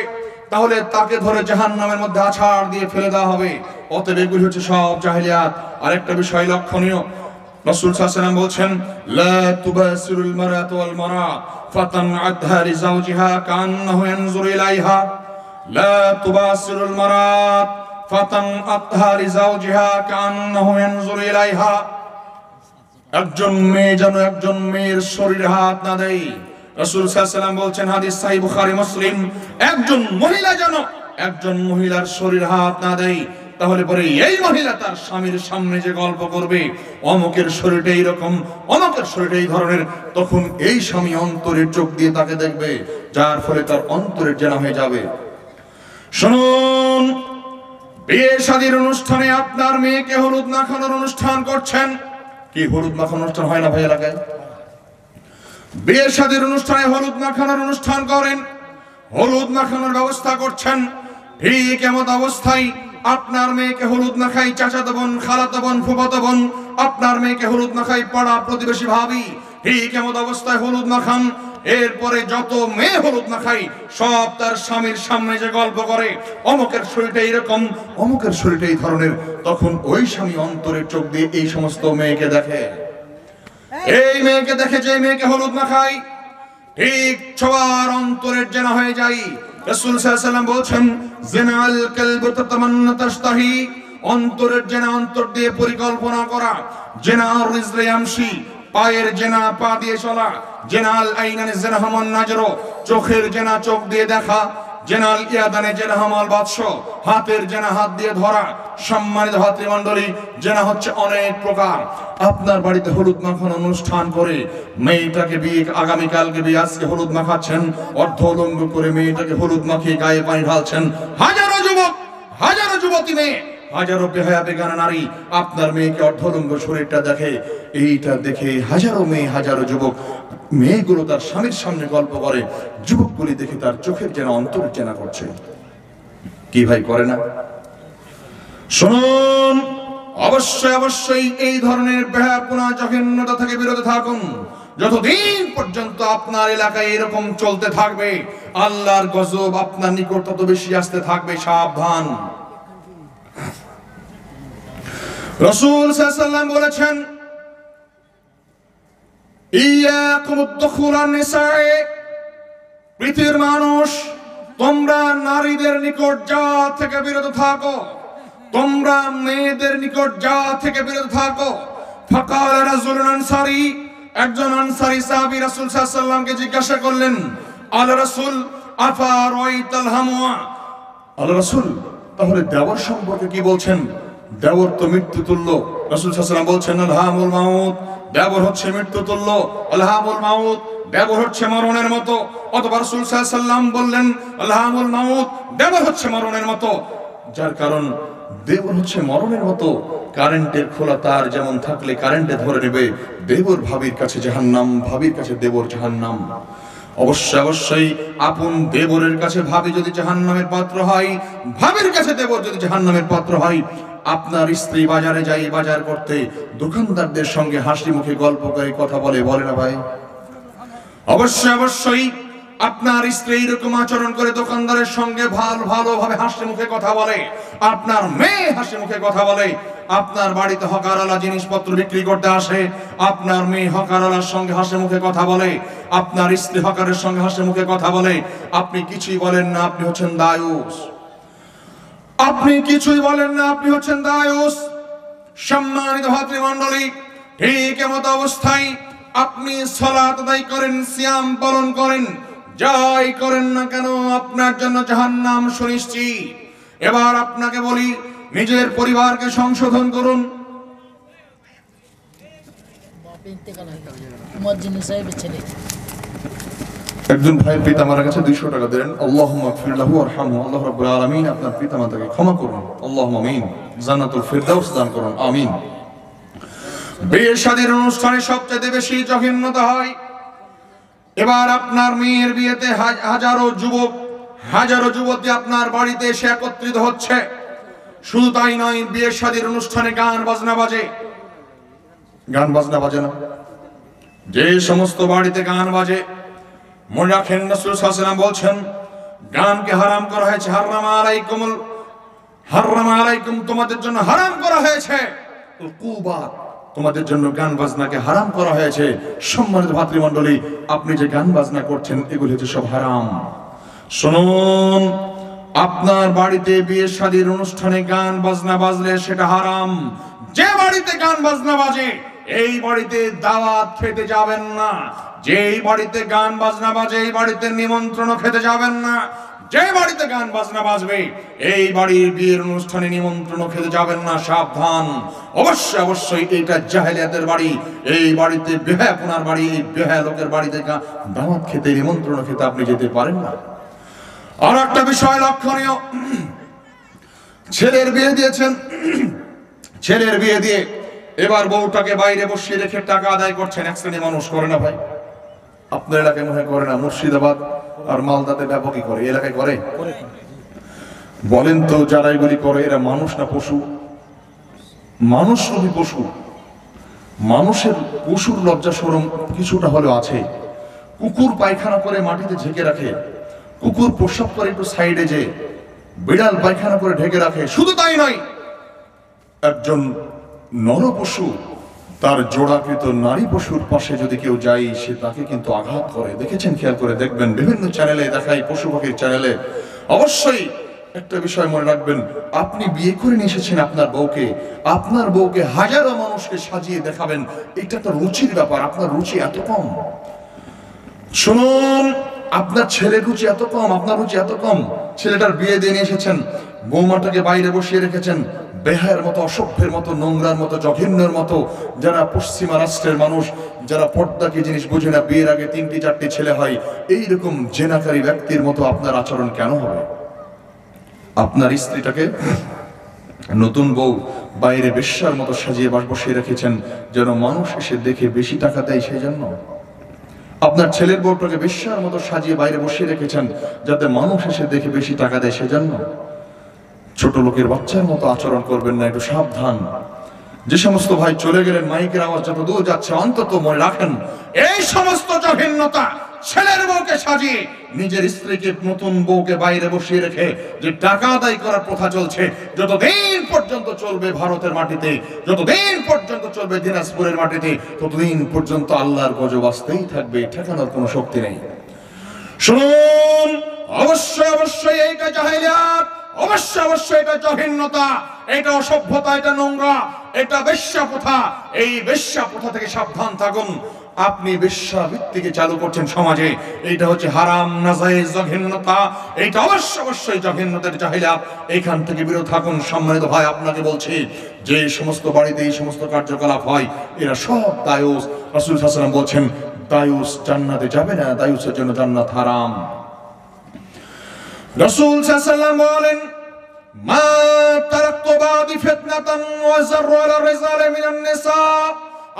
Speaker 1: তাহলে তাকে ধরে জাহান্নামের মধ্যে আছাড় দিয়ে ফেলে দেওয়া হবে। অতএব এগুলি হচ্ছে সব জাহেলিয়াত। আরেকটা বিষয় লক্ষণীয়, রাসূল সাল্লাল্লাহু আলাইহি ওয়াসাল্লাম বলছেন, লা তুবাসিরুল মারাতু ওয়াল মারা ফাতানআদহা লিজাওজিহা কান্নাহু ইয়ানজুরু ইলাইহা। লা তুবাসিরুল মারাত ফাতানআদহা লিজাওজিহা কান্নাহু ইয়ানজুরু ইলাইহা। একজন মেয়ে যেন একজন মেয়ের শরীরে হাত না দেয়। রাসূল সাল্লাল্লাহু আলাইহি ওয়াসাল্লাম বলছেন, হাদিস সহিহ বুখারী মুসলিম, একজন মহিলা যেন একজন মহিলার শরীরে হাত না দেয়। তাহলে পরে এই মহিলা তার স্বামীর সামনে যে গল্প করবে, অমুকের শরীরটা এইরকম, অমুকের শরীরটা এই ধরনের, তখন এই স্বামী অন্তরের চোখ দিয়ে তাকে দেখবে, যার ফলে তার অন্তরের জেনা হয়ে যাবে। শুনুন, বিয়ে শাদীর অনুষ্ঠানে আপনার মেয়েকে হলুদ মাখানোর অনুষ্ঠান করছেন। কি হলুদ মাখানোর অনুষ্ঠান হয় না ভাই এলাকায়? বিয়ে শাদীর অনুষ্ঠানে হলুদ মাখানোর অনুষ্ঠান করেন, হলুদ মাখানোর ব্যবস্থা করছেন। ঠিক এমন অবস্থায় আপনার মেয়েকে হলুদ মাখাই চাচাতো বোন, খালাতো বোন, ফুফাতো বোন, আপনার মেয়েকে হলুদ মাখাই পাড়া প্রতিবেশী ভাবি। ঠিক এমন অবস্থায় হলুদ মাখান। এরপরে যত মেয়ে হলুদ মাখাই, সব তার স্বামীর সামনে যে গল্প করে, অমুকের শরীরটা এরকম, অমুকের শরীরটা এই ধরনের, তখন ওই স্বামী অন্তরের চোখ দিয়ে এই সমস্ত মেয়েকে দেখে। এই মেয়েকে দেখে যে মেয়েকে হলুদ মাখাই, ঠিক সবার অন্তরের জেনা হয়ে যায়। রাসূল সাল্লাল্লাহু আলাইহি ওয়াসাল্লাম বলছেন, জিনাল কলবু তাতামান্না তাশতাহি, অন্তরের জেনা অন্তর দিয়ে পরিকল্পনা করা। জিনার রিজলি আমশি, পায়ের জেনা পা দিয়ে চলা। জেনাল আইনানি জিনাহামান নাজরো, চোখের জেনা চোখ দিয়ে দেখা। জেনাল ইয়াদানে জেনাহামাল বাদশ, হাতের জেনা হাত দিয়ে ধরা। সম্মানিত ভাতৃমণ্ডলী, জেনা হচ্ছে অনেক প্রকার। আপনার বাড়িতে হলুদ মাখানো অনুষ্ঠান করে মেয়েটাকে বিয়ে, আগামীকালকে বিয়ে, আজকে হলুদ মাখাচ্ছেন, অর্ধ উলঙ্গ করে মেয়েটাকে হলুদ মাখিয়ে গায়ে পানি ঢালছেন। হাজারো যুবক, হাজারো যুবতী মেয়ে, হাজারো বেহায়া বেগানা নারী আপনার মেয়েকে অর্ধলঙ্গ শরীরটা দেখে। এইটা দেখে হাজারো মেয়ে, হাজারো যুবক, মেয়েগুলো তার স্বামীর সামনে গল্প করে, যুবকগুলি দেখে তার চোখের যেন অন্তরের চেনা করছে। কি ভাই করে না? শুনুন, অবশ্যই অবশ্যই এই ধরনের বেহায়াপনা, জঘন্যতা থেকে বিরত থাকুন। যতদিন পর্যন্ত আপনার এলাকায় এরকম চলতে থাকবে, আল্লাহর গজব আপনার নিকট তত বেশি আসতে থাকবে। সাবধান।
Speaker 2: রাসূল সাল্লাল্লাহু আলাইহি ওয়াসাল্লাম বলেছেন, ইয়াকুমুদ দুখুলান নিসায়ে, পৃথিবীর মানুষ তোমরা নারীদের নিকট যাওয়া থেকে বিরত থাকো, তোমরা মেয়েদের নিকট যাওয়া থেকে বিরত থাকো। ফাকাল রাজুলুন আনসারী, একজন আনসারী সাহাবী রাসূল সাল্লাল্লাহু আলাইহি ওয়াসাল্লামকে জিজ্ঞাসা করলেন, আলা রাসূল আফা রাআইতাল হামওয়া, আল্লাহ রাসূল তাহলে দেবর সম্পর্কে কি বলছেন? দেবর তো মৃত্যু তুল্য। রাসূল সাল্লাল্লাহু আলাইহি ওয়াসাল্লাম বলছেন, আলহামুল মাউত, দেবর হচ্ছে মৃত্যু তুল্য। আলহামুল মাউত, দেবর হচ্ছে মরণের মতো। অথবা রাসূল সাল্লাল্লাহু আলাইহি ওয়াসাল্লাম বললেন, আলহামুল মাউত, দেবর হচ্ছে মরণের মতো। যার কারণ দেবর হচ্ছে মরণের মতো। কারেন্টের খোলা তার যেমন থাকলে কারেন্টে ধরে নেবে, দেবর ভাবির কাছে জাহান্নাম, ভাবির কাছে দেবর জাহান্নাম। অবশ্যই আপন দেবরের কাছে ভাবি যদি জাহান্নামের পাত্র হয়, ভাবির কাছে দেবর যদি জাহান্নামের পাত্র হয়, আপনার স্ত্রী বাজারে যাই বাজার করতে, দোকানদারদের সঙ্গে হাসি মুখে গল্প করে কথা বলে, বলে না ভাই? অবশ্যই আপনার স্ত্রী এরকম আচরণ করে দোকানদারের সঙ্গে ভালোভাবে হাসি মুখে কথা বলে, আপনার মেয়ে হাসি মুখে কথা বলে। আপনার বাড়িতে হকারওয়ালা জিনিসপত্র বিক্রি করতে আসে, আপনার মেয়ে হকারওয়ালার সঙ্গে হাসি মুখে কথা বলে, আপনার স্ত্রী হকারের সঙ্গে হাসি মুখে কথা বলে, আপনি কিছুই বলেন না, আপনি হচ্ছেন দায়ুস। আপনি কিছুই বলেন না, আপনি হচ্ছেন দায়ুস। সম্মানিত ভাতৃমণ্ডলী, ঠিক এমত অবস্থায় আপনি সালাত আদায় করেন, সিয়াম পালন করেন, যাই করেন না কেন আপনার জন্য জাহান্নাম সুনিশ্চিত। এবার আপনাকে বলি, নিজের পরিবারকে সংশোধন করুন। একজন ভাইয়ের পিতা মারা গেছে, 200 টাকা দেন। আল্লাহুম্মা গফির লাহু ওয়ারহামহু, আল্লাহ রাব্বুল আলামিন আপনার পিতামাতাকে ক্ষমা করুন। আল্লাহুম্মা আমিন। জান্নাতুল ফিরদাউস দান করুন, আমিন। বিয়ে শাদীর অনুষ্ঠানে সবচেয়ে বেশি জঘন্যতা হয়। এবার আপনার মেয়ের বিয়েতে হাজারো যুবতী আপনার বাড়িতে এসে একত্রিত হচ্ছে। শুধু তাই নয়, বিয়ে শাদীর অনুষ্ঠানে গান বাজনা বাজে। গান বাজনা বাজে না? যে সমস্ত বাড়িতে গান বাজে, মনে রাখেন রাসূল সাল্লাল্লাহু আলাইহি ওয়াসাল্লাম বলছেন, গানকে হারাম করা হয়েছে। হারাম আলাইকুম, তোমাদের জন্য হারাম করা হয়েছে। কুবাত, তোমাদের জন্য গান বাজনাকে হারাম করা হয়েছে। সম্মানিত ভাতৃমণ্ডলী, আপনি যে গান বাজনা করছেন এগুলো হচ্ছে সব হারাম। শুনুন, আপনার বাড়িতে বিয়ে শাদীর অনুষ্ঠানে গান বাজনা বাজলে সেটা হারাম। যে বাড়িতে গান বাজনা বাজে এই বাড়িতে দাওয়াত খেতে যাবেন না। যেই বাড়িতে গান বাজনা বাজে এই বাড়িতে নিমন্ত্রণ খেতে যাবেন না। যে বাড়িতে গান বাজনা বাজবে এই বাড়ির বিয়ের অনুষ্ঠানে নিমন্ত্রণ খেতে যাবেন না, সাবধান। অবশ্যই এটা জাহেলিয়াতের বাড়ি, এই বাড়িতে বেহায়াপনার বাড়ি, এই বেহায়া লোকের বাড়িতে দাওয়াত খেতে, নিমন্ত্রণ খেতে আপনি যেতে পারেন না। আর একটা বিষয় লক্ষণীয়, ছেলের বিয়ে দিয়েছেন, ছেলের বিয়ে দিয়ে এবার বউটাকে বাইরে বসিয়ে রেখে টাকা আদায় করছেন। এক শ্রেণী মানুষ করে না ভাই? আপনার এলাকায় মনে করে না? মুর্শিদাবাদ আর মালদাতে ব্যাপকই করে, এলাকায় করে। বলেন তো, যারা এগুলি করে এরা মানুষ না পশু? মানুষ রূপী পশু। মানুষের পশুর লজ্জা শরম কিছুটা হলেও আছে। কুকুর পায়খানা করে মাটিতে ঢেকে রাখে, কুকুর প্রস্রাব করে একটু সাইডে যে, বিড়াল পায়খানা করে ঢেকে রাখে। শুধু তাই নয়, একজন নর পশু তার জোড়াকৃত নারী পশুর পাশে যদি কেউ যায়, সে তাকে কিন্তু আঘাত করে। দেখেছেন? খেয়াল করে দেখবেন, বিভিন্ন চ্যানেলে দেখায়, পশু পাখির চ্যানেলে। অবশ্যই একটা বিষয় মনে রাখবেন, আপনি বিয়ে করে নিয়ে এসেছেন আপনার বউকে হাজারো মানুষকে সাজিয়ে দেখাবেন, এটা তো রুচির ব্যাপার। আপনার রুচি এত কম। শুনুন, আপনার ছেলের রুচি এত কম, আপনার রুচি এত কম। ছেলেটার বিয়ে দিয়ে নিয়ে এসেছেন, বৌমাটাকে বাইরে বসিয়ে রেখেছেন, বেহায়ের মতো, অসভ্যের মতো, নোংরার মতো, জঘন্যের মতো। যারা পশ্চিমা রাষ্ট্রের মানুষ, যারা পর্দা কি জিনিস বুঝে না, বিয়ের আগে 3-4টি ছেলে হয়, এইরকম জেনাকারী ব্যক্তির মতো আপনার আচরণ কেন হবে? আপনার স্ত্রীটাকে, নতুন বউ, বাইরে বেশ্যার মতো সাজিয়ে বসিয়ে রেখেছেন যেন মানুষ এসে দেখে বেশি টাকা দেয় সেই জন্য। আপনার ছেলের বউটাকে বেশ্যার মতো সাজিয়ে বাইরে বসিয়ে রেখেছেন যাতে মানুষ এসে দেখে বেশি টাকা দেয় সেজন্য। ছোট লোকের বাচ্চার মতো আচরণ করবেন না, একটু সাবধান।
Speaker 1: যে সমস্ত ভাই চলে গেলেন, মাইকের আওয়াজ যত দূর যাচ্ছে অন্তত মনে রাখেন,
Speaker 2: এই সমস্ত জঘন্যতা, ছেলের বউকে সাজিয়ে নিজের স্ত্রীকে, নতুন বউকে বাইরে বসিয়ে রেখে যে টাকা আদায় করার প্রথা চলছে, যতদিন পর্যন্ত চলবে ভারতের মাটিতে, যতদিন পর্যন্ত চলবে দিনাজপুরের মাটিতে, ততদিন পর্যন্ত আল্লাহর গজব আসতেই থাকবে, ঠেকানোর কোনো শক্তি নেই। শুনুন, অবশ্যই অবশ্যই এইটা জাহেলিয়াত, অবশ্যই অবশ্যই এটা জঘন্যতা, এটা অসভ্যতা, এটা নোংরা, এটা বেশ্যা প্রথা। এই বেশ্যা প্রথা থেকে সাবধান থাকুন। আপনি বেশ্যাবৃত্তিকে চালু করছেন সমাজে, এইটা হচ্ছে হারাম, নাজায়েজ, জঘন্যতা, এইটা অবশ্যই অবশ্যই জঘন্যতার জাহেলিয়াত। এইখান থেকে বিরত থাকুন। সম্মানিত ভাই, আপনাকে বলছি, যে সমস্ত বাড়িতে এই সমস্ত কার্যকলাপ হয়, এরা সব দায়ুস। রাসূল সাল্লাল্লাহু আলাইহি ওয়াসাল্লাম বলছেন, দায়ুস জান্নাতে যাবে না, দায়ুসের জন্য জান্নাত হারাম। রাসূল সাল্লাল্লাহু আলাইহি ওয়াসাল্লাম বলেন, মা তারাকতু বাদি ফিতনাতান ওয়া যাররা আলা রিজালি মিনান নিসা,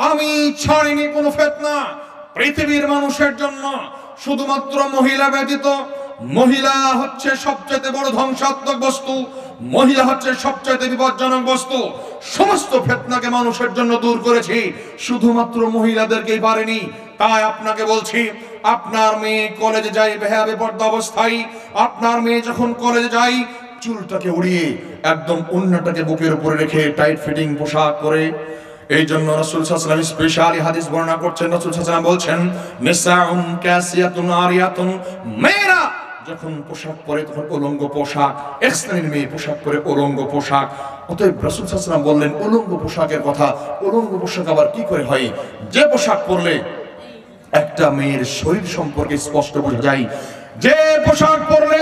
Speaker 2: আমি ছাড়িনি কোনো ফিতনা পৃথিবীর মানুষের জন্য, শুধুমাত্র মহিলা ব্যতীত। মহিলা হচ্ছে সবচেয়ে বড় ধ্বংসাত্মক বস্তু, মহিলা হচ্ছে সবচেয়ে বিপজ্জনক বস্তু। সমস্ত ফিতনাকে মানুষের জন্য দূর করেছি, শুধুমাত্র মহিলাদেরকেই পারেনি। তাই আপনাকে বলছি, আপনার মেয়ে কলেজে যায় বেহাবেপর্দা অবস্থায়, আপনার মেয়ে যখন কলেজে যায় চুলটাকে উড়িয়ে একদম ওড়নাটাকে বুকের উপরে রেখে টাইট ফিটিং পোশাক পরে। এই জন্য রাসূল সাল্লাল্লাহু আলাইহি ওয়াসাল্লাম স্পেশালি হাদিস বর্ণনা করছেন। রাসূল সাল্লাল্লাহু আলাইহি ওয়াসাল্লাম বলছেন, নিসাউন কাসিয়াতুন আরিয়াতুন, মেয়েরা যখন পোশাক পরে তখন উলঙ্গ পোশাক, এক শ্রেণীর মেয়ে পোশাক পরে উলঙ্গ পোশাক। অতএব রাসূল সাল্লাল্লাহু আলাইহি ওয়াসাল্লাম বললেন উলঙ্গ পোশাকের কথা। উলঙ্গ পোশাক আবার কি করে হয়? যে পোশাক পরলে একটা মেয়ের শরীর সম্পর্কে স্পষ্ট বোঝা যায়, যে পোশাক পরলে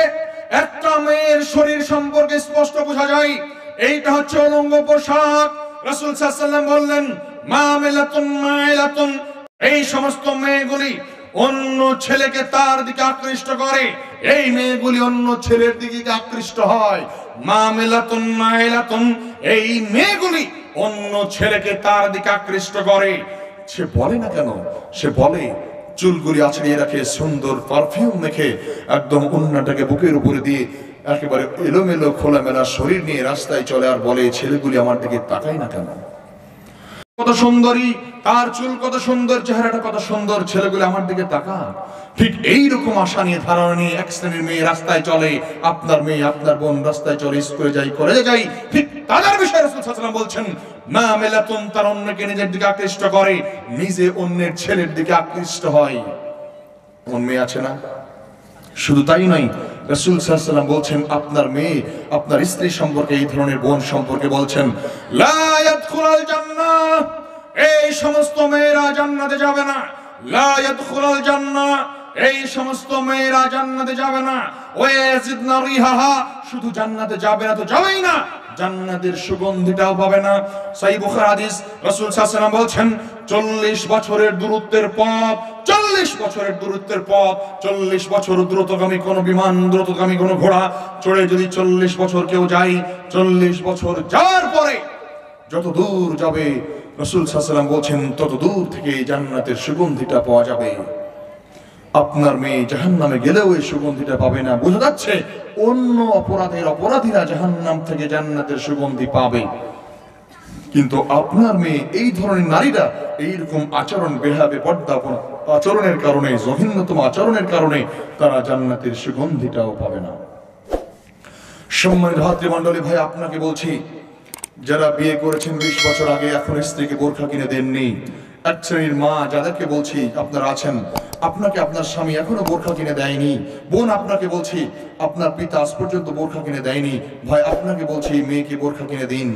Speaker 2: একটা মেয়ের শরীর সম্পর্কে স্পষ্ট বোঝা যায়, এইটা হচ্ছে উলঙ্গ পোশাক। রাসূল সাল্লাল্লাহু আলাইহি ওয়াসাল্লাম বললেন, মামিলাতুন মাইলাতুন, এই সমস্ত মেয়েগুলি অন্য ছেলেকে তার দিকে আকৃষ্ট করে, এই মেয়েগুলি অন্য ছেলের দিকে আকৃষ্ট হয়। মামিলাতুন মাইলাতুন, এই মেয়েগুলি অন্য ছেলেকে তার দিকে আকৃষ্ট করে। সে বলে না কেন? সে বলে চুলগুলি আছড়িয়ে রাখে, সুন্দর পারফিউম মেখে একদম ওড়নাটাকে বুকের উপরে দিয়ে একেবারে এলোমেলো খোলামেলা শরীর নিয়ে রাস্তায় চলে, আর বলে ছেলেগুলি আমার দিকে তাকায় না কেন? কত সুন্দরী, তার চুল কত সুন্দর, চেহারাটা কত সুন্দর, ছেলেগুলি আমার দিকে তাকায়। ঠিক এইরকম আশা নিয়ে, ধারণা নিয়ে এক শ্রেণীর মেয়ে রাস্তায় চলে। আপনার মেয়ে, আপনার বোন রাস্তায় চলে, স্কুলে যাই, কলেজে যাই, ঠিক তাদের বিষয়ে রাসূল সাল্লাল্লাহু আলাইহি ওয়াসাল্লাম বলছেন, মামিলাতুন, তার অন্যকে নিজের দিকে আকৃষ্ট করে, নিজে অন্যের ছেলের দিকে আকৃষ্ট হয়। কোন মেয়ে আছে না? শুধু তাই নয়, রাসূল সাল্লাল্লাহু আলাইহি ওয়াসাল্লাম বলছেন, আপনার মেয়ে, আপনার স্ত্রী সম্পর্কে, এই ধরনের বোন সম্পর্কে বলছেন, লা ইয়াদখুলুল জান্নাহ, এই সমস্ত মেয়েরা জান্নাতে যাবে না। লা ইয়াদখুলুল জান্নাহ, এই সমস্ত মেয়েরা জান্নাতে যাবে না। ওয়া ইয়াজিদনা রিহাহা, শুধু জান্নাতে যাবে না তো যাবেই না, জান্নাতের সুগন্ধিটাও পাবে না। সহিহ বুখারী হাদিস, রাসূল সাল্লাল্লাহু আলাইহি ওয়াসাল্লাম বলছেন, 40 বছরের দূরত্বের পথ, 40 বছরের দূরত্বের পথ, 40 বছর দ্রুতগামী কোন বিমান, দ্রুতগামী কোন ঘোড়া চড়ে যদি 40 বছর কেউ যায়, 40 বছর যাওয়ার পরে যত দূর যাবে, রাসূল সাল্লাল্লাহু আলাইহি ওয়াসাল্লাম বলছেন, তত দূর থেকে জান্নাতের সুগন্ধিটা পাওয়া যাবে। আপনার মেয়ে জাহান্নামে গেলেও এই সুগন্ধিটা পাবে না। বোঝা যাচ্ছে অন্য অপরাধীরা জাহান্নাম থেকে জান্নাতের সুগন্ধি পাবে, কিন্তু আপনার মেয়ে, এই ধরনের নারীরা এইরকম আচরণ, বেহাবেপর্দা আচরণের কারণে, জঘন্যতম আচরণের কারণে তারা জান্নাতের সুগন্ধিটাও পাবে না। সম্মানিত ভাতৃমণ্ডলী, ভাই আপনাকে বলছি, যারা বিয়ে করেছেন 20 বছর আগে, এখন স্ত্রীকে বোরখা কিনে দেননি, এক শ্রেণীর মা যাদেরকে বলছি আপনারা আছেন, আপনাকে আপনার স্বামী এখনো বোরখা কিনে দেয়নি। বোন, আপনাকে বলছি, আপনার পিতা আজ পর্যন্ত বোরখা কিনে দেয়নি। ভাই, আপনাকে বলছি, মেয়েকে বোরখা কিনে দিন,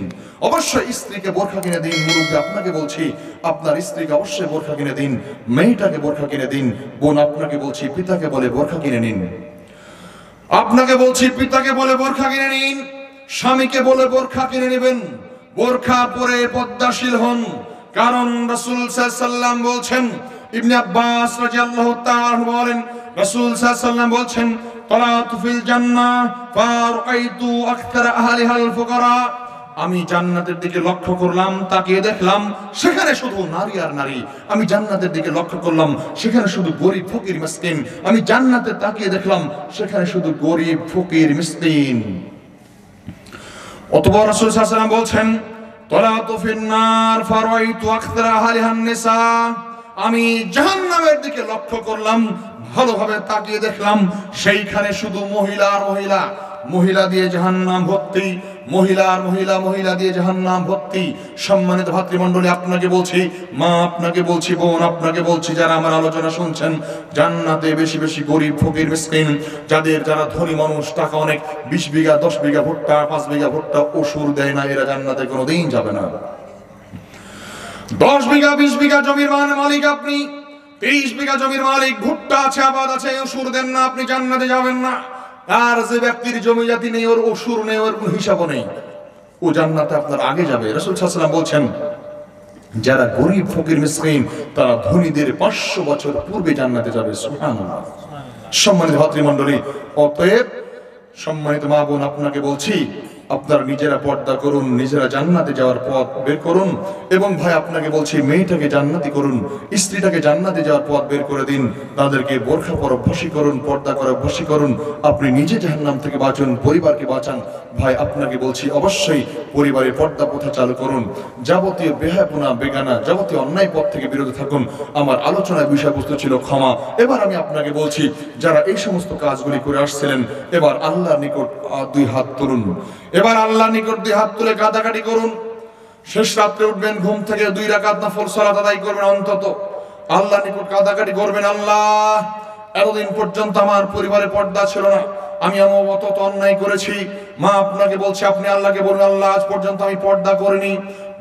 Speaker 2: অবশ্যই স্ত্রীকে বোরখা কিনে দিন। মুরব্বী, আপনাকে বলছি, আপনার স্ত্রীকে অবশ্যই বোরখা কিনে দিন, মেয়েটাকে বোরখা কিনে দিন। বোন, আপনাকে বলছি, পিতাকে বলে বোরখা কিনে নিন। আপনাকে বলছি, পিতাকে বলে বোরখা কিনে নিন, স্বামীকে বলে বোরখা কিনে নেবেন। বোরখা পরে পদ্মাশীল হন, কারণ রাসূল সাল্লাল্লাহু আলাইহি ওয়াসাল্লাম বলছেন, ইবনে আব্বাস রাদিয়াল্লাহু তাআলা বলেন, রাসূল সাল্লাল্লাহু আলাইহি ওয়াসাল্লাম বলছেন, তালাতু ফিল জান্নাহ ফারাআইতু আকতার আহলিহাল ফুকারা, আমি জান্নাতের দিকে লক্ষ্য করলাম, তাকিয়ে দেখলাম সেখানে শুধু নারী আর নারী। আমি জান্নাতের দিকে লক্ষ্য করলাম, সেখানে শুধু গরিব, ফকির, মিসকিন। আমি জান্নাতে তাকিয়ে দেখলাম, সেখানে শুধু গরিব, ফকির, মিসকিন। অতঃপর রাসূল সাল্লাল্লাহু আলাইহি ওয়াসাল্লাম বলছেন, তলাতু ফিন্নার ফারাইতু আকসারা আহলিহান নিসা, আমি জাহান্নামের দিকে লক্ষ্য করলাম, ভালোভাবে তাকিয়ে দেখলাম সেইখানে শুধু মহিলা আর মহিলা, মহিলা দিয়ে জাহান্নাম ভর্তি, মহিলার মহিলা, মহিলা দিয়ে জাহান্নাম ভর্তি। সম্মানিত ভাতৃমণ্ডলী, আপনাকে বলছি, মা আপনাকে বলছি, বোন আপনাকে বলছি, যারা আমার আলোচনা শুনছেন, জান্নাতে বেশি বেশি গরিব ফকির মিসকিন, যারা ধনী মানুষ, টাকা অনেক, 20 বিঘা 10 বিঘা ভুট্টা, 5 বিঘা ভুট্টা ওসুর দেয় না, এরা জান্নাতে কোনোদিন যাবে না। 10 বিঘা 20 বিঘা জমির মালিক আপনি, 30 বিঘা জমির মালিক, ভুট্টা আছে, আবাদ আছে, ওসুর দেন না, আপনি জান্নাতে যাবেন না। আর যে ব্যক্তির জমি জাতি নেই, ওর ওসুর নেই, ওর কোনো হিসাবও নেই, ও জান্নাতে আপনার আগে যাবে। রাসূল সাল্লাল্লাহু আলাইহি ওয়াসাল্লাম বলছেন, যারা গরিব ফকির মিসকিন, তারা ধনীদের 500 বছর পূর্বে জান্নাতে যাবে। সুবহানাল্লাহ। সম্মানিত ভাতৃমণ্ডলী, অতএব সম্মানিত মা বোন, আপনাকে বলছি, আপনারা নিজেরা পর্দা করুন, নিজেরা জান্নাতে যাওয়ার পথ বের করুন। এবং ভাই আপনাকে বলছি, মেয়েটাকে জান্নাতি করুন, স্ত্রীটাকে জান্নাতে যাওয়ার পথ বের করে দিন, তাদেরকে বোরখা পরা অভ্যাসী করুন, পর্দা করা অভ্যাসী করুন। আপনি নিজে জাহান্নাম থেকে বাঁচুন, পরিবারকে বাঁচান। ভাই আপনাকে বলছি, অবশ্যই পরিবারে পর্দা প্রথা চালু করুন, যাবতীয় বেহায়াপনা, বেগানা, যাবতীয় অন্যায় পথ থেকে বিরত থাকুন। আমার আলোচনার বিষয়বস্তু ছিল ক্ষমা। এবার আমি আপনাকে বলছি, যারা এই সমস্ত কাজগুলি করে আসছিলেন, এবার আল্লাহর নিকট 2 হাত তুলুন। এবার আল্লাহর নিকট 2 হাত তুলে কাঁদাকাটি করুন। শেষ রাত্রে উঠবেন ঘুম থেকে, 2 রাকাত নফল সালাত আদায় করবেন অন্তত। আল্লাহর নিকট কাঁদাকাটি করবেন, আল্লাহ, এতদিন পর্যন্ত আমার পরিবারে পর্দা ছিল না, আমি অত অন্যায় করেছি। মা আপনাকে বলছে, আপনি আল্লাহকে বলুন, আল্লাহ, আজ পর্যন্ত আমি পর্দা করিনি।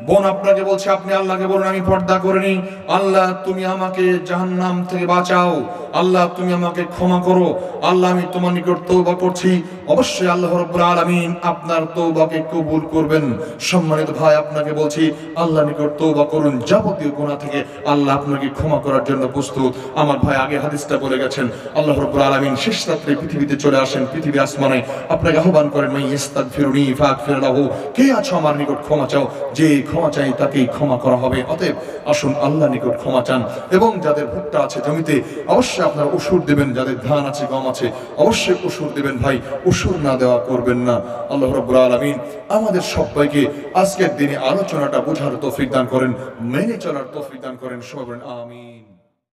Speaker 2: বোন আপনাকে বলছে, আপনি আল্লাহকে বলুন, আমি পর্দা করিনি। আল্লাহ, তুমি আমাকে জাহান্নাম থেকে বাঁচাও। আল্লাহ, তুমি আমাকে ক্ষমা করো। আল্লাহ, আমি তোমার নিকট তওবা করছি। অবশ্যই আল্লাহ রাব্বুল আলামিন আপনার তওবাকে কবুল করবেন। সম্মানিত ভাই আপনাকে বলছি, আল্লাহর নিকট তওবা করুন, যাবতীয় গুনাহ থেকে আল্লাহ আপনাকে ক্ষমা করার জন্য প্রস্তুত। আমার ভাই আগে হাদিসটা বলে গেছেন, আল্লাহ রাব্বুল আলামিন শেষ রাত্রে পৃথিবীতে চলে আসেন, পৃথিবী আসমানে আপনাকে আহ্বান করেন, মাই ইস্তাগফিরুনি ফাগফির লাহু, কে আছো আমার নিকট ক্ষমা চাও, যে ক্ষমা চাই তাকেই ক্ষমা করা হবে। অতএব আসুন আল্লাহর নিকট ক্ষমা চান। এবং যাদের ভুট্টা আছে জমিতে, অবশ্যই আপনারা ওষুধ দেবেন, যাদের ধান আছে, গম আছে, অবশ্যই ওষুধ দেবেন। ভাই ওষুধ না দেওয়া করবেন না। আল্লাহ রাব্বুল আলামিন আমাদের সবাইকে আজকের দিনে আলোচনাটা বোঝার তৌফিক দান করেন, মেনে চলার তৌফিক দান করেন। সবাই বলেন আমিন।